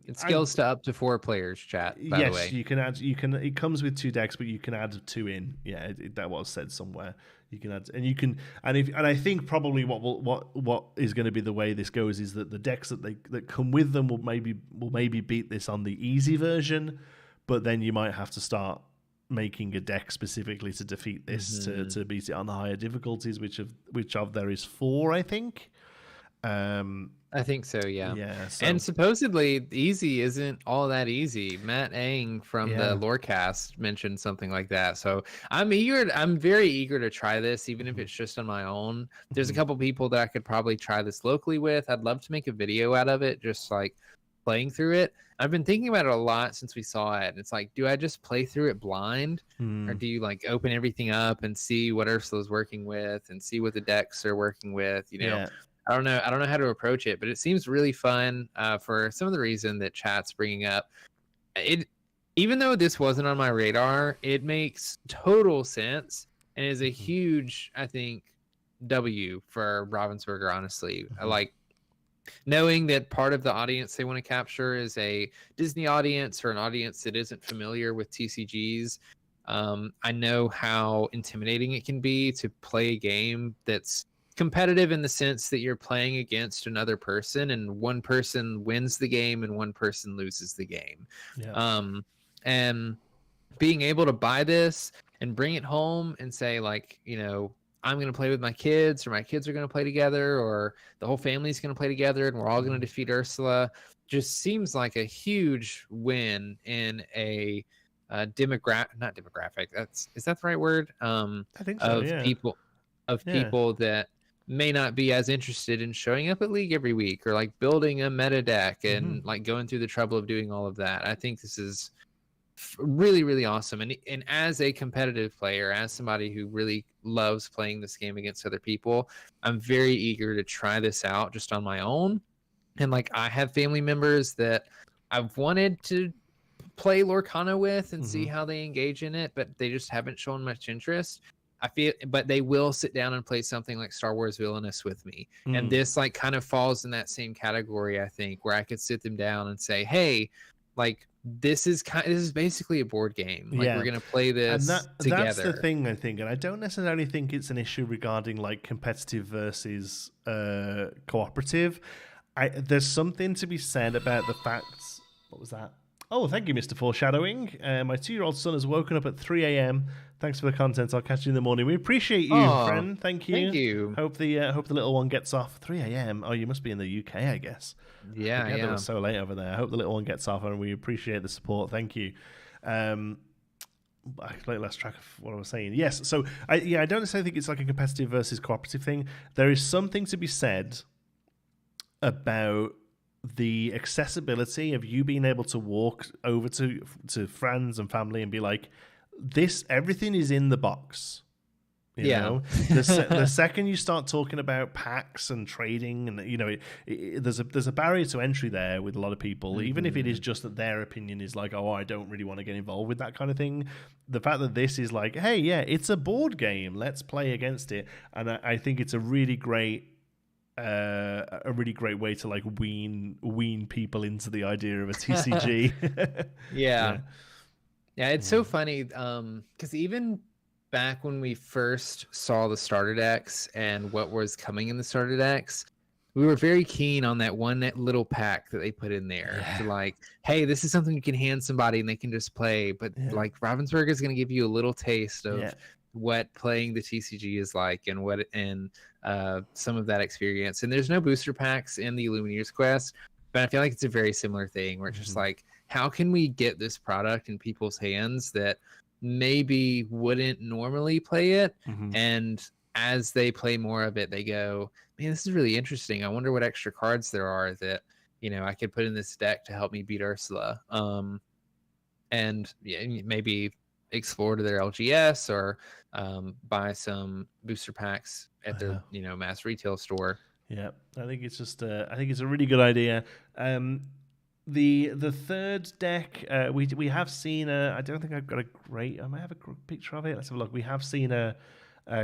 It scales to up to 4 players. Chat. By the way, you can add. It comes with 2 decks, but you can add 2 in. Yeah, that was said somewhere. You can add, and you can, and I think probably what is going to be the way this goes is that the decks that come with them will maybe beat this on the easy version, but then you might have to start making a deck specifically to defeat this to beat it on the higher difficulties, which of there is 4, I think. I think so, yeah. So. And supposedly easy isn't all that easy. Matt Ang from the Lorecast mentioned something like that. So I'm very eager to try this, even if it's just on my own. There's a couple people that I could probably try this locally with. I'd love to make a video out of it, just like playing through it. I've been thinking about it a lot since we saw it. And it's like, do I just play through it blind? Or do you like open everything up and see what Ursula's working with and see what the decks are working with, you know? Yeah. I don't know how to approach it, but it seems really fun for some of the reason that chat's bringing up. Even though this wasn't on my radar, it makes total sense and is a huge, I think, W for Ravensburger, honestly. Like knowing that part of the audience they want to capture is a Disney audience or an audience that isn't familiar with TCGs. I know how intimidating it can be to play a game that's competitive in the sense that you're playing against another person and one person wins the game and one person loses the game. And being able to buy this and bring it home and say, like, you know, I'm going to play with my kids, or my kids are going to play together, or the whole family's going to play together and we're all going to defeat Ursula, just seems like a huge win in a not demographic. Is that the right word? I think so, people that may not be as interested in showing up at League every week or like building a meta deck and like going through the trouble of doing all of that. I think this is really, really awesome. And as a competitive player, as somebody who really loves playing this game against other people, I'm very eager to try this out just on my own. And like, I have family members that I've wanted to play Lorcana with and see how they engage in it, but they just haven't shown much interest. But they will sit down and play something like Star Wars Villainous with me. And this like kind of falls in that same category, I think, where I could sit them down and say, hey, like, this is basically a board game. Like, we're going to play this together. That's the thing, I think. And I don't necessarily think it's an issue regarding like competitive versus cooperative. There's something to be said about the facts. What was that? Oh, thank you, Mr. Foreshadowing. My 2-year-old son has woken up at 3 a.m. Thanks for the content. I'll catch you in the morning. We appreciate you, friend. Thank you. Thank you. Hope the little one gets off 3 a.m. Oh, you must be in the UK, I guess. Yeah, It was so late over there. I hope the little one gets off, and we appreciate the support. Thank you. I completely lost track of what I was saying. Yes, so I don't necessarily think it's like a competitive versus cooperative thing. There is something to be said about the accessibility of you being able to walk over to friends and family and be like, everything is in the box. You know? The second you start talking about packs and trading, and you know, there's a barrier to entry there with a lot of people, even if it is just that their opinion is like, oh, I don't really want to get involved with that kind of thing. The fact that this is like, hey, yeah, it's a board game, let's play against it, and I think it's a really great way to like wean people into the idea of a TCG. Yeah, it's so funny because even back when we first saw the starter decks and what was coming in the starter decks, we were very keen on that one little pack that they put in there to like, hey, this is something you can hand somebody and they can just play. But like, Ravensburger is going to give you a little taste of what playing the TCG is like and some of that experience. And there's no booster packs in the Illumineer's Quest, but I feel like it's a very similar thing where it's just like, how can we get this product in people's hands that maybe wouldn't normally play it, and as they play more of it, they go, man, this is really interesting. I wonder what extra cards there are that, you know, I could put in this deck to help me beat Ursula. And yeah, maybe explore to their LGS or buy some booster packs at their, you know, mass retail store. Yeah, I think it's just I think it's a really good idea. The third deck we have seen I don't think I've got a great. I might have a picture of it. Let's have a look. We have seen a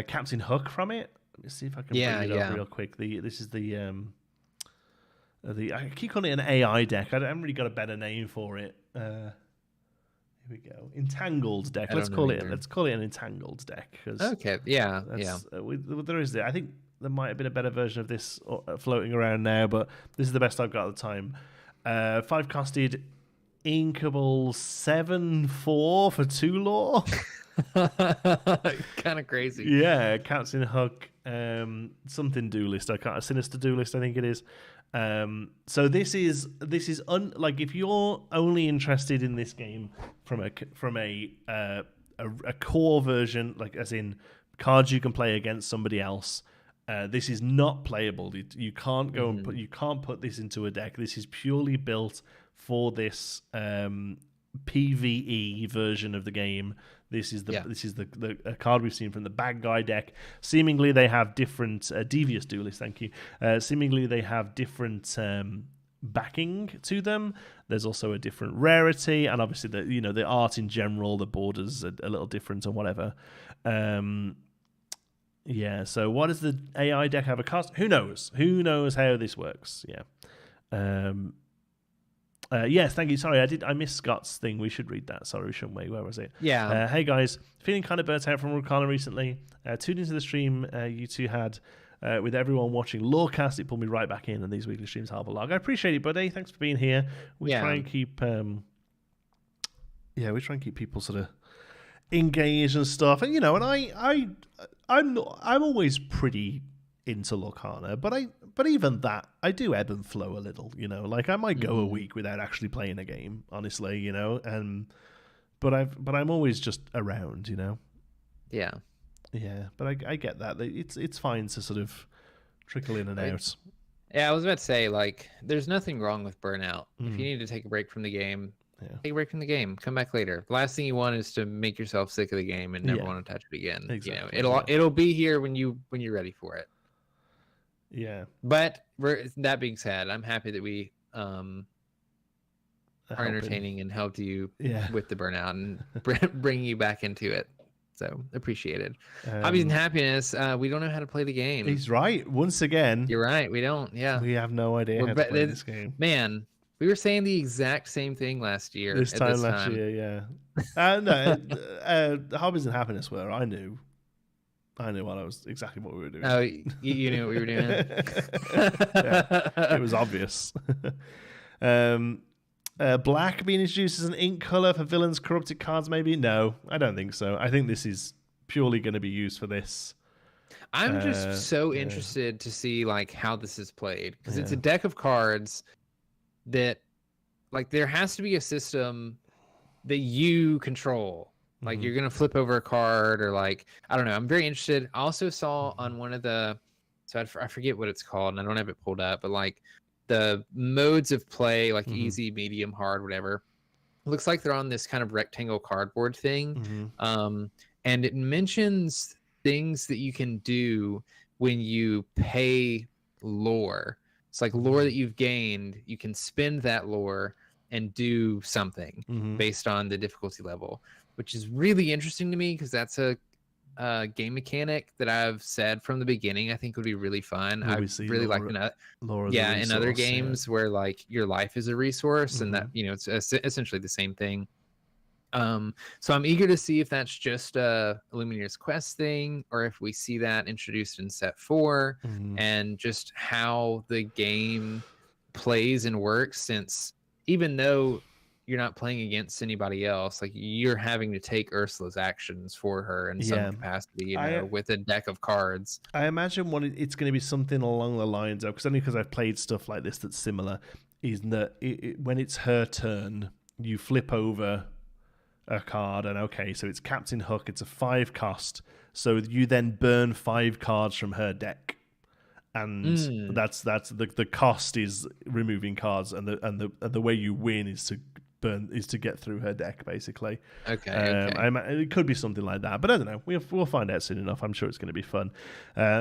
Captain Hook from it. Let me see if I can bring it up real quick. This is the I keep calling it an AI deck. I haven't really got a better name for it. Here we go. Entangled deck. Let's call it an entangled deck. Okay. Yeah. There is. I think there might have been a better version of this floating around now, but this is the best I've got at the time. 5-costed Inkable 7/4 for 2 lore. Kind of crazy. Yeah, Captain Hook, something duelist. A sinister duelist, I think it is. So this is like, if you're only interested in this game from a core version, like as in cards you can play against somebody else, this is not playable. You can't go and put this into a deck. This is purely built for this PvE version of the game. This is the card we've seen from the Bad Guy deck. Seemingly they have different Devious Duelist. Thank you. Seemingly they have different backing to them. There's also a different rarity, and obviously the art in general, the borders are a little different and whatever. Yeah. So what does the AI deck have a cost? Who knows? Who knows how this works? Yeah. Yes, thank you. Sorry, I missed Scott's thing. We should read that. Sorry, shouldn't we? Where was it? Yeah. Hey guys, feeling kind of burnt out from Lorcana recently. Tuned into the stream you two had with everyone watching Lorecast. It pulled me right back in, and these weekly streams help a lot. I appreciate it, buddy. Thanks for being here. We try and keep people sort of engaged and stuff. And I'm always pretty into Lorcana, but even that, I do ebb and flow a little, like I might go a week without actually playing a game, honestly, but I'm always just around, Yeah. But I get that. It's fine to sort of trickle in and out. Yeah, I was about to say, like, there's nothing wrong with burnout. If you need to take a break from the game, take a break from the game. Come back later. The last thing you want is to make yourself sick of the game and never want to touch it again. Exactly. It'll be here when you're ready for it. Yeah. But that being said, I'm happy that we are entertaining and helped you with the burnout and bringing you back into it. So appreciated. Hobbies and happiness. We don't know how to play the game. He's right. Once again, you're right. We don't. Yeah. We have no idea how to play this game. Man, we were saying the exact same thing last year. This time last year, yeah. No, hobbies and happiness were. I knew exactly what we were doing. Oh, you knew what we were doing. It was obvious. Black being introduced as an ink color for villains' corrupted cards, maybe? No, I don't think so. I think this is purely going to be used for this. I'm just so interested to see like how this is played, because it's a deck of cards that, like, there has to be a system that you control. Like, you're going to flip over a card, or like, I don't know. I'm very interested. I also saw on one of the, so I forget what it's called, and I don't have it pulled up, but like the modes of play, like easy, medium, hard, whatever. Looks like they're on this kind of rectangle cardboard thing. And it mentions things that you can do when you pay lore. It's like lore that you've gained. You can spend that lore and do something based on the difficulty level, which is really interesting to me, because that's a game mechanic that I've said from the beginning I think would be really fun. I really like in other games where like your life is a resource, and that it's essentially the same thing. So I'm eager to see if that's just a Illumineer's Quest thing, or if we see that introduced in set 4, and just how the game plays and works, since even though you're not playing against anybody else, like, you're having to take Ursula's actions for her in some capacity, with a deck of cards. I imagine it's going to be something along the lines of, because I've played stuff like this that's similar, is that when it's her turn, you flip over a card, and okay, so it's Captain Hook. It's a 5 cost, so you then burn 5 cards from her deck, and that's the cost is removing cards, and the way you win is to get through her deck, basically. Okay. It could be something like that, but I don't know. We'll find out soon enough. I'm sure it's going to be fun.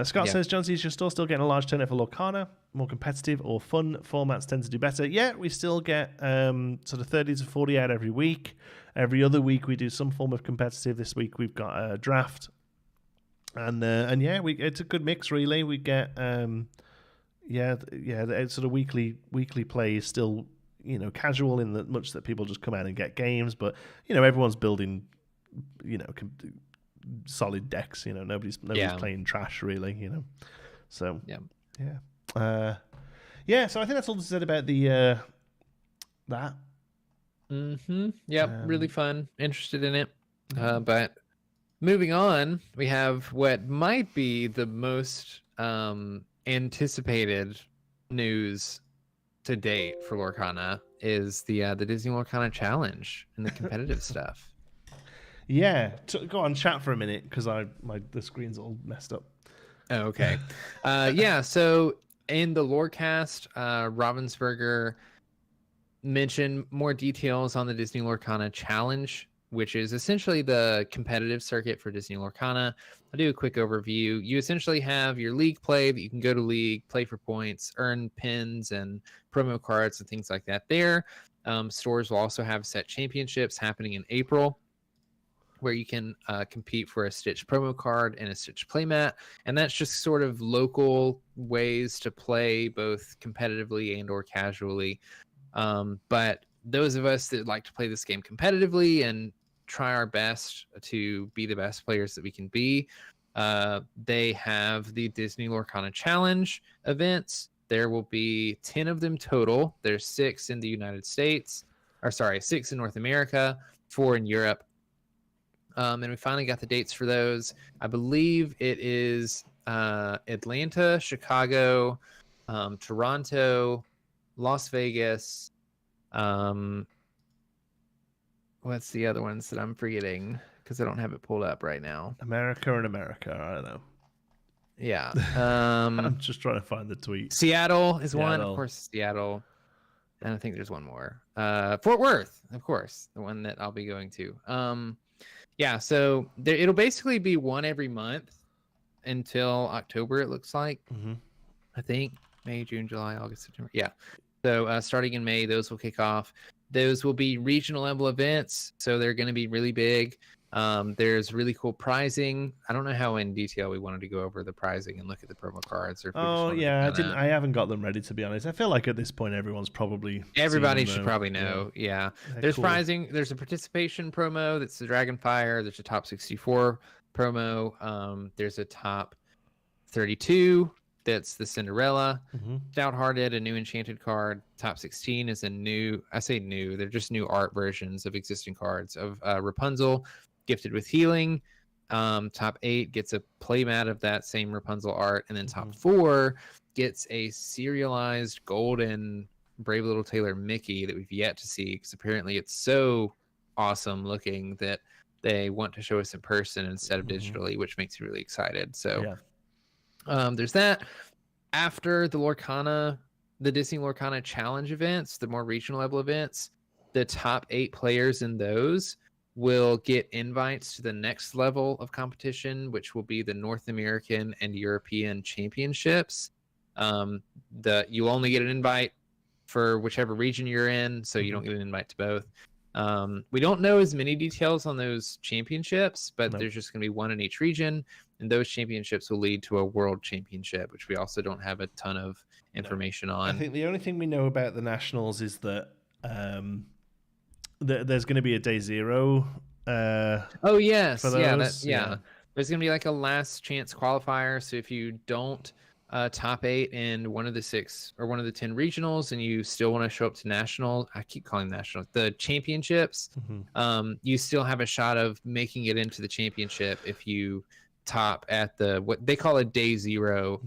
Scott says, Jonti, is your store still getting a large turnout for Lorcana? More competitive or fun formats tend to do better? Yeah, we still get sort of 30 to 40 out every week. Every other week we do some form of competitive. This week we've got a draft, and yeah, it's a good mix really. We get the sort of weekly play is still, you know, casual in that much that people just come out and get games, but you know, everyone's building, you know, solid decks. You know, nobody's playing trash really. You know, so so I think that's all said about the that. Really fun. Interested in it. But moving on, we have what might be the most anticipated news to date for Lorcana is the Disney Lorcana Challenge and the competitive stuff. Yeah, go on, chat for a minute because the screen's all messed up. Oh, okay. So in the Lorecast, Ravensburger mentioned more details on the Disney Lorcana Challenge, which is essentially the competitive circuit for Disney Lorcana. I'll do a quick overview. You essentially have your league play that you can go to league, play for points, earn pins and promo cards and things like that there. Stores will also have set championships happening in April, where you can compete for a Stitch promo card and a Stitch playmat. And that's just sort of local ways to play both competitively and or casually. But those of us that like to play this game competitively and try our best to be the best players that we can be, they have the Disney Lorcana Challenge events. There will be 10 of them total. There's 6 in the United States, 6 in North America, 4 in Europe. And we finally got the dates for those. I believe it is Atlanta, Chicago, Toronto, Las Vegas. What's the other ones that I'm forgetting? Because I don't have it pulled up right now. America. I don't know. Yeah. I'm just trying to find the tweet. Seattle is one, of course. Seattle, and I think there's one more. Fort Worth, of course, the one that I'll be going to. So it'll basically be one every month until October. It looks like. I think May, June, July, August, September. Yeah. So starting in May, those will kick off. Those will be regional level events, so they're going to be really big. There's really cool prizing. I don't know how in detail we wanted to go over the prizing and look at the promo cards. Or I haven't got them ready, to be honest. I feel like at this point everybody should probably know. Yeah. There's cool prizing. There's a participation promo that's the Dragonfire. There's a top 64 promo. There's a top 32. That's the Cinderella. Stout-Hearted, a new enchanted card. Top 16 is a new, I say new, they're just new art versions of existing cards of Rapunzel, gifted with healing. Top 8 gets a playmat of that same Rapunzel art. And then top 4 gets a serialized golden Brave Little Tailor Mickey that we've yet to see, because apparently it's so awesome looking that they want to show us in person instead of digitally, which makes me really excited. So there's that. After the Disney Lorcana Challenge events, the more regional level events, the top 8 players in those will get invites to the next level of competition, which will be the North American and European Championships. You only get an invite for whichever region you're in, so you don't get an invite to both. We don't know as many details on those championships, but there's just going to be one in each region, and those championships will lead to a world championship, which we also don't have a ton of information on. I think the only thing we know about the nationals is that there's going to be a day 0. Oh yes, there's going to be like a last chance qualifier. So if you don't top 8 in one of the 6 or one of the 10 regionals, and you still want to show up to national, I keep calling them national, the championships, you still have a shot of making it into the championship if you top at what they call a day 0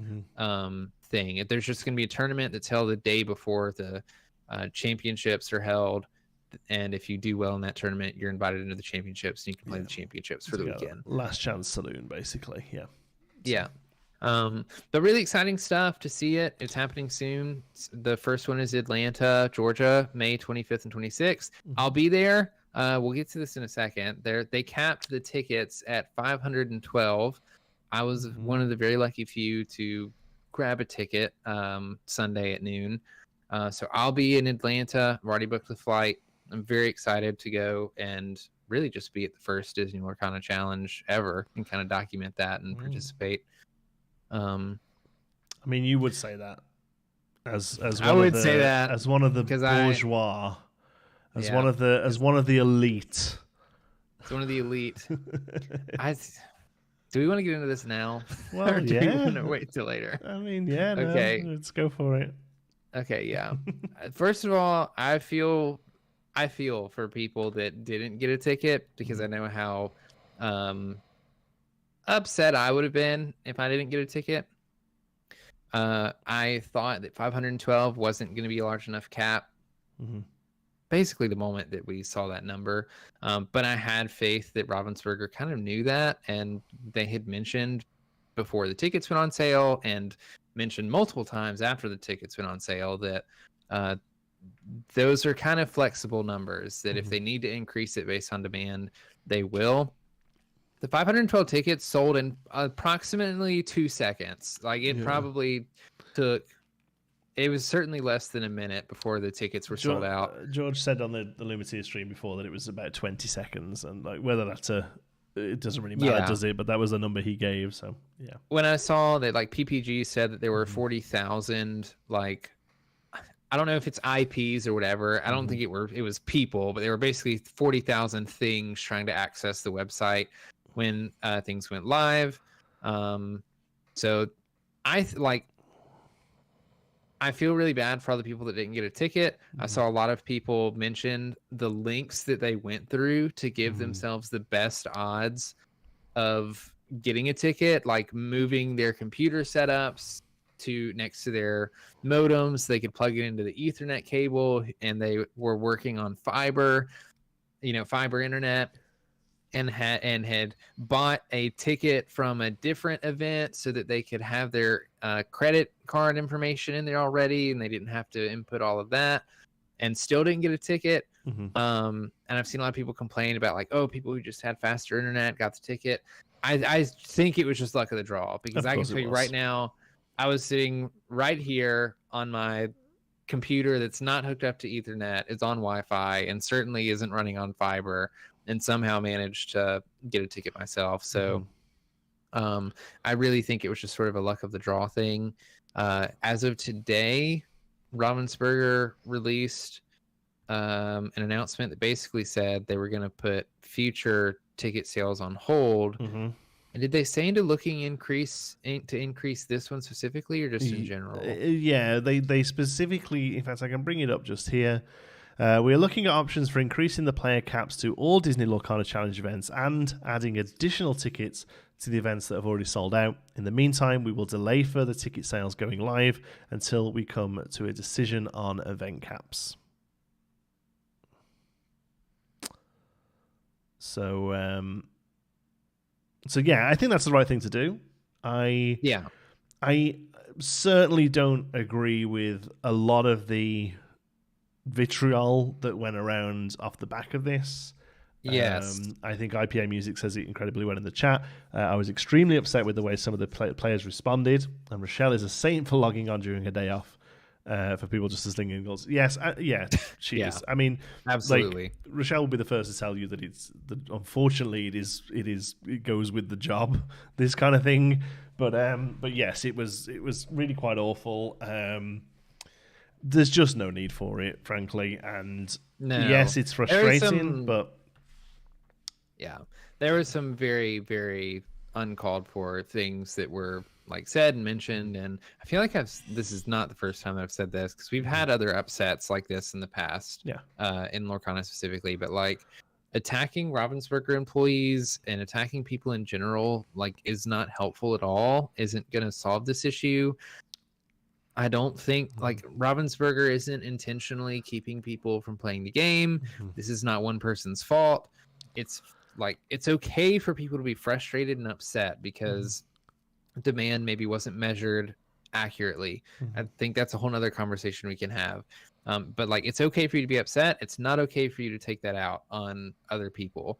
thing. There's just going to be a tournament that's held the day before the championships are held. And if you do well in that tournament, you're invited into the championships, and you can play the championships for the weekend. Last chance saloon, basically. Yeah. Yeah. But really exciting stuff to see it. It's happening soon. The first one is Atlanta, Georgia, May 25th and 26th. I'll be there. We'll get to this in a second. They capped the tickets at 512. I was one of the very lucky few to grab a ticket Sunday at noon. So I'll be in Atlanta. I've already booked the flight. I'm very excited to go and really just be at the first Disney Lorcana Challenge ever and kind of document that and participate. I mean, you would say that as I would say that as one of the bourgeois, as one of the elite. As one of the elite. Do we want to get into this now? Well, or do we want to wait till later? I mean, yeah. Okay, let's go for it. Okay, yeah. First of all, I feel for people that didn't get a ticket because I know how upset I would have been if I didn't get a ticket. I thought that 512 wasn't going to be a large enough cap. Basically, the moment that we saw that number, but I had faith that Ravensburger kind of knew that, and they had mentioned before the tickets went on sale, and mentioned multiple times after the tickets went on sale that those are kind of flexible numbers. That if they need to increase it based on demand, they will. The 512 tickets sold in approximately 2 seconds. Like it probably took. It was certainly less than a minute before the tickets were sold out. George said on the Illumineer stream before that it was about 20 seconds, and like whether that's it doesn't really matter, does it? But that was the number he gave. So yeah. When I saw that, like PPG said that there were 40,000, like I don't know if it's IPs or whatever. I don't think it was people, but they were basically 40,000 things trying to access the website when things went live. So I feel really bad for all the people that didn't get a ticket. I saw a lot of people mention the links that they went through to give themselves the best odds of getting a ticket, like moving their computer setups to next to their modems. They could plug it into the Ethernet cable, and they were working on fiber internet, and had bought a ticket from a different event so that they could have their credit card information in there already, and they didn't have to input all of that, and still didn't get a ticket. And I've seen a lot of people complain about like, oh, people who just had faster internet got the ticket. I think it was just luck of the draw, because I can tell you right now, I was sitting right here on my computer that's not hooked up to Ethernet, it's on Wi-Fi, and certainly isn't running on fiber, and somehow managed to get a ticket myself. So I really think it was just sort of a luck of the draw thing. As of today, Ravensburger released an announcement that basically said they were going to put future ticket sales on hold. And did they say into looking to increase this one specifically, or just in general? Yeah, they specifically, in fact, I can bring it up just here. We are looking at options for increasing the player caps to all Disney Lorcana Challenge events and adding additional tickets to the events that have already sold out. In the meantime, we will delay further ticket sales going live until we come to a decision on event caps. So yeah, I think that's the right thing to do. I certainly don't agree with a lot of the vitriol that went around off the back of this. Yes. I think IPA Music says it incredibly well in the chat. I was extremely upset with the way some of the players responded, and Rochelle is a saint for logging on during her day off for people just to sling in goals. Yes, she is. I mean, absolutely. Like, Rochelle will be the first to tell you that unfortunately it goes with the job, this kind of thing. But yes, it was really quite awful. There's just no need for it, frankly. And yes, it's frustrating, but yeah, there were some very, very uncalled for things that were like said and mentioned, and I feel like this is not the first time that I've said this, because we've had other upsets like this in the past. In Lorcana specifically, but like attacking Ravensburger employees and attacking people in general like is not helpful at all, isn't going to solve this issue. I don't think like Ravensburger isn't intentionally keeping people from playing the game. This is not one person's fault. It's like it's okay for people to be frustrated and upset because demand maybe wasn't measured accurately. I think that's a whole nother conversation we can have. But like it's okay for you to be upset. It's not okay for you to take that out on other people.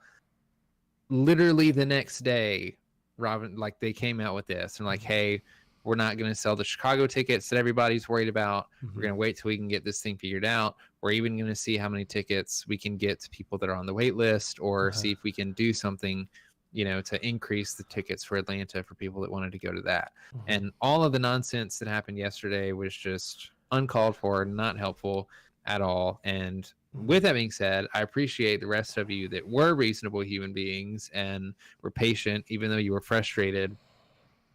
Literally the next day, like they came out with this and like, hey, we're not going to sell the Chicago tickets that everybody's worried about. We're going to wait till we can get this thing figured out. We're even going to see how many tickets we can get to people that are on the wait list, or see if we can do something, you know, to increase the tickets for Atlanta for people that wanted to go to that. And all of the nonsense that happened yesterday was just uncalled for, not helpful at all. And with that being said, I appreciate the rest of you that were reasonable human beings and were patient, even though you were frustrated,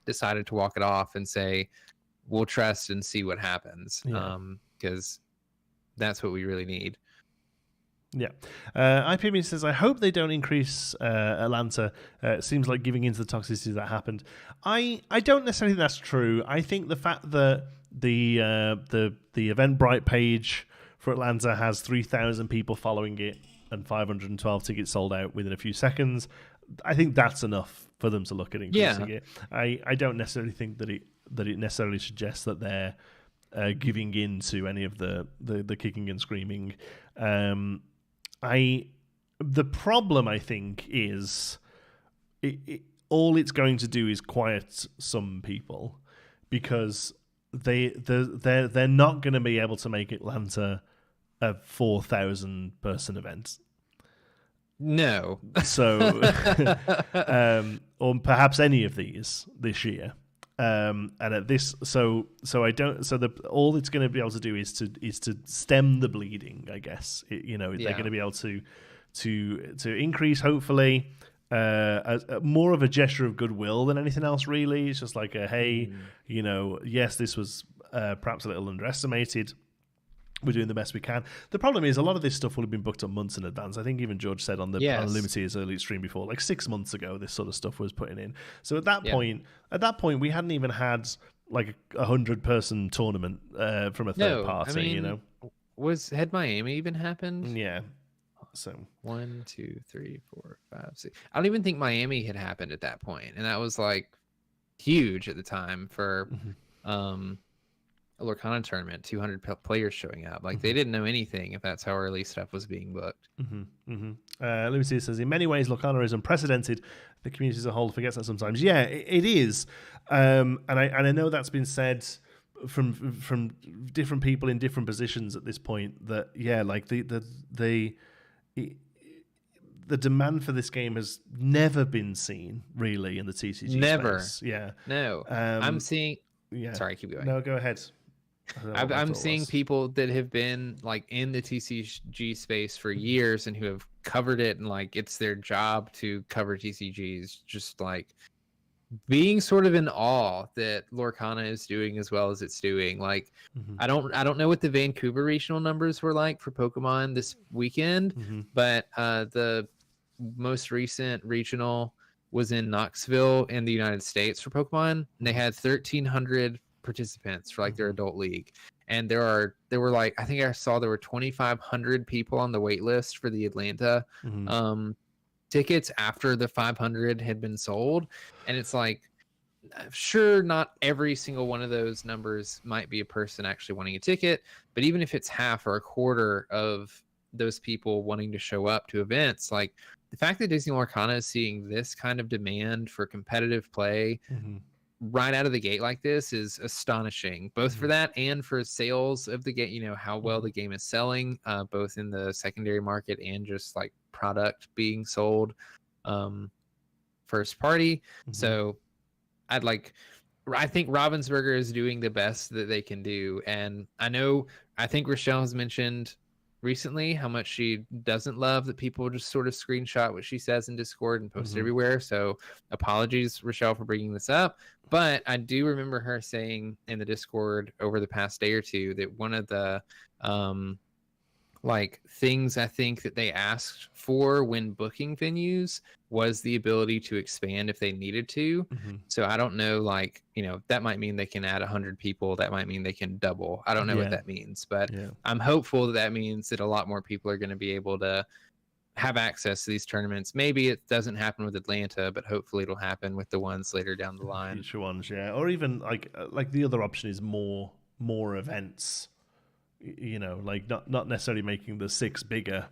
decided to walk it off and say, we'll trust and see what happens. Because that's what we really need. Yeah. IPM says, I hope they don't increase Atlanta. It seems like giving into the toxicity that happened. I don't necessarily think that's true. I think the fact that the Eventbrite page for Atlanta has 3,000 people following it and 512 tickets sold out within a few seconds, I think that's enough for them to look at increasing it. I don't necessarily think that it necessarily suggests that they're giving in to any of the kicking and screaming. The problem, I think, is all it's going to do is quiet some people, because they're not going to be able to make Atlanta a 4,000 person event. No. So, or perhaps any of these this year. And at this, so I don't. So all it's going to be able to do is to stem the bleeding, I guess. They're going to be able to increase, hopefully, more of a gesture of goodwill than anything else. Really, it's just like hey, yes, this was perhaps a little underestimated. We're doing the best we can. The problem is a lot of this stuff will have been booked up months in advance. I think even George said on the Illumineer's early stream before, like 6 months ago, this sort of stuff was putting in. So at that point, we hadn't even had like a 100-person tournament from a third party. Had Miami even happened? Yeah. So 1, 2, 3, 4, 5, 6. I don't even think Miami had happened at that point, and that was like huge at the time for a Lorcana tournament, 200 players showing up. Like they didn't know anything if that's how early stuff was being booked. Lucy says, in many ways, Lorcana is unprecedented. The community as a whole forgets that sometimes. Yeah, it is. And I know that's been said from different people in different positions at this point. That like the demand for this game has never been seen really in the TCG space. Yeah. No. I'm seeing. Yeah. Sorry, keep going. No, go ahead. I'm seeing people that have been like in the TCG space for years and who have covered it, and like it's their job to cover TCGs, just like being sort of in awe that Lorcana is doing as well as it's doing. Like I don't know what the Vancouver regional numbers were like for Pokemon this weekend, but the most recent regional was in Knoxville in the United States for Pokemon, and they had 1,300 participants for like their adult league. And there were like, I think I saw there were 2,500 people on the wait list for the Atlanta tickets after the 500 had been sold. And it's like, sure, not every single one of those numbers might be a person actually wanting a ticket, but even if it's half or a quarter of those people wanting to show up to events, like the fact that Disney Lorcana is seeing this kind of demand for competitive play right out of the gate like this is astonishing, both for that and for sales of the game, how well the game is selling, both in the secondary market and just like product being sold first party. So I think Ravensburger is doing the best that they can do. And I think Rochelle has mentioned recently how much she doesn't love that people just sort of screenshot what she says in Discord and post it everywhere. So apologies, Rochelle, for bringing this up. But I do remember her saying in the Discord over the past day or two that one of the like things I think that they asked for when booking venues was the ability to expand if they needed to. Mhm. So I don't know, like, that might mean they can add 100 people. That might mean they can double. I don't know what that means, but I'm hopeful that that means that a lot more people are going to be able to have access to these tournaments. Maybe it doesn't happen with Atlanta, but hopefully it'll happen with the ones later down the line. Future ones, yeah. Or even like the other option is more events. Like not necessarily making the 6 bigger,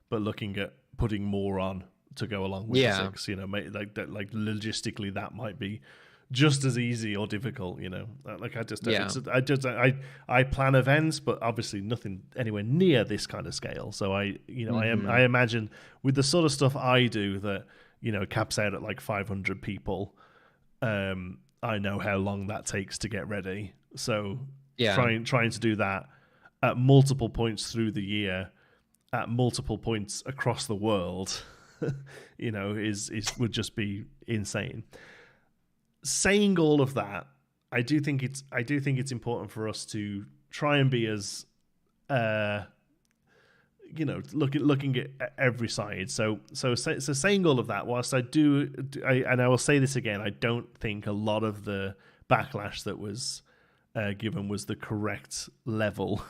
but looking at putting more on to go along with the 6. Like that, like logistically that might be just as easy or difficult. Like I plan events, but obviously nothing anywhere near this kind of scale. So I imagine with the sort of stuff I do that caps out at like 500 people. I know how long that takes to get ready. So trying to do that at multiple points through the year, at multiple points across the world, would just be insane. Saying all of that, I do think it's important for us to try and be as looking at every side. So saying all of that, whilst I will say this again, I don't think a lot of the backlash that was given was the correct level.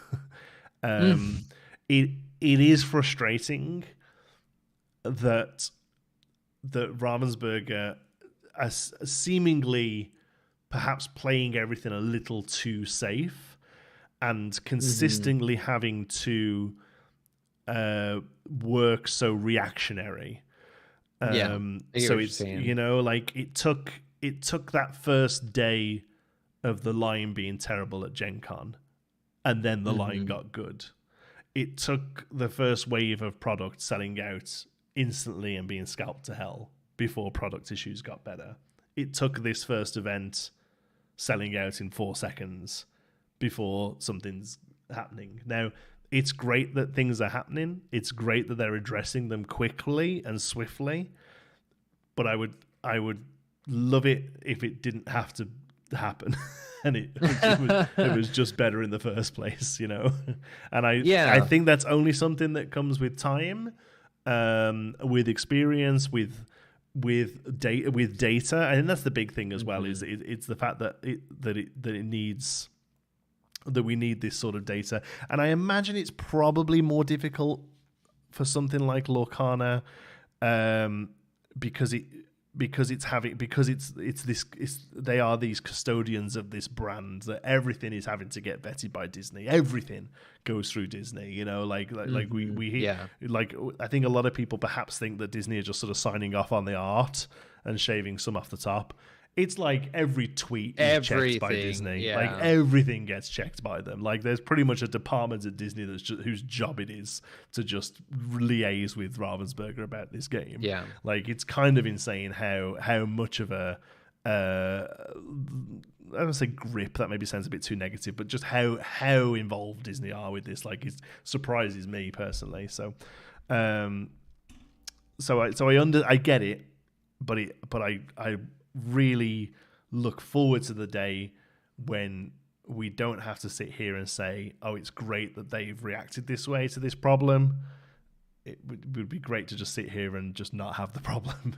It is frustrating that Ravensburger as seemingly perhaps playing everything a little too safe and consistently having to work so reactionary. So it's like it took that first day of the line being terrible at Gen Con, and then the line got good. It took the first wave of product selling out instantly and being scalped to hell before product issues got better. It took this first event selling out in 4 seconds before something's happening. Now, it's great that things are happening. It's great that they're addressing them quickly and swiftly. But I would love it if it didn't have to happen and it was just better in the first place, And I think that's only something that comes with time, with experience, with data. I think that's the big thing as well. Is it's the fact that we need this sort of data, and I imagine it's probably more difficult for something like Lorcana, because they are these custodians of this brand, that everything is having to get vetted by Disney. Everything goes through Disney, like we hear, like I think a lot of people perhaps think that Disney are just sort of signing off on the art and shaving some off the top. It's like every tweet is checked by Disney. Like everything gets checked by them. Like there's pretty much a department at Disney whose job it is to just liaise with Ravensburger about this game. Yeah, like it's kind of insane how much of a I don't say grip, that maybe sounds a bit too negative, but just how involved Disney are with this. Like it surprises me personally. So I get it, but I really look forward to the day when we don't have to sit here and say, oh, it's great that they've reacted this way to this problem. It would be great to just sit here and just not have the problem.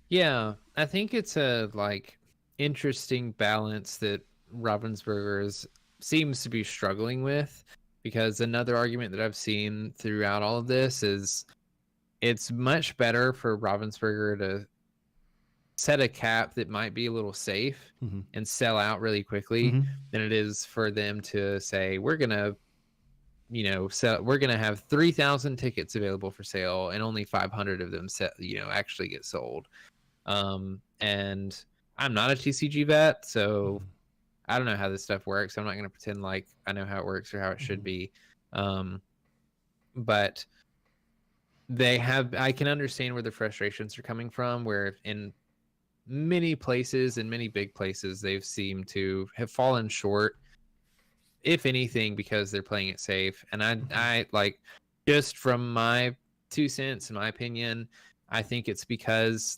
Yeah, I think it's a interesting balance that Ravensburger seems to be struggling with, because another argument that I've seen throughout all of this is it's much better for Ravensburger to set a cap that might be a little safe and sell out really quickly than it is for them to say, we're gonna have 3,000 tickets available for sale and only 500 of them actually get sold. And I'm not a TCG vet, so I don't know how this stuff works. I'm not going to pretend like I know how it works or how it should be. But I can understand where the frustrations are coming from, where in many places, in many big places, they've seemed to have fallen short, if anything, because they're playing it safe. And I just from my 2 cents, in my opinion, I think it's because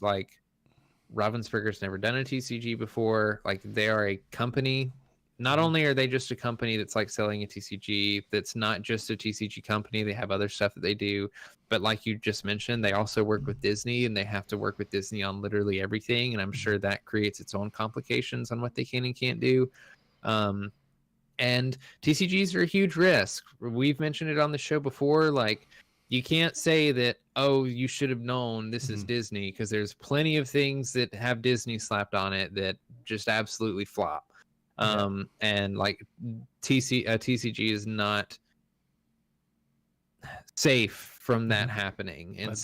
Ravensburger's never done a TCG before. They are a company not only are they just a company that's like selling a TCG, that's not just a TCG company, they have other stuff that they do. But like you just mentioned, they also work with Disney, and they have to work with Disney on literally everything. And I'm sure that creates its own complications on what they can and can't do. And TCGs are a huge risk. We've mentioned it on the show before. Like, you can't say that, oh, you should have known this is Disney, because there's plenty of things that have Disney slapped on it that just absolutely flop. And like TCG is not safe from that happening. And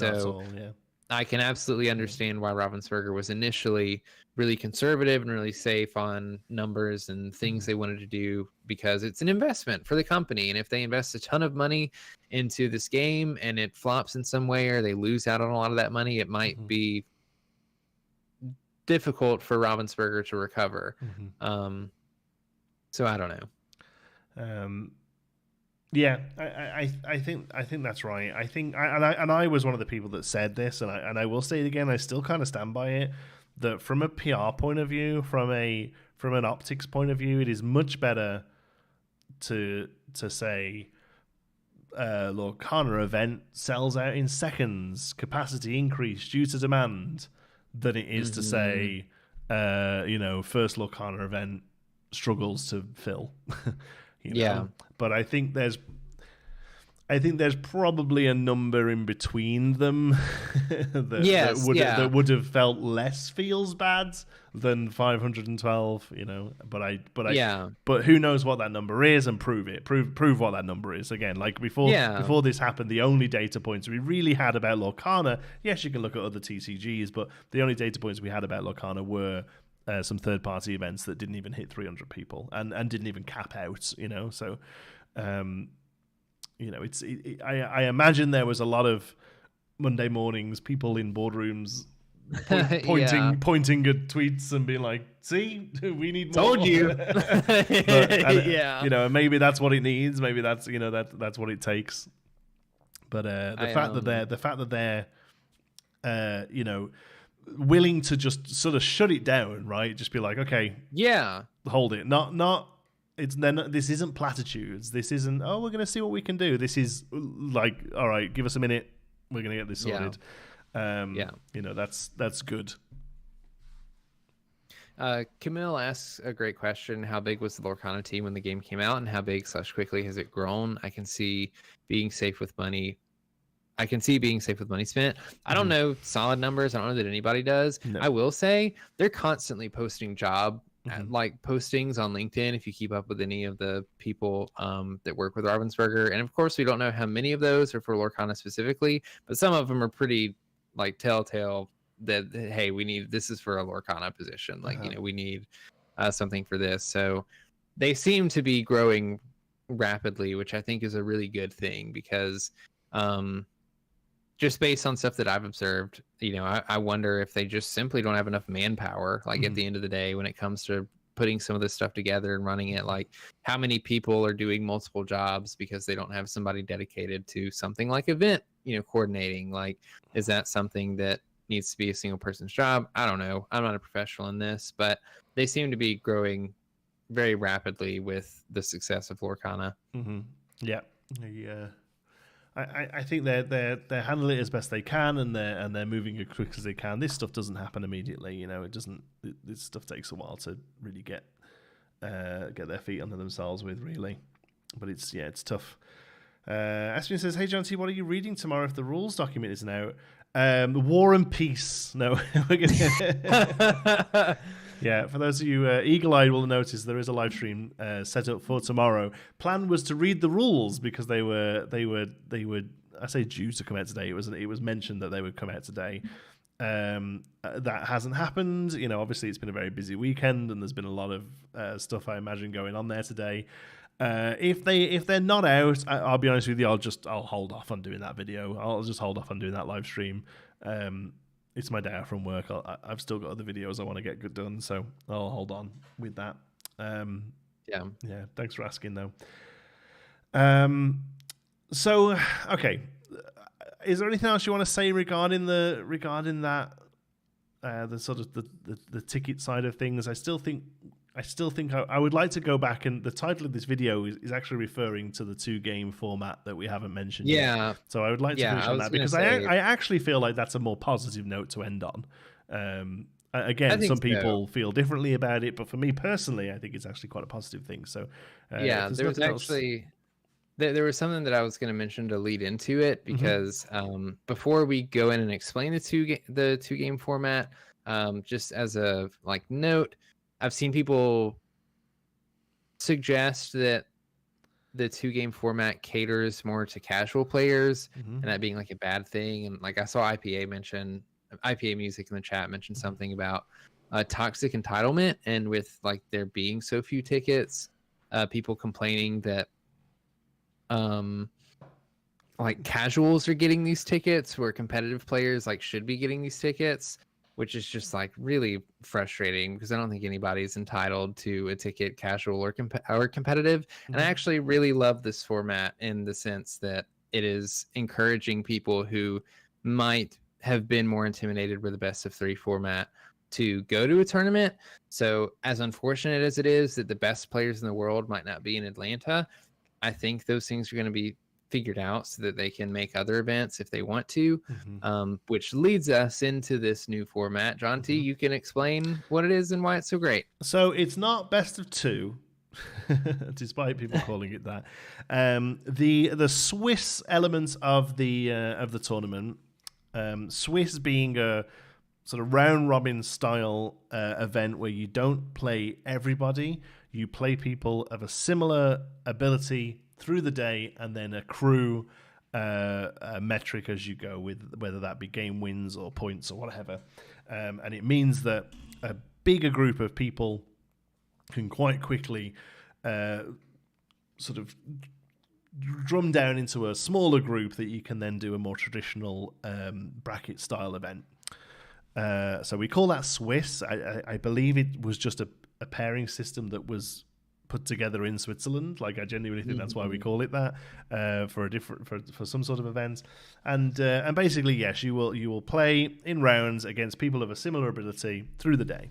I can absolutely understand why Ravensburger was initially really conservative and really safe on numbers and things they wanted to do, because it's an investment for the company. And if they invest a ton of money into this game and it flops in some way, or they lose out on a lot of that money, it might be difficult for Ravensburger to recover. So I don't know. Yeah, I think that's right. I think I was one of the people that said this, and I will say it again. I still kind of stand by it, that from a PR point of view, from an optics point of view, it is much better to say Lorcana event sells out in seconds, capacity increase due to demand, than it is to say first Lorcana event struggles to fill. But I think there's probably a number in between them that would have felt less feels bad than 512, but who knows what that number is, and prove what that number is. Again, like before this happened, the only data points we really had about Lorcana, yes, you can look at other TCGs, but the only data points we had about Lorcana were some third-party events that didn't even hit 300 people and didn't even cap out, so I imagine there was a lot of Monday mornings, people in boardrooms pointing at tweets and being like, see, we need more. Told you. Maybe that's what it needs, maybe that's that's what it takes. But the fact that they're willing to just sort of shut it down, right? Just be like, okay, hold it. This isn't platitudes. This isn't, oh, we're going to see what we can do. This is like, all right, give us a minute. We're going to get this sorted. That's good. Camille asks a great question. How big was the Lorcana team when the game came out, and how big / quickly has it grown? I can see being safe with money spent. I don't know solid numbers. I don't know that anybody does. No. I will say they're constantly posting like postings on LinkedIn, if you keep up with any of the people that work with Ravensburger. And of course, we don't know how many of those are for Lorcana specifically, but some of them are pretty like telltale that, hey, this is for a Lorcana position. Like, we need something for this. So they seem to be growing rapidly, which I think is a really good thing, because just based on stuff that I've observed, I wonder if they just simply don't have enough manpower, like at the end of the day, when it comes to putting some of this stuff together and running it. Like, how many people are doing multiple jobs because they don't have somebody dedicated to something like event, coordinating? Like, is that something that needs to be a single person's job? I don't know. I'm not a professional in this, but they seem to be growing very rapidly with the success of Lorcana. Yeah. I think they're handling it as best they can, and they're moving as quick as they can. This stuff doesn't happen immediately, it doesn't. This stuff takes a while to really get their feet under themselves with, really. But it's tough. Aspen says, "Hey Jonti, what are you reading tomorrow if the rules document isn't out?" War and Peace. No, we're gonna. Yeah, for those of you eagle-eyed will notice there is a live stream set up for tomorrow. Plan was to read the rules because they were I say due to come out today. It was mentioned that they would come out today. That hasn't happened. Obviously it's been a very busy weekend and there's been a lot of stuff, I imagine, going on there today. If they're not out, I'll be honest with you, I'll hold off on doing that video. I'll just hold off on doing that live stream. It's my day off from work. I've still got other videos I want to get done, so I'll hold on with that. Yeah. Thanks for asking, though. So, okay, is there anything else you want to say regarding that? The sort of the ticket side of things. I still think still think I would like to go back, and the title of this video is actually referring to the 2-game format that we haven't mentioned yet. So I would like to finish on that, because I actually feel like that's a more positive note to end on. Again, some people feel differently about it, but for me personally, I think it's actually quite a positive thing. So there was actually there was something that I was going to mention to lead into it, because before we go in and explain the 2-game format, just as a note, I've seen people suggest that the 2-game format caters more to casual players, and that being a bad thing. And I saw IPA Music in the chat mention something about toxic entitlement, and with there being so few tickets, people complaining that casuals are getting these tickets where competitive players should be getting these tickets, which is just really frustrating, because I don't think anybody's entitled to a ticket, casual or competitive. And I actually really love this format in the sense that it is encouraging people who might have been more intimidated with the best of 3 format to go to a tournament. So as unfortunate as it is that the best players in the world might not be in Atlanta, I think those things are going to be figured out so that they can make other events if they want to, which leads us into this new format. Jonti, you can explain what it is and why it's so great. So it's not best of 2, despite people calling it that. The Swiss elements of the tournament, Swiss being a sort of round robin style event where you don't play everybody, you play people of a similar ability through the day, and then accrue a metric as you go, with whether that be game wins or points or whatever. And it means that a bigger group of people can quite quickly sort of drum down into a smaller group that you can then do a more traditional bracket style event. So we call that Swiss. I believe it was just a pairing system that was put together in Switzerland. I genuinely think that's why we call it that, for some sort of event. And basically, yes, you will play in rounds against people of a similar ability through the day.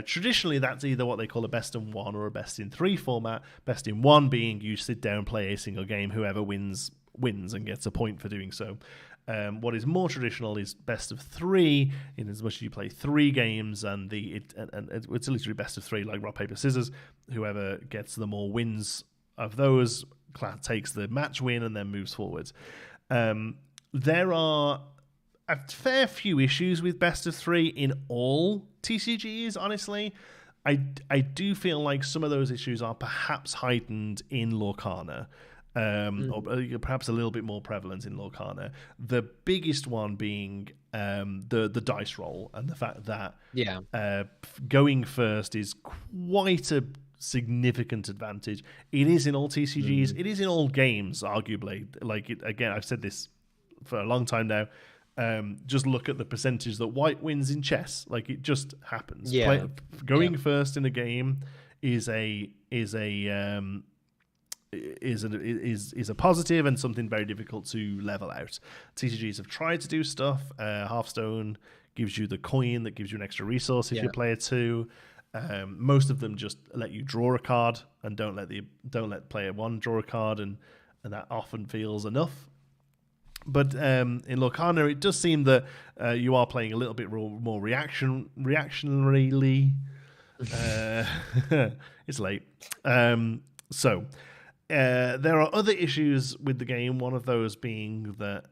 Traditionally, that's either what they call a best in 1 or a best in 3 format. Best in 1 being you sit down, play a single game, whoever wins and gets a point for doing so. What is more traditional is best of 3, in as much as you play 3 games, and it's literally best of 3, like rock paper scissors. Whoever gets the more wins of those takes the match win and then moves forward. There are a fair few issues with best of 3 in all TCGs, honestly. I do feel like some of those issues are perhaps heightened in Lorcana. Or perhaps a little bit more prevalent in Lorcana. The biggest one being the dice roll, and the fact that going first is quite a significant advantage. It is in all TCGs. It is in all games, arguably. Again, I've said this for a long time now. Just look at the percentage that white wins in chess. It just happens. Going first in a game is a positive and something very difficult to level out. TCGs have tried to do stuff. Hearthstone gives you the coin that gives you an extra resource if you play it too. Most of them just let you draw a card and don't let player 1 draw a card, and that often feels enough. But in Lorcana, it does seem that you are playing a little bit more reactionarily. It's late. So there are other issues with the game. One of those being that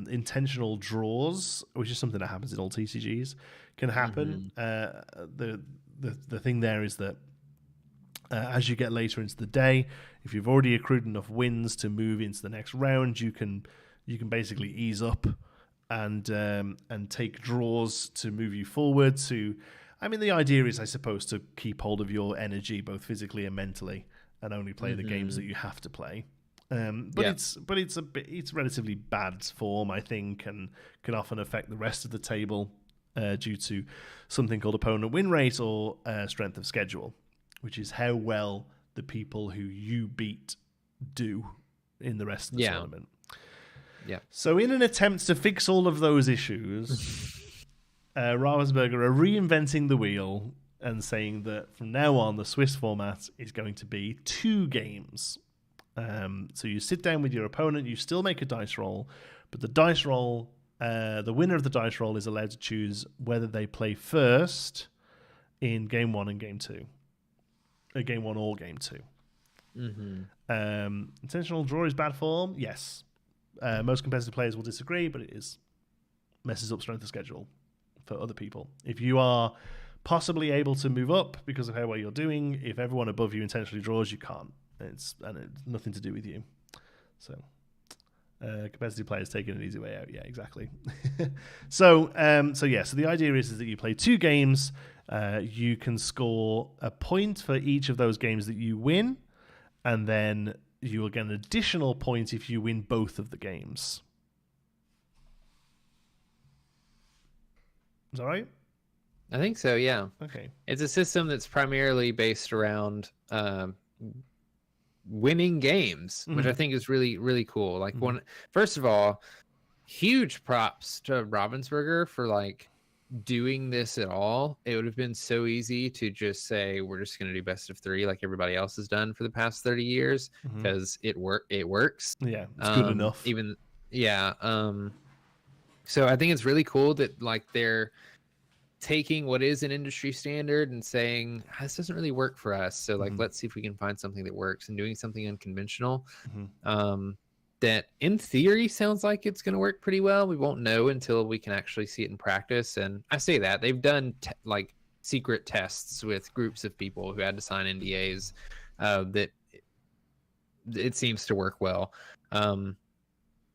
intentional draws, which is something that happens in all TCGs, can happen. The thing there is that as you get later into the day, if you've already accrued enough wins to move into the next round, you can basically ease up and take draws to move you forward. The idea is, I suppose, to keep hold of your energy both physically and mentally, and only play the games that you have to play. It's relatively bad form, I think, and can often affect the rest of the table due to something called opponent win rate or strength of schedule, which is how well the people who you beat do in the rest of the tournament. Yeah. So in an attempt to fix all of those issues, Ravensburger are reinventing the wheel and saying that from now on, the Swiss format is going to be 2 games. So you sit down with your opponent, you still make a dice roll, but the dice roll, the winner of the dice roll is allowed to choose whether they play first in game 1 and game 2. Game 1 or game 2. Intentional draw is bad form? Yes. Most competitive players will disagree, but it messes up strength of schedule for other people. If you are possibly able to move up because of how well you're doing, if everyone above you intentionally draws, you can't. It's nothing to do with you. So competitive players taking an easy way out. Yeah, exactly. So the idea is that you play 2 games. You can score a point for each of those games that you win, and then you will get an additional point if you win both of the games. Is that right? I think so, yeah. Okay. It's a system that's primarily based around winning games, which I think is really, really cool. Like, first of all, huge props to Ravensburger for like doing this at all. It would have been so easy to just say we're just going to do best of 3 like everybody else has done for the past 30 years because it works. Yeah, it's good enough. So I think it's really cool that like they're taking what is an industry standard and saying this doesn't really work for us, so like let's see if we can find something that works, and doing something unconventional that in theory sounds like it's going to work pretty well. We won't know until we can actually see it in practice. And I say that they've done like secret tests with groups of people who had to sign NDAs that it seems to work well.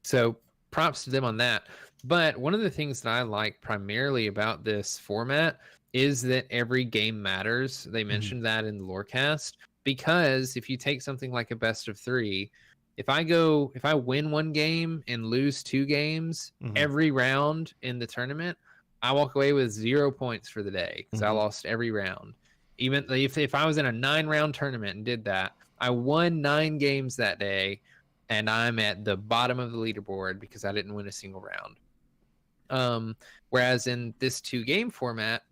So props to them on that. But one of the things that I like primarily about this format is that every game matters. They mentioned that in the Lorecast, because if you take something like a best of 3, if I win 1 game and lose 2 games every round in the tournament, I walk away with 0 points for the day because I lost every round. Even if I was in a 9-round tournament and did that, I won 9 games that day, and I'm at the bottom of the leaderboard because I didn't win a single round. Whereas in this 2-game format,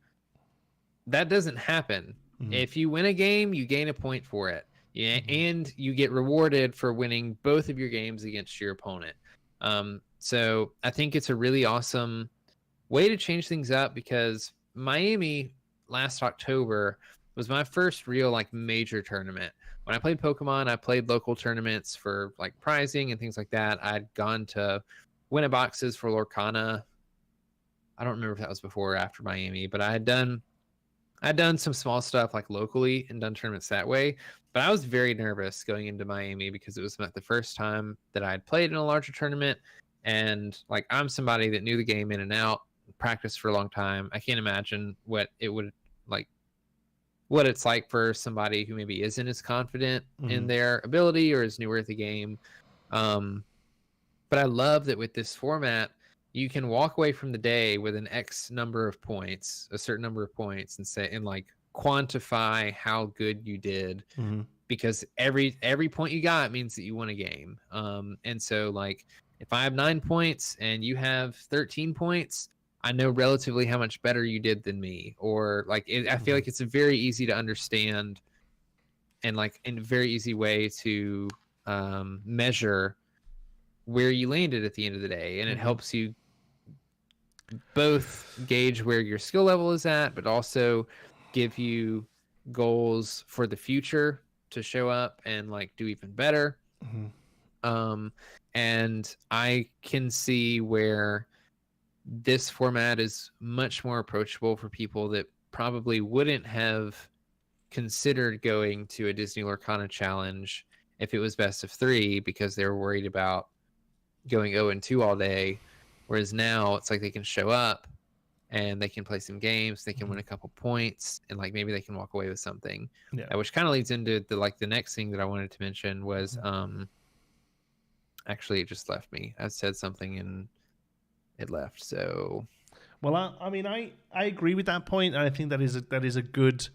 that doesn't happen. If you win a game, you gain a point for it. Yeah, and you get rewarded for winning both of your games against your opponent. So I think it's a really awesome way to change things up, because Miami last October was my first real like major tournament. When I played Pokemon, I played local tournaments for like prizing and things like that. I'd gone to win boxes for Lorcana. I don't remember if that was before or after Miami, but I'd done some small stuff like locally and done tournaments that way. But I was very nervous going into Miami because it was the first time that I had played in a larger tournament. And like, I'm somebody that knew the game in and out, practiced for a long time. I can't imagine what it's like for somebody who maybe isn't as confident in their ability or is newer at the game. But I love that with this format, you can walk away from the day with an X number of points, a certain number of points, and like quantify how good you did, because every point you got means that you won a game. And so like, if I have 9 points and you have 13 points, I know relatively how much better you did than me. Or like, I feel like it's a very easy to understand and like in a very easy way to measure where you landed at the end of the day. And it helps you both gauge where your skill level is at, but also give you goals for the future to show up and like do even better. And I can see where this format is much more approachable for people that probably wouldn't have considered going to a Disney Lorcana challenge if it was best of 3, because they were worried about going 0-2 all day. Whereas now it's like they can show up and they can play some games, they can win a couple points, and like maybe they can walk away with something. Which kind of leads into the next thing that I wanted to mention was actually it just left me. I said something and it left. So well, I mean I agree with that point, and I think that is a good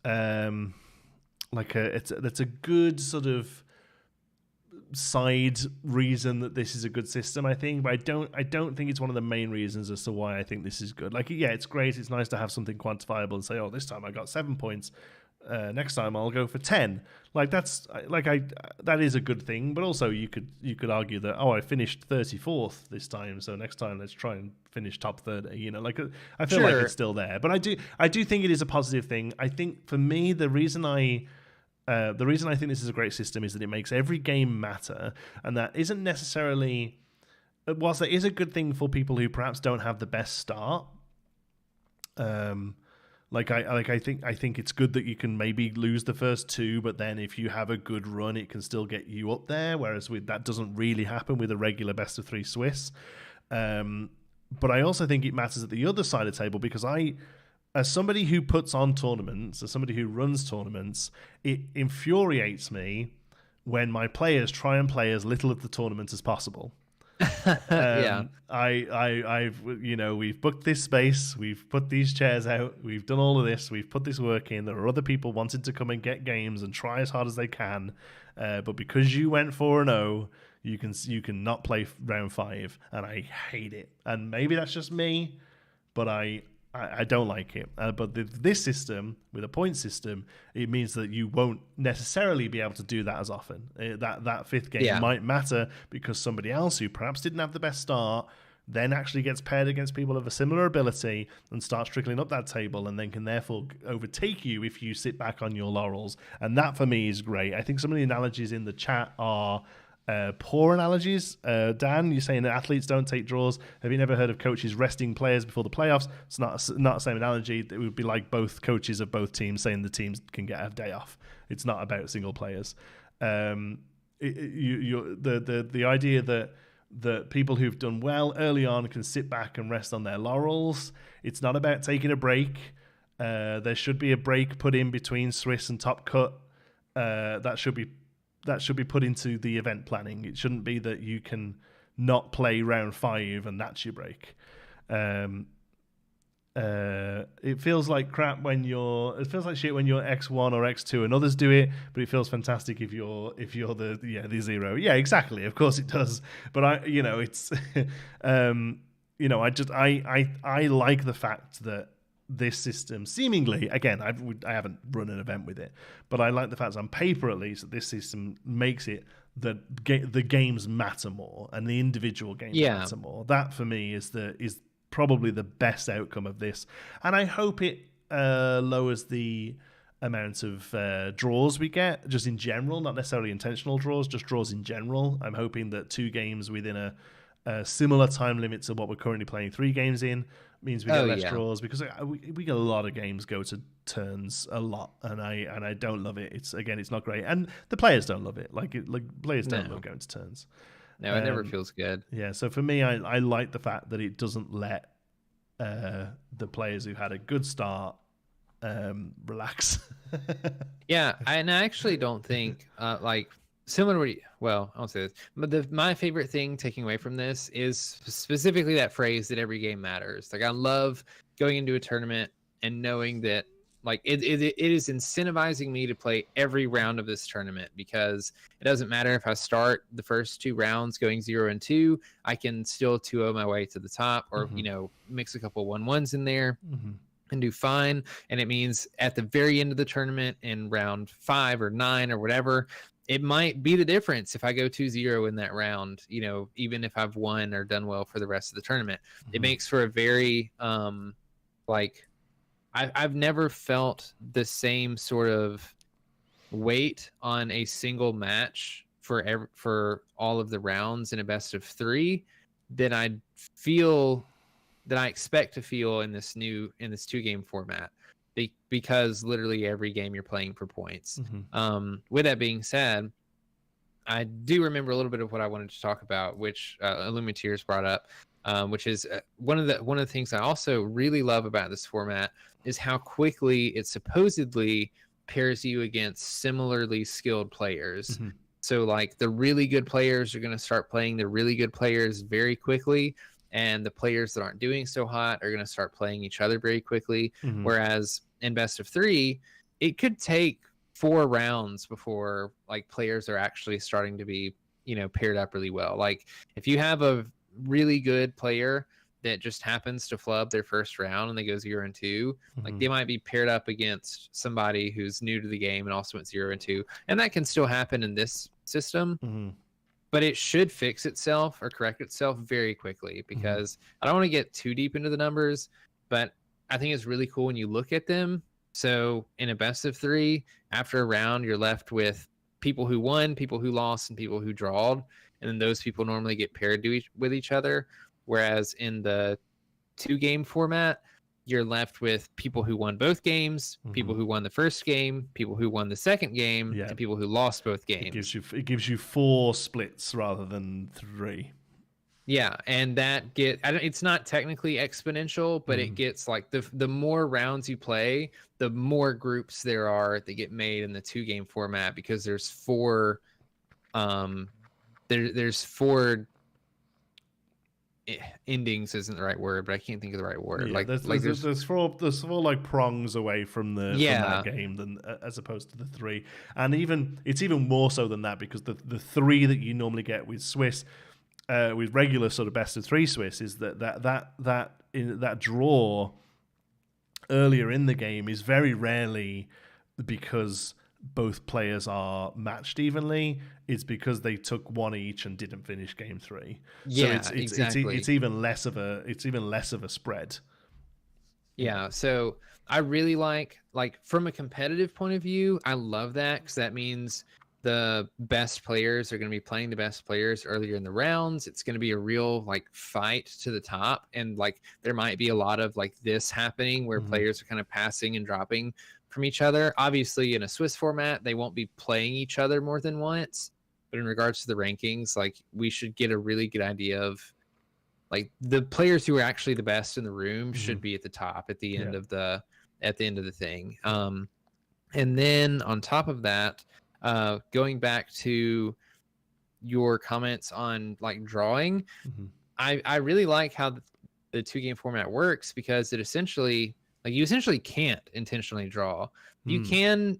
that's a good sort of side reason that this is a good system, I think, but I don't think it's one of the main reasons as to why I think this is good. Like, yeah, it's great. It's nice to have something quantifiable and say, oh, this time I got 7 points. Next time I'll go for 10. Like that is a good thing, but also you could argue that, oh, I finished 34th this time, so next time let's try and finish top 30. You know, like I feel like it's still there, but I do think it is a positive thing. I think for me the reason I think this is a great system is that it makes every game matter, and that isn't necessarily, whilst that is a good thing for people who perhaps don't have the best start. I think it's good that you can maybe lose the first 2, but then if you have a good run, it can still get you up there. Whereas that doesn't really happen with a regular best of 3 Swiss. But I also think it matters at the other side of the table, because as somebody who puts on tournaments, as somebody who runs tournaments, it infuriates me when my players try and play as little of the tournament as possible. Yeah, we've booked this space, we've put these chairs out, we've done all of this, we've put this work in. There are other people wanting to come and get games and try as hard as they can, but because you went 4-0, you can not play round 5, and I hate it. And maybe that's just me, but I don't like it. But this system, with a point system, it means that you won't necessarily be able to do that as often. That 5th game might matter because somebody else who perhaps didn't have the best start then actually gets paired against people of a similar ability and starts trickling up that table, and then can therefore overtake you if you sit back on your laurels. And that for me is great. I think some of the analogies in the chat are poor analogies. Dan, you're saying that athletes don't take draws. Have you never heard of coaches resting players before the playoffs? It's not the same analogy. It would be like both coaches of both teams saying the teams can get a day off. It's not about single players. The idea that people who've done well early on can sit back and rest on their laurels. It's not about taking a break. There should be a break put in between Swiss and Top Cut. That should be put into the event planning. It shouldn't be that you can not play round 5 and that's your break. It feels like crap it feels like shit when you're X1 or X2 and others do it, but it feels fantastic if you're the 0. Yeah, exactly. Of course it does. But I like the fact that this system seemingly, again, I haven't run an event with it, but I like the fact, on paper at least, that this system makes it that the games matter more and the individual games matter more. That for me is probably the best outcome of this, and I hope it lowers the amount of draws we get just in general, not necessarily intentional draws, just draws in general. I'm hoping that 2 games within a similar time limit to what we're currently playing 3 games in means we get less draws, because we get a lot of games go to turns a lot, and I don't love it. It's not great, and the players don't love it. Players don't love going to turns. No, it never feels good. Yeah, so for me, I like the fact that it doesn't let the players who had a good start relax. Yeah, and I actually don't think similar to I won't say this, but my favorite thing taking away from this is specifically that phrase that every game matters. Like, I love going into a tournament and knowing that it is incentivizing me to play every round of this tournament, because it doesn't matter if I start the first 2 rounds going 0-2, I can still 2-0 my way to the top, or mix a couple 1-1s in there and do fine. And it means at the very end of the tournament, in round 5 or 9 or whatever, it might be the difference if I go 2-0 in that round, even if I've won or done well for the rest of the tournament. It makes for a very I've never felt the same sort of weight on a single match for all of the rounds in a best of 3 than I expect to feel in this 2-game format, because literally every game you're playing for points. With that being said, I do remember a little bit of what I wanted to talk about, which Illumineers brought up, which is one of the things I also really love about this format is how quickly it supposedly pairs you against similarly skilled players. So the really good players are going to start playing the really good players very quickly, and the players that aren't doing so hot are going to start playing each other very quickly. Whereas in best of 3, it could take 4 rounds before players are actually starting to be paired up really well. Like if you have a really good player that just happens to flub their first round and they go 0-2, like they might be paired up against somebody who's new to the game and also went 0-2, and that can still happen in this system. But it should fix itself or correct itself very quickly, because I don't want to get too deep into the numbers, but I think it's really cool when you look at them. So in a best of 3, after a round, you're left with people who won, people who lost, and people who drawed. And then those people normally get paired with each other. Whereas in the 2-game format, you're left with people who won both games, people who won the first game, people who won the second game, and people who lost both games. It gives you 4 splits rather than 3. Yeah, and it's not technically exponential, but it gets like the more rounds you play, the more groups there are that get made in the 2-game format, because there's 4 there's 4 endings isn't the right word, but I can't think of the right word. Yeah, there's 4 like prongs away from from that game than as opposed to the 3, and it's even more so than that, because the 3 that you normally get with Swiss, with regular sort of best of 3 Swiss, is that draw earlier in the game is very rarely because both players are matched evenly. It's because they took 1 each and didn't finish game 3. Yeah, so it's exactly. It's even less of a spread. Yeah, so I really like from a competitive point of view, I love that, because that means the best players are going to be playing the best players earlier in the rounds. It's going to be a real like fight to the top, and like there might be a lot of like this happening where players are kind of passing and dropping from each other. Obviously in a Swiss format, they won't be playing each other more than once, but in regards to the rankings, like we should get a really good idea of like the players who are actually the best in the room should be at the top at the end of the thing. And then on top of that, going back to your comments on like drawing, I really like how the 2-game format works, because it essentially you can't intentionally draw. You can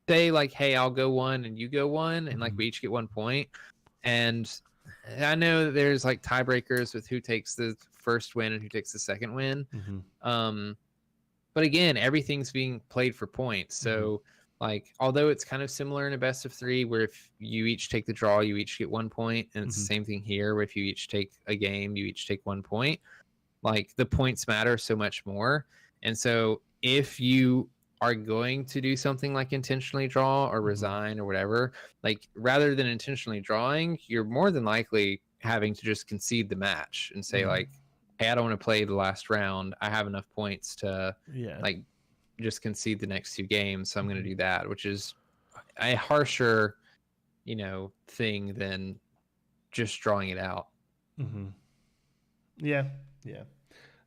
say like, hey, I'll go 1 and you go 1, and like we each get 1 point. And I know that there's like tiebreakers with who takes the first win and who takes the second win. But again, everything's being played for points. So like, although it's kind of similar in a best of 3, where if you each take the draw, you each get 1 point, and it's the same thing here, where if you each take a game, you each take 1 point. Like the points matter so much more. And so if you are going to do something like intentionally draw or resign or whatever, like rather than intentionally drawing, you're more than likely having to just concede the match and say like, hey, I don't want to play the last round. I have enough points to like just concede the next 2 games. So I'm going to do that, which is a harsher, thing than just drawing it out. Yeah.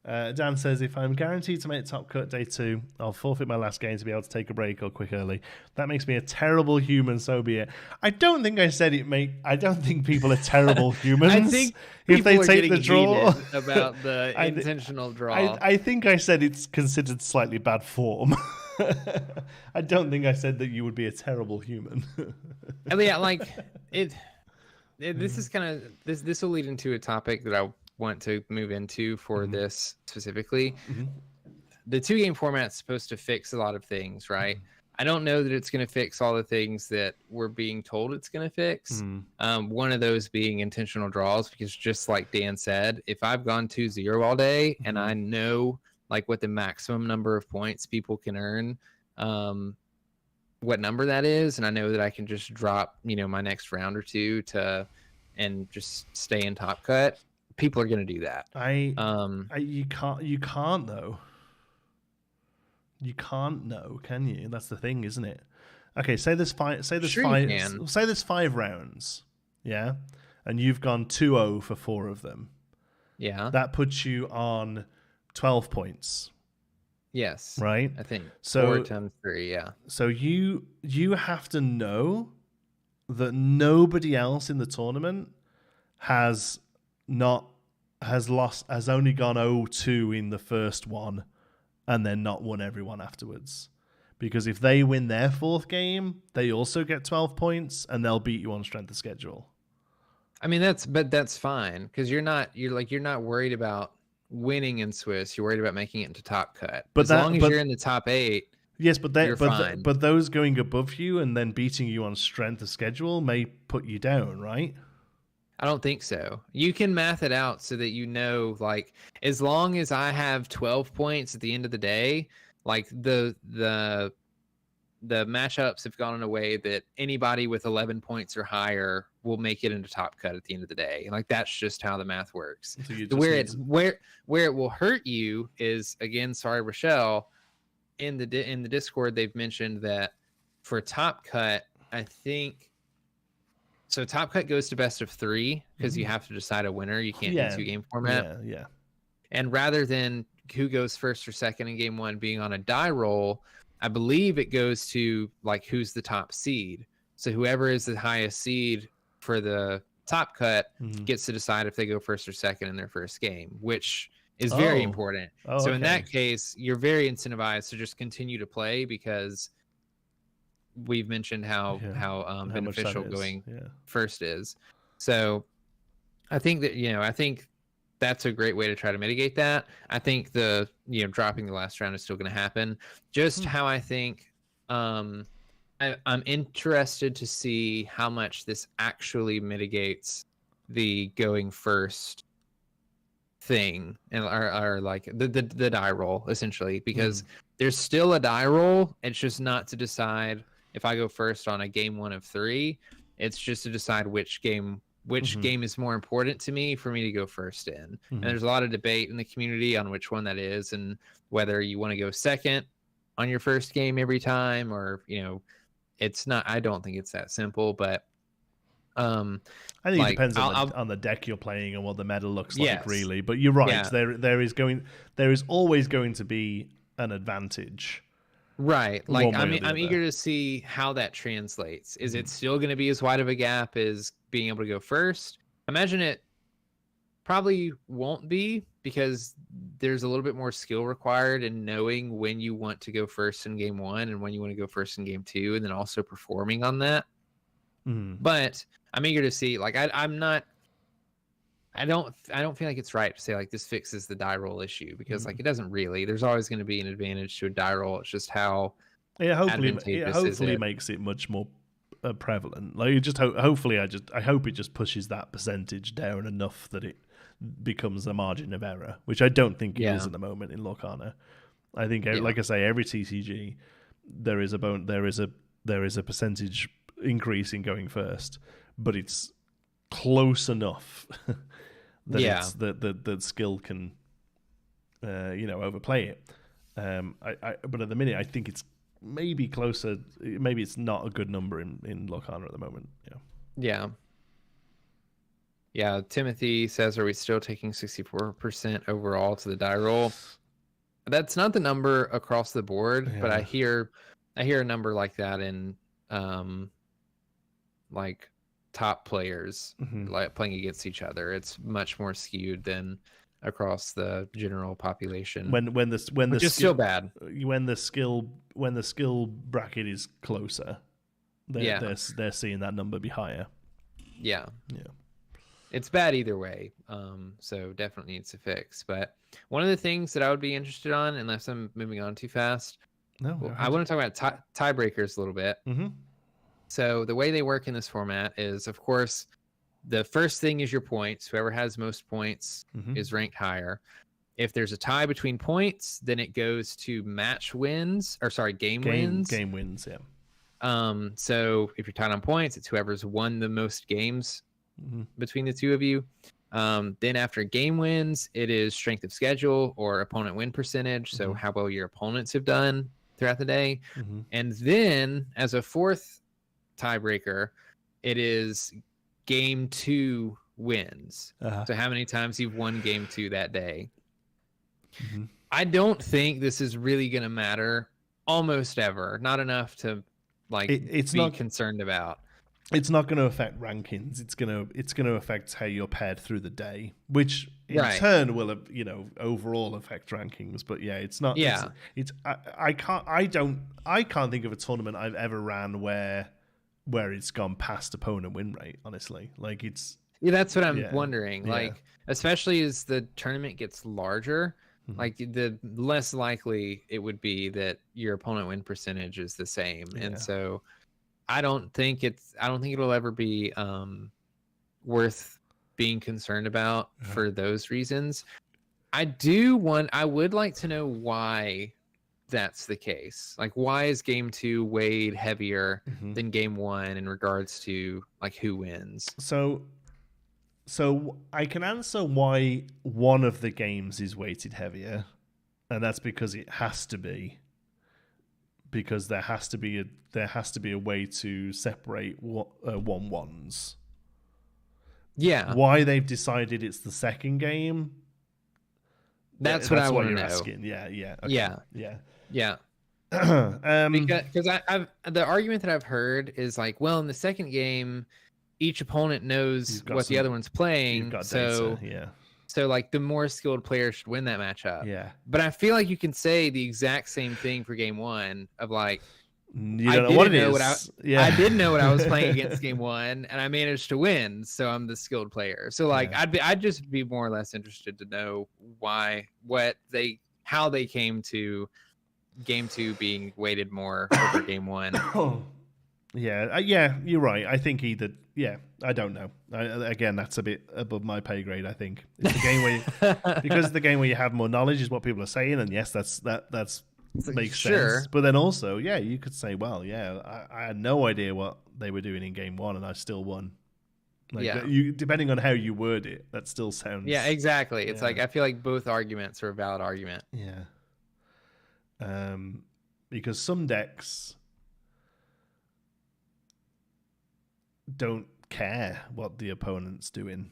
Dan says, if I'm guaranteed to make top cut day 2, I'll forfeit my last game to be able to take a break or quit early. That makes me a terrible human, so be it. I don't think I said it, mate. I don't think people are terrible humans. I think if they take the draw about the intentional draw. I think I said it's considered slightly bad form. I don't think I said that you would be a terrible human. Yeah, like this is kind of this will lead into a topic that I want to move into for this specifically. The 2-game format's supposed to fix a lot of things, right? I don't know that it's going to fix all the things that we're being told it's going to fix. One of those being intentional draws, because just like Dan said, if I've gone 2-0 all day and I know like what the maximum number of points people can earn, what number that is, and I know that I can just drop, my next round or 2 and just stay in top cut, people are going to do that. You can't though. You can't know, can you? That's the thing, isn't it? Okay, say there's 5 rounds, yeah, and you've gone 2-0 for 4 of them. Yeah, that puts you on 12 points. Yes, right. I think so. 4 times 3, yeah. So you have to know that nobody else in the tournament has only gone 0-2 in the first one and then not won everyone afterwards, because if they win their 4th game, they also get 12 points, and they'll beat you on strength of schedule. I mean, that's fine because you're not worried about winning in Swiss. You're worried about making it into top cut. But as long as you're in the top 8. Yes, but you're fine. But those going above you and then beating you on strength of schedule may put you down, right? I don't think so. You can math it out so that you know, like, as long as I have 12 points at the end of the day, like the matchups have gone in a way that anybody with 11 points or higher will make it into top cut at the end of the day. And like that's just how the math works. So where it will hurt you is, again, sorry, Rochelle, in the Discord they've mentioned that for top cut, I think so top cut goes to best of 3 because you have to decide a winner. You can't do 2-game format. Yeah. And rather than who goes first or second in game 1 being on a die roll, I believe it goes to like who's the top seed. So whoever is the highest seed for the top cut gets to decide if they go first or second in their first game, which is very important. So in that case, you're very incentivized to just continue to play because we've mentioned how beneficial going first is. So I think that, that's a great way to try to mitigate that. I think dropping the last round is still going to happen. Just how I think, I'm interested to see how much this actually mitigates the going first thing and or like the die roll essentially, because there's still a die roll. It's just not to decide if I go first on a game 1 of 3. It's just to decide which game is more important to me for me to go first in. And there's a lot of debate in the community on which one that is and whether you want to go second on your first game every time or, it's not, I don't think it's that simple, but I think it depends on the deck you're playing and what the meta looks like, really. But you're right. Yeah. There is always going to be an advantage. Right. Like I'm eager to see how that translates. Is it still going to be as wide of a gap as being able to go first? Imagine it probably won't be, because there's a little bit more skill required in knowing when you want to go first in game 1 and when you want to go first in game 2, and then also performing on that. But I'm eager to see. Like I don't feel like it's right to say like this fixes the die roll issue, because like it doesn't really. There's always going to be an advantage to a die roll. It's just how hopefully makes it much more prevalent. Like I hope it just pushes that percentage down enough that it becomes a margin of error, which I don't think it is at the moment in Lorcana. I think, like I say, every TCG there is a percentage increase in going first, but it's close enough that that skill can overplay it. But at the minute I think it's maybe closer. Maybe it's not a good number in Lorcana at the moment. Yeah, Timothy says, are we still taking 64% overall to the die roll? That's not the number across the board, but I hear a number like that in like top players like playing against each other. It's much more skewed than across the general population. Which is still bad. When the skill bracket is closer, they're seeing that number be higher. Yeah. It's bad either way. So definitely needs to fix. But one of the things that I would be interested on, unless I'm moving on too fast, I want to talk about tiebreakers a little bit. So the way they work in this format is, of course, the first thing is your points. Whoever has most points is ranked higher. If there's a tie between points, then it goes to game wins. Game wins, yeah. So if you're tied on points, it's whoever's won the most games between the two of you. Then after game wins, it is strength of schedule or opponent win percentage. So how well your opponents have done throughout the day. And then as a fourth tiebreaker, it is game 2 wins. So how many times you've won game 2 that day. I don't think this is really going to matter almost ever. Not enough to be concerned about. it's not going to affect rankings. It's going to affect how you're paired through the day, which in turn will, overall affect rankings. But yeah, it's not. Yeah, I can't think of a tournament I've ever ran where it's gone past opponent win rate. Honestly, like it's. Yeah, that's what I'm wondering. Yeah. Like, especially as the tournament gets larger, like the less likely it would be that your opponent win percentage is the same, and so. I don't think it'll ever be worth being concerned about for those reasons. I would like to know why that's the case. Like, why is game 2 weighed heavier than game 1 in regards to like who wins? So I can answer why one of the games is weighted heavier, and that's because it has to be. Because there has to be a way to separate 1-1s. Yeah. Why they've decided it's the second game? That's what I want to know. Asking. Yeah. Okay. Yeah. Because I've the argument that I've heard is like, well, in the second game, each opponent knows what the other one's playing, so data, So like the more skilled player should win that matchup. Yeah. But I feel like you can say the exact same thing for game 1 of like, you don't know what it is. I didn't know what I was playing against game 1, and I managed to win, so I'm the skilled player. So like I'd just be more or less interested to know how they came to game 2 being weighted more over game 1. Yeah, you're right. I think I don't know. Again, that's a bit above my pay grade. I think it's the game where because the game where you have more knowledge is what people are saying, and yes, that's makes sense. But then also, you could say, well, I had no idea what they were doing in game 1, and I still won. Like, depending on how you word it, that still sounds. Yeah, exactly. It's like I feel like both arguments are a valid argument. Yeah. Because some decks don't care what the opponent's doing,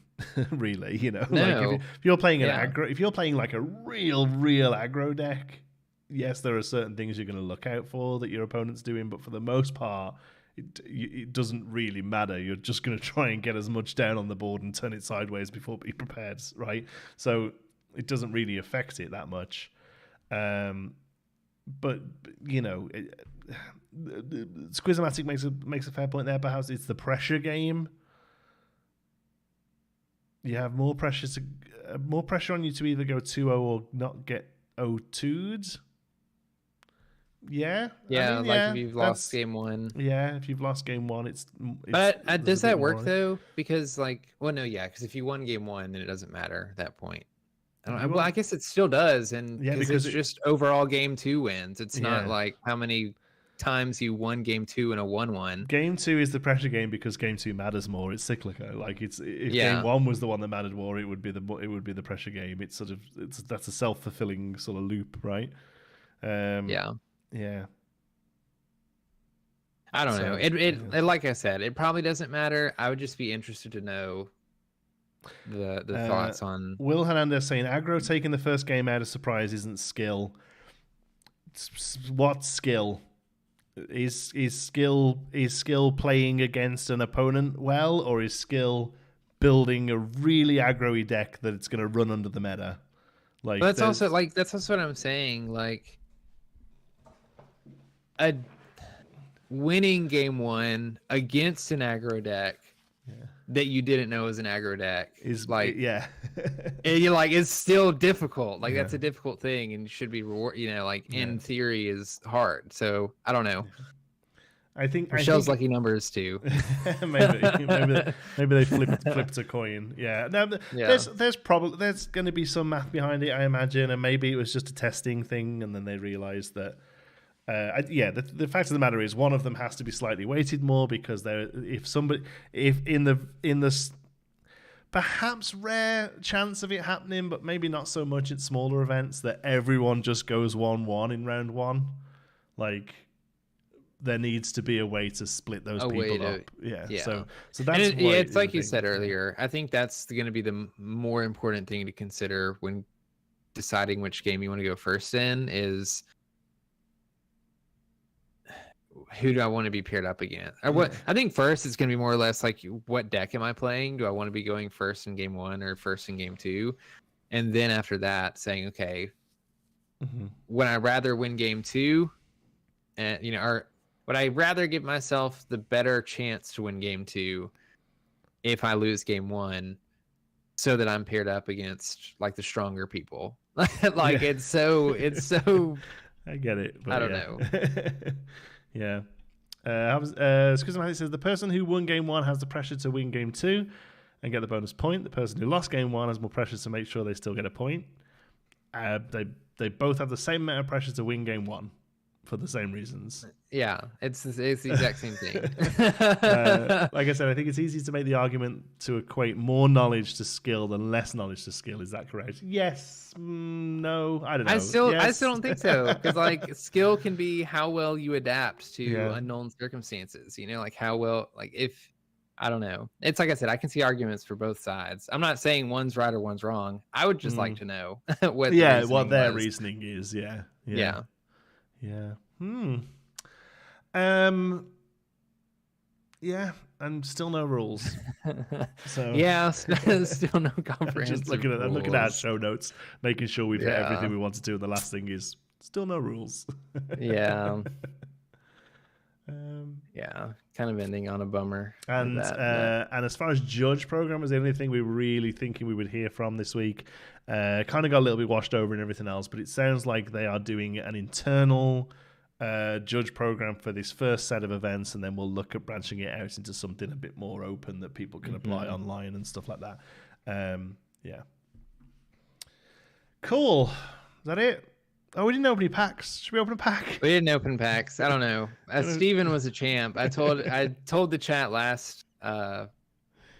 really. Like if you're playing an aggro, if you're playing like a real aggro deck, yes, there are certain things you're going to look out for that your opponent's doing, but for the most part, it doesn't really matter. You're just going to try and get as much down on the board and turn it sideways before being prepared, right? So it doesn't really affect it that much. But Squizmatic makes a fair point there. Perhaps it's the pressure game. You have more pressure on you to either go 2-0 or not get 0-2'd. Yeah. If you've lost game 1. Yeah, if you've lost game 1, it's but does that work though? Because because if you won game 1, then it doesn't matter at that point. Well, I guess it still does, and because it's just overall game 2 wins. It's not like how many times you won game 2 in a 1-1. Game 2 is the pressure game because game 2 matters more. It's cyclical. Like if game 1 was the one that mattered more, it would be the pressure game. That's a self-fulfilling sort of loop, right? Yeah. I don't know. It like I said, it probably doesn't matter. I would just be interested to know the thoughts on Will Hernandez saying aggro taking the first game out of surprise isn't skill. What skill? Is skill playing against an opponent well, or is skill building a really aggro-y deck that it's going to run under the meta? Like that's also what I'm saying. Like a winning game 1 against an aggro deck that you didn't know was an aggro deck is like it's still difficult. Like that's a difficult thing and should be reward. In theory is hard. So I don't know. I think Michelle's lucky numbers too. maybe they flipped a coin. Yeah. No, there's going to be some math behind it, I imagine, and maybe it was just a testing thing, and then they realized that. The fact of the matter is, one of them has to be slightly weighted more because if in the perhaps rare chance of it happening, but maybe not so much at smaller events, that everyone just goes 1-1 in round 1, like. There needs to be a way to split those people up. Yeah. So that's it's like you said earlier. I think that's going to be the more important thing to consider when deciding which game you want to go first in is who do I want to be paired up against? Or what? I think first it's going to be more or less like, what deck am I playing? Do I want to be going first in game 1 or first in game 2? And then after that, saying, okay, would I rather win game 2, and or would I rather give myself the better chance to win game 2 if I lose game 1, so that I'm paired up against like the stronger people? Like it's so. I get it. But I don't know. Yeah. Schismatic says the person who won game 1 has the pressure to win game 2 and get the bonus point. The person who lost game 1 has more pressure to make sure they still get a point. They both have the same amount of pressure to win game 1 for the same reasons. Yeah, it's the exact same thing. Like I said, I think it's easy to make the argument to equate more knowledge to skill than less knowledge to skill. Is that correct? Yes. No. I don't know. I still don't think so, because like skill can be how well you adapt to unknown circumstances. Like how well, like if I don't know. It's like I said, I can see arguments for both sides. I'm not saying one's right or one's wrong. I would just like to know what their was. reasoning is. Yeah. Yeah, and still no rules. So yeah, still no comprehensive. Just looking at our show notes, making sure we've hit everything we want to do. And the last thing is still no rules. Yeah. Yeah, kind of ending on a bummer. And and as far as judge program is the only thing we were really thinking we would hear from this week. Kind of got a little bit washed over and everything else, but it sounds like they are doing an internal judge program for this first set of events, and then we'll look at branching it out into something a bit more open that people can apply online and stuff like that. Yeah. Cool. Is that it? Oh, we didn't open any packs. Should we open a pack? We didn't open packs. I don't know. Steven was a champ. I told the chat last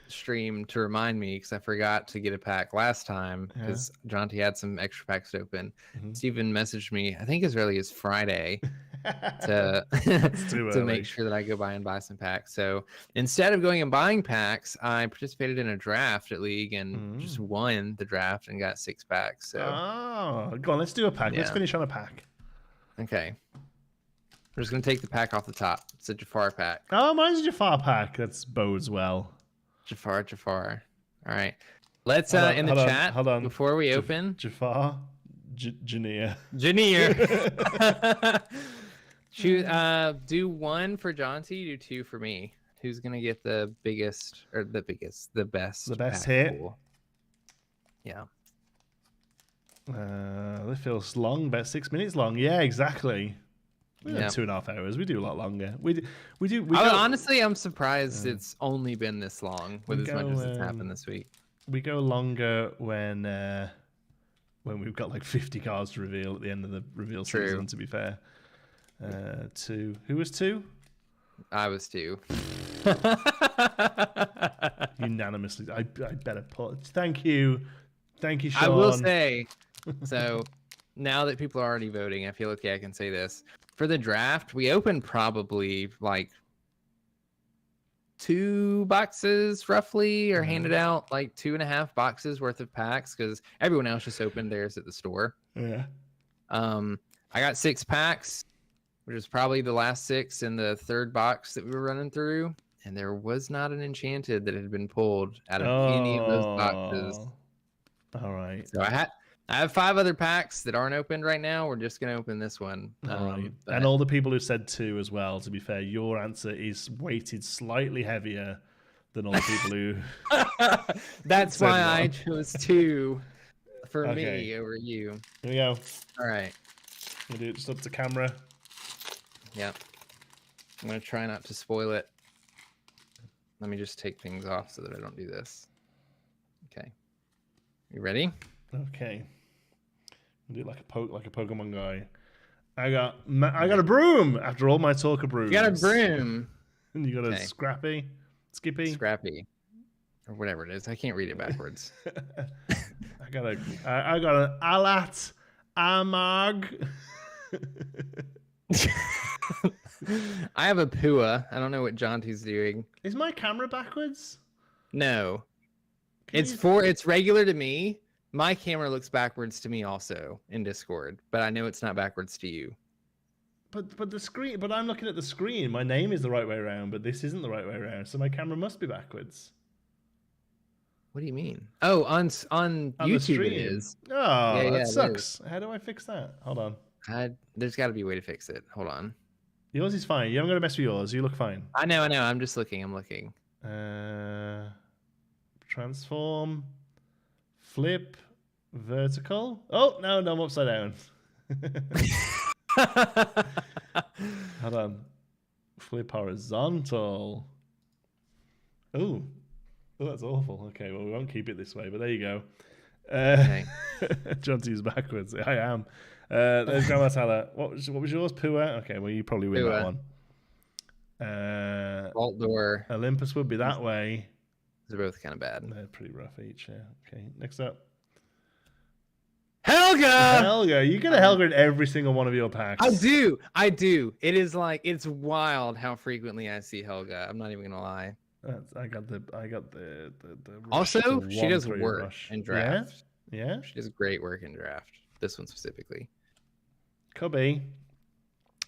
stream to remind me, because I forgot to get a pack last time, because Jonti had some extra packs to open. Steven messaged me, I think as early as Friday, to make sure that I go by and buy some packs. So instead of going and buying packs, I participated in a draft at League and just won the draft and got 6 packs. So go on, let's do a pack. Let's finish on a pack. Okay. We're just gonna take the pack off the top. It's a Jafar pack. Oh, mine's a Jafar pack. That bodes well. Jafar. All right. Let's in the chat before we open. Jafar. Janeer. Choose, do 1 for Jonti, do 2 for me. Who's gonna get the best hit? Pool? Yeah. This feels long, about 6 minutes long. Yeah, exactly. We have 2.5 hours. We do a lot longer. Honestly, I'm surprised it's only been this long with as much as it's happened this week. We go longer when we've got like 50 cards to reveal at the end of the reveal season. To be fair, 2. Who was 2? I was 2. Unanimously, I better put. Thank you, Sean. I will say. So now that people are already voting, I feel okay. I can say this. For the draft, we opened probably like 2 boxes roughly, or handed out like 2.5 boxes worth of packs, because everyone else just opened theirs at the store. Yeah. I got 6 packs, which is probably the last 6 in the 3rd box that we were running through, and there was not an enchanted that had been pulled out of any of those boxes. All right. So I have 5 other packs that aren't opened right now. We're just going to open this one. Right. And all the people who said 2 as well, to be fair, your answer is weighted slightly heavier than all the people who... That's why I chose 2 for me over you. Here we go. All right. We'll do it just up to camera. Yep. I'm going to try not to spoil it. Let me just take things off so that I don't do this. Okay. You ready? Okay. Do it like a Pokemon guy. I got a broom after all my talk of brooms. You got a broom. And you got a Skippy, or whatever it is. I can't read it backwards. I got an Alat Amag. I have a Pua. I don't know what Jonti's doing. Is my camera backwards? No. It's regular to me. My camera looks backwards to me also in Discord, but I know it's not backwards to you. but the screen. But I'm looking at the screen. My name is the right way around, but this isn't the right way around. So my camera must be backwards. What do you mean? Oh, on YouTube it is. Oh, Yeah, that it sucks. How do I fix that? Hold on. There's got to be a way to fix it. Hold on. Yours is fine. You haven't got to mess with yours. You look fine. I know. I'm just looking. I'm looking. Transform. Flip. Vertical. Oh, no, I'm upside down. Hold on. Flip horizontal. Oh, that's awful. Okay, well, we won't keep it this way, but there you go. Okay. Jonti's backwards. I am. There's Grandma Tala. What was yours? Pua? Okay, well, you probably win Pua. that one. Vault door. Olympus would be that way. They're both kind of bad. They're pretty rough each, yeah. Okay, next up. Helga! You get a Helga in every single one of your packs. I do. It is like, it's wild how frequently I see Helga. I'm not even gonna lie. I got the Also, she does work rush. in draft. Yeah. She does great work in draft. This one specifically. Could be.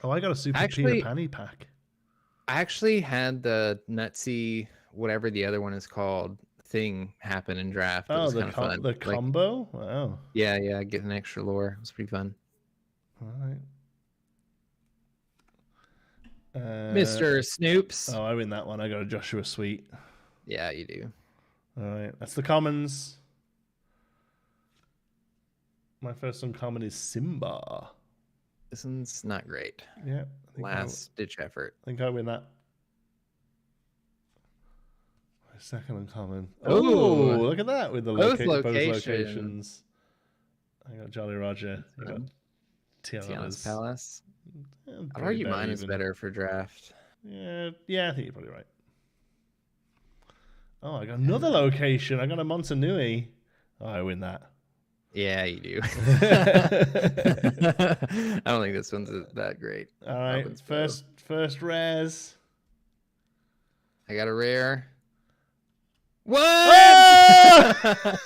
Oh, I got a Super Peter Panny pack. I actually had the Nutsy, whatever the other one is called, thing happen in draft. It was kind of fun. The combo? Wow. Yeah, get an extra lore. It was pretty fun. All right. Mr. Snoops. Oh, I win that one. I got a Joshua Sweet. Yeah, you do. All right. That's the commons. My first uncommon is Simba. This one's not great. Yeah. Last ditch effort. I think I win that. My second uncommon. Ooh. Oh, look at that with the Both both locations. locations. I got Jolly Roger. I got Tiana's Palace. Yeah, I'd argue mine is better for draft. Yeah, I think you're probably right. Oh, I got another location. I got a Montanui. Oh, I win that. Yeah, you do. I don't think this one's that great. All right, first rares. I got a rare. What? That's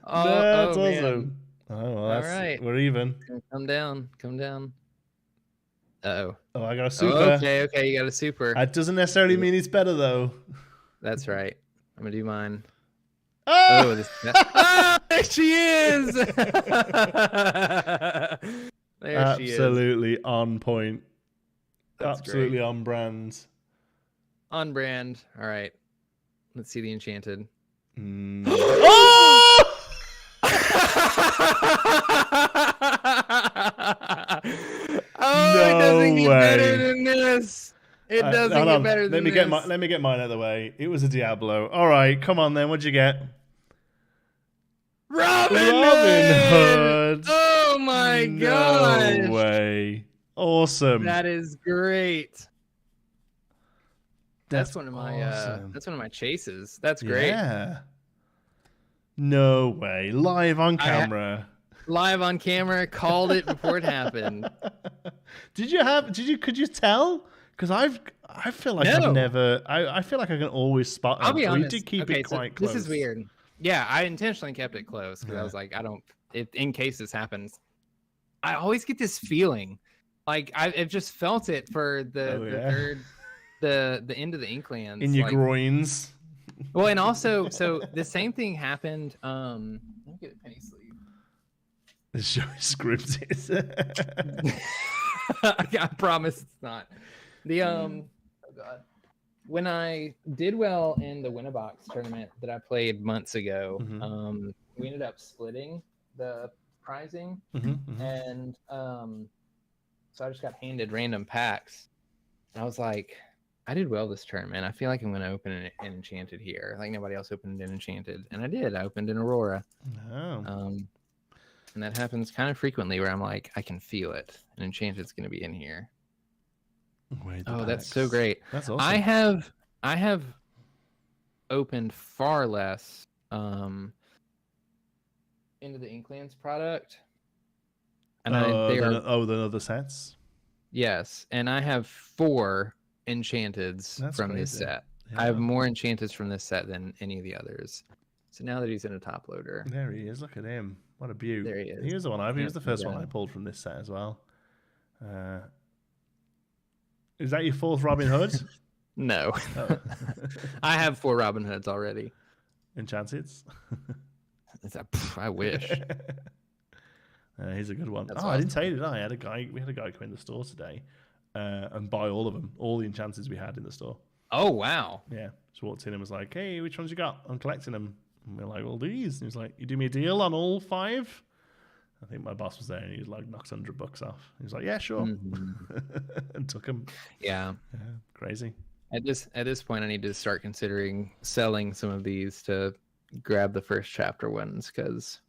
awesome. Man. Oh, well, that's, all right. We're even. Come down. Uh-oh. Oh, I got a super. Oh, okay, you got a super. That doesn't necessarily mean it's better, though. That's right. I'm going to do mine. Oh! There she is! There she is. Absolutely on point. That's Absolutely great. on brand. On brand. All right. Let's see the enchanted. Oh! It doesn't get better than this. It doesn't get better than this. Let me get mine out of the way. It was a Diablo. All right, come on then. What'd you get? Robin Hood! Oh my gosh! No way! Awesome. That is great. That's one of my awesome. that's one of my chases. That's great. Yeah. No way! Live on camera. Live on camera, called it before it happened. Could you tell? Because I feel like I've never. I feel like I can always spot. I'll be honest. You did keep it quite close. This is weird. Yeah, I intentionally kept it close because I was like, in case this happens, I always get this feeling, like I've just felt it for the end of the Inklands. In your groins. Well, and also, so the same thing happened. Let me get a penny sleeve. The show is scripted. I promise it's not. The oh god. When I did well in the Winnabox tournament that I played months ago, we ended up splitting the prizing, and so I just got handed random packs. And I was like, I did well this tournament. I feel like I'm going to open an Enchanted here. Like nobody else opened an Enchanted, and I did. I opened an Aurora. Oh. And that happens kind of frequently where I'm like, I can feel it. An Enchanted's going to be in here. That's so great. That's awesome. I have opened far less into the Inklands product. And than other sets? Yes. And I have 4 Enchanteds from this set. Yeah. I have more Enchanteds from this set than any of the others. So now that he's in a top loader. There he is. Look at him. What a beaut. There he is. He was the one he was the first one I pulled from this set as well. Is that your fourth Robin Hood? No. Oh. I have 4 Robin Hoods already. Enchanted? I wish. Here's a good one. That's I didn't awesome. tell you, did I? We had a guy come in the store today and buy all of them, all the enchanters we had in the store. Oh, wow. Yeah. Just walked in and was like, hey, which ones you got? I'm collecting them. And we're like, well, these. And he was like, you do me a deal on all 5? I think my boss was there and he was like, knocked $100 off. He was like, yeah, sure. And took them. Yeah. Crazy. At this point, I need to start considering selling some of these to grab the first chapter ones, because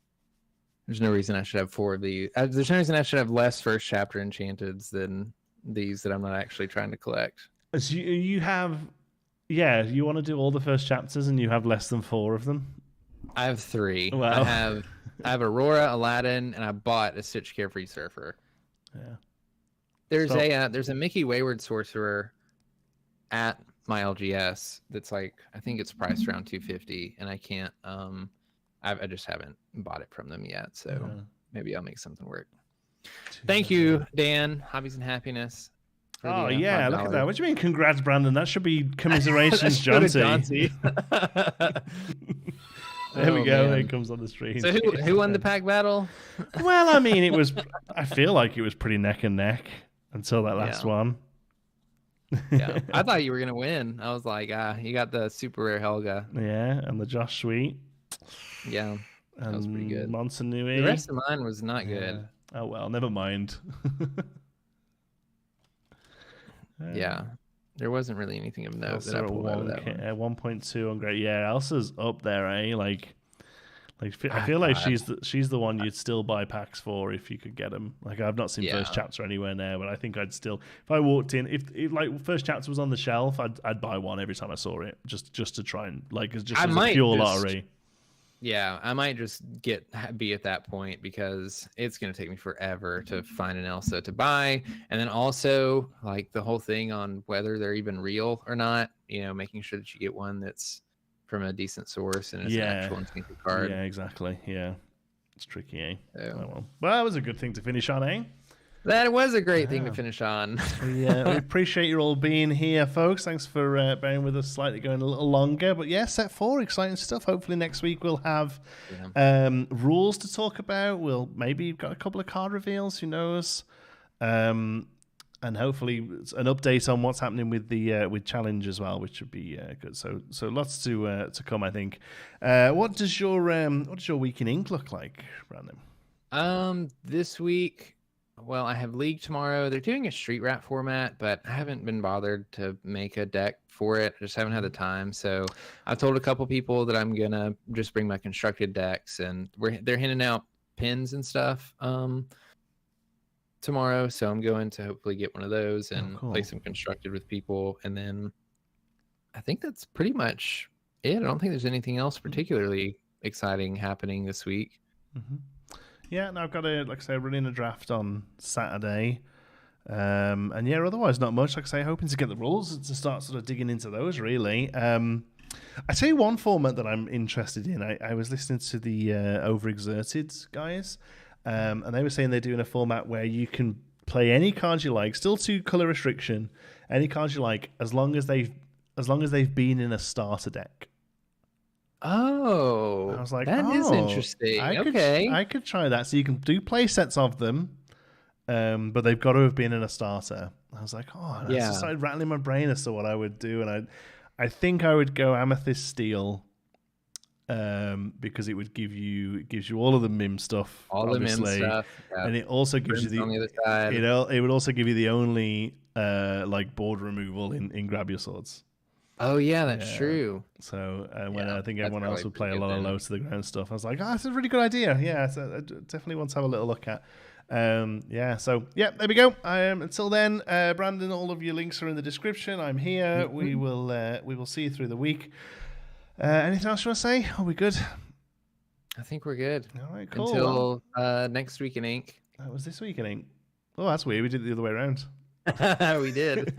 there's no reason I should have 4 of these. There's no reason I should have less first chapter enchanteds than these that I'm not actually trying to collect. So you have, you want to do all the first chapters and you have less than 4 of them? I have 3. Wow. I have Aurora, Aladdin, and I bought a Stitch Carefree Surfer. Yeah. There's a Mickey Wayward Sorcerer at my LGS that's like, I think it's priced around $250, and I can't I just haven't bought it from them yet, so maybe I'll make something work. Thank you, Dan. Hobbies and Happiness. Oh yeah, look at that. What do you mean congrats, Brandon? That should be commiserations, Jonti. There we go. It comes on the stream. So who won the pack battle? Well, I mean, I feel like it was pretty neck and neck until that last one. Yeah, I thought you were gonna win. I was like, you got the super rare Helga. Yeah, and the Josh Sweet. Yeah, that was pretty good. Monsanui. The rest of mine was not good. Oh well, never mind. Yeah, there wasn't really anything of note that I pulled out of that one. 1.2 on great. Yeah, Elsa's up there, eh? Like I feel like she's the one you'd still buy packs for if you could get them. Like I've not seen first chapter anywhere now, but I think I'd still, if I walked in, if like first chapter was on the shelf, I'd buy one every time I saw it, just to try and like as a pure lottery. Yeah, I might just be at that point because it's going to take me forever to find an Elsa to buy. And then also like the whole thing on whether they're even real or not, making sure that you get one that's from a decent source and it's an actual enchanted card. Yeah, exactly. Yeah. It's tricky, eh? So. Well, that was a good thing to finish on, eh? That was a great thing to finish on. We appreciate you all being here, folks. Thanks for bearing with us slightly, going a little longer. But yeah, set 4, exciting stuff. Hopefully next week we'll have rules to talk about. We'll maybe got a couple of card reveals. Who knows? And hopefully an update on what's happening with the with challenge as well, which would be good. So lots to come, I think. What does your week in ink look like, Brandon? This week. Well, I have League tomorrow. They're doing a Street Rat format, but I haven't been bothered to make a deck for it. I just haven't had the time. So I've told a couple people that I'm going to just bring my constructed decks, and they're handing out pins and stuff tomorrow. So I'm going to hopefully get one of those and play some constructed with people. And then I think that's pretty much it. I don't think there's anything else particularly exciting happening this week. Mm-hmm. Yeah, and I've got running a draft on Saturday. And yeah, otherwise not much. Like I say, hoping to get the rules to start sort of digging into those, really. I tell you one format that I'm interested in. I was listening to the Overexerted guys, and they were saying they're doing a format where you can play any cards you like, still 2 color restriction, any cards you like, as long as they've been in a starter deck. Oh, I was like, that is interesting. I could try that. So you can do play sets of them, but they've got to have been in a starter. I was like, I just started rattling my brain as to what I would do, and I think I would go Amethyst Steel, because it gives you all of the MIM stuff, obviously. The MIM stuff, and it also gives you on the other side. It would also give you the only board removal in Grab Your Swords. Oh yeah, that's true. So when I think everyone else would play a lot of low to the ground stuff, I was like, that's a really good idea. Yeah, so I definitely want to have a little look at. So there we go. Until then, Brandon, all of your links are in the description. I'm here. Mm-hmm. We will see you through the week. Anything else you want to say? Are we good? I think we're good. All right, cool. Until next week in ink. That was this week in ink. Oh, that's weird. We did it the other way around. We did.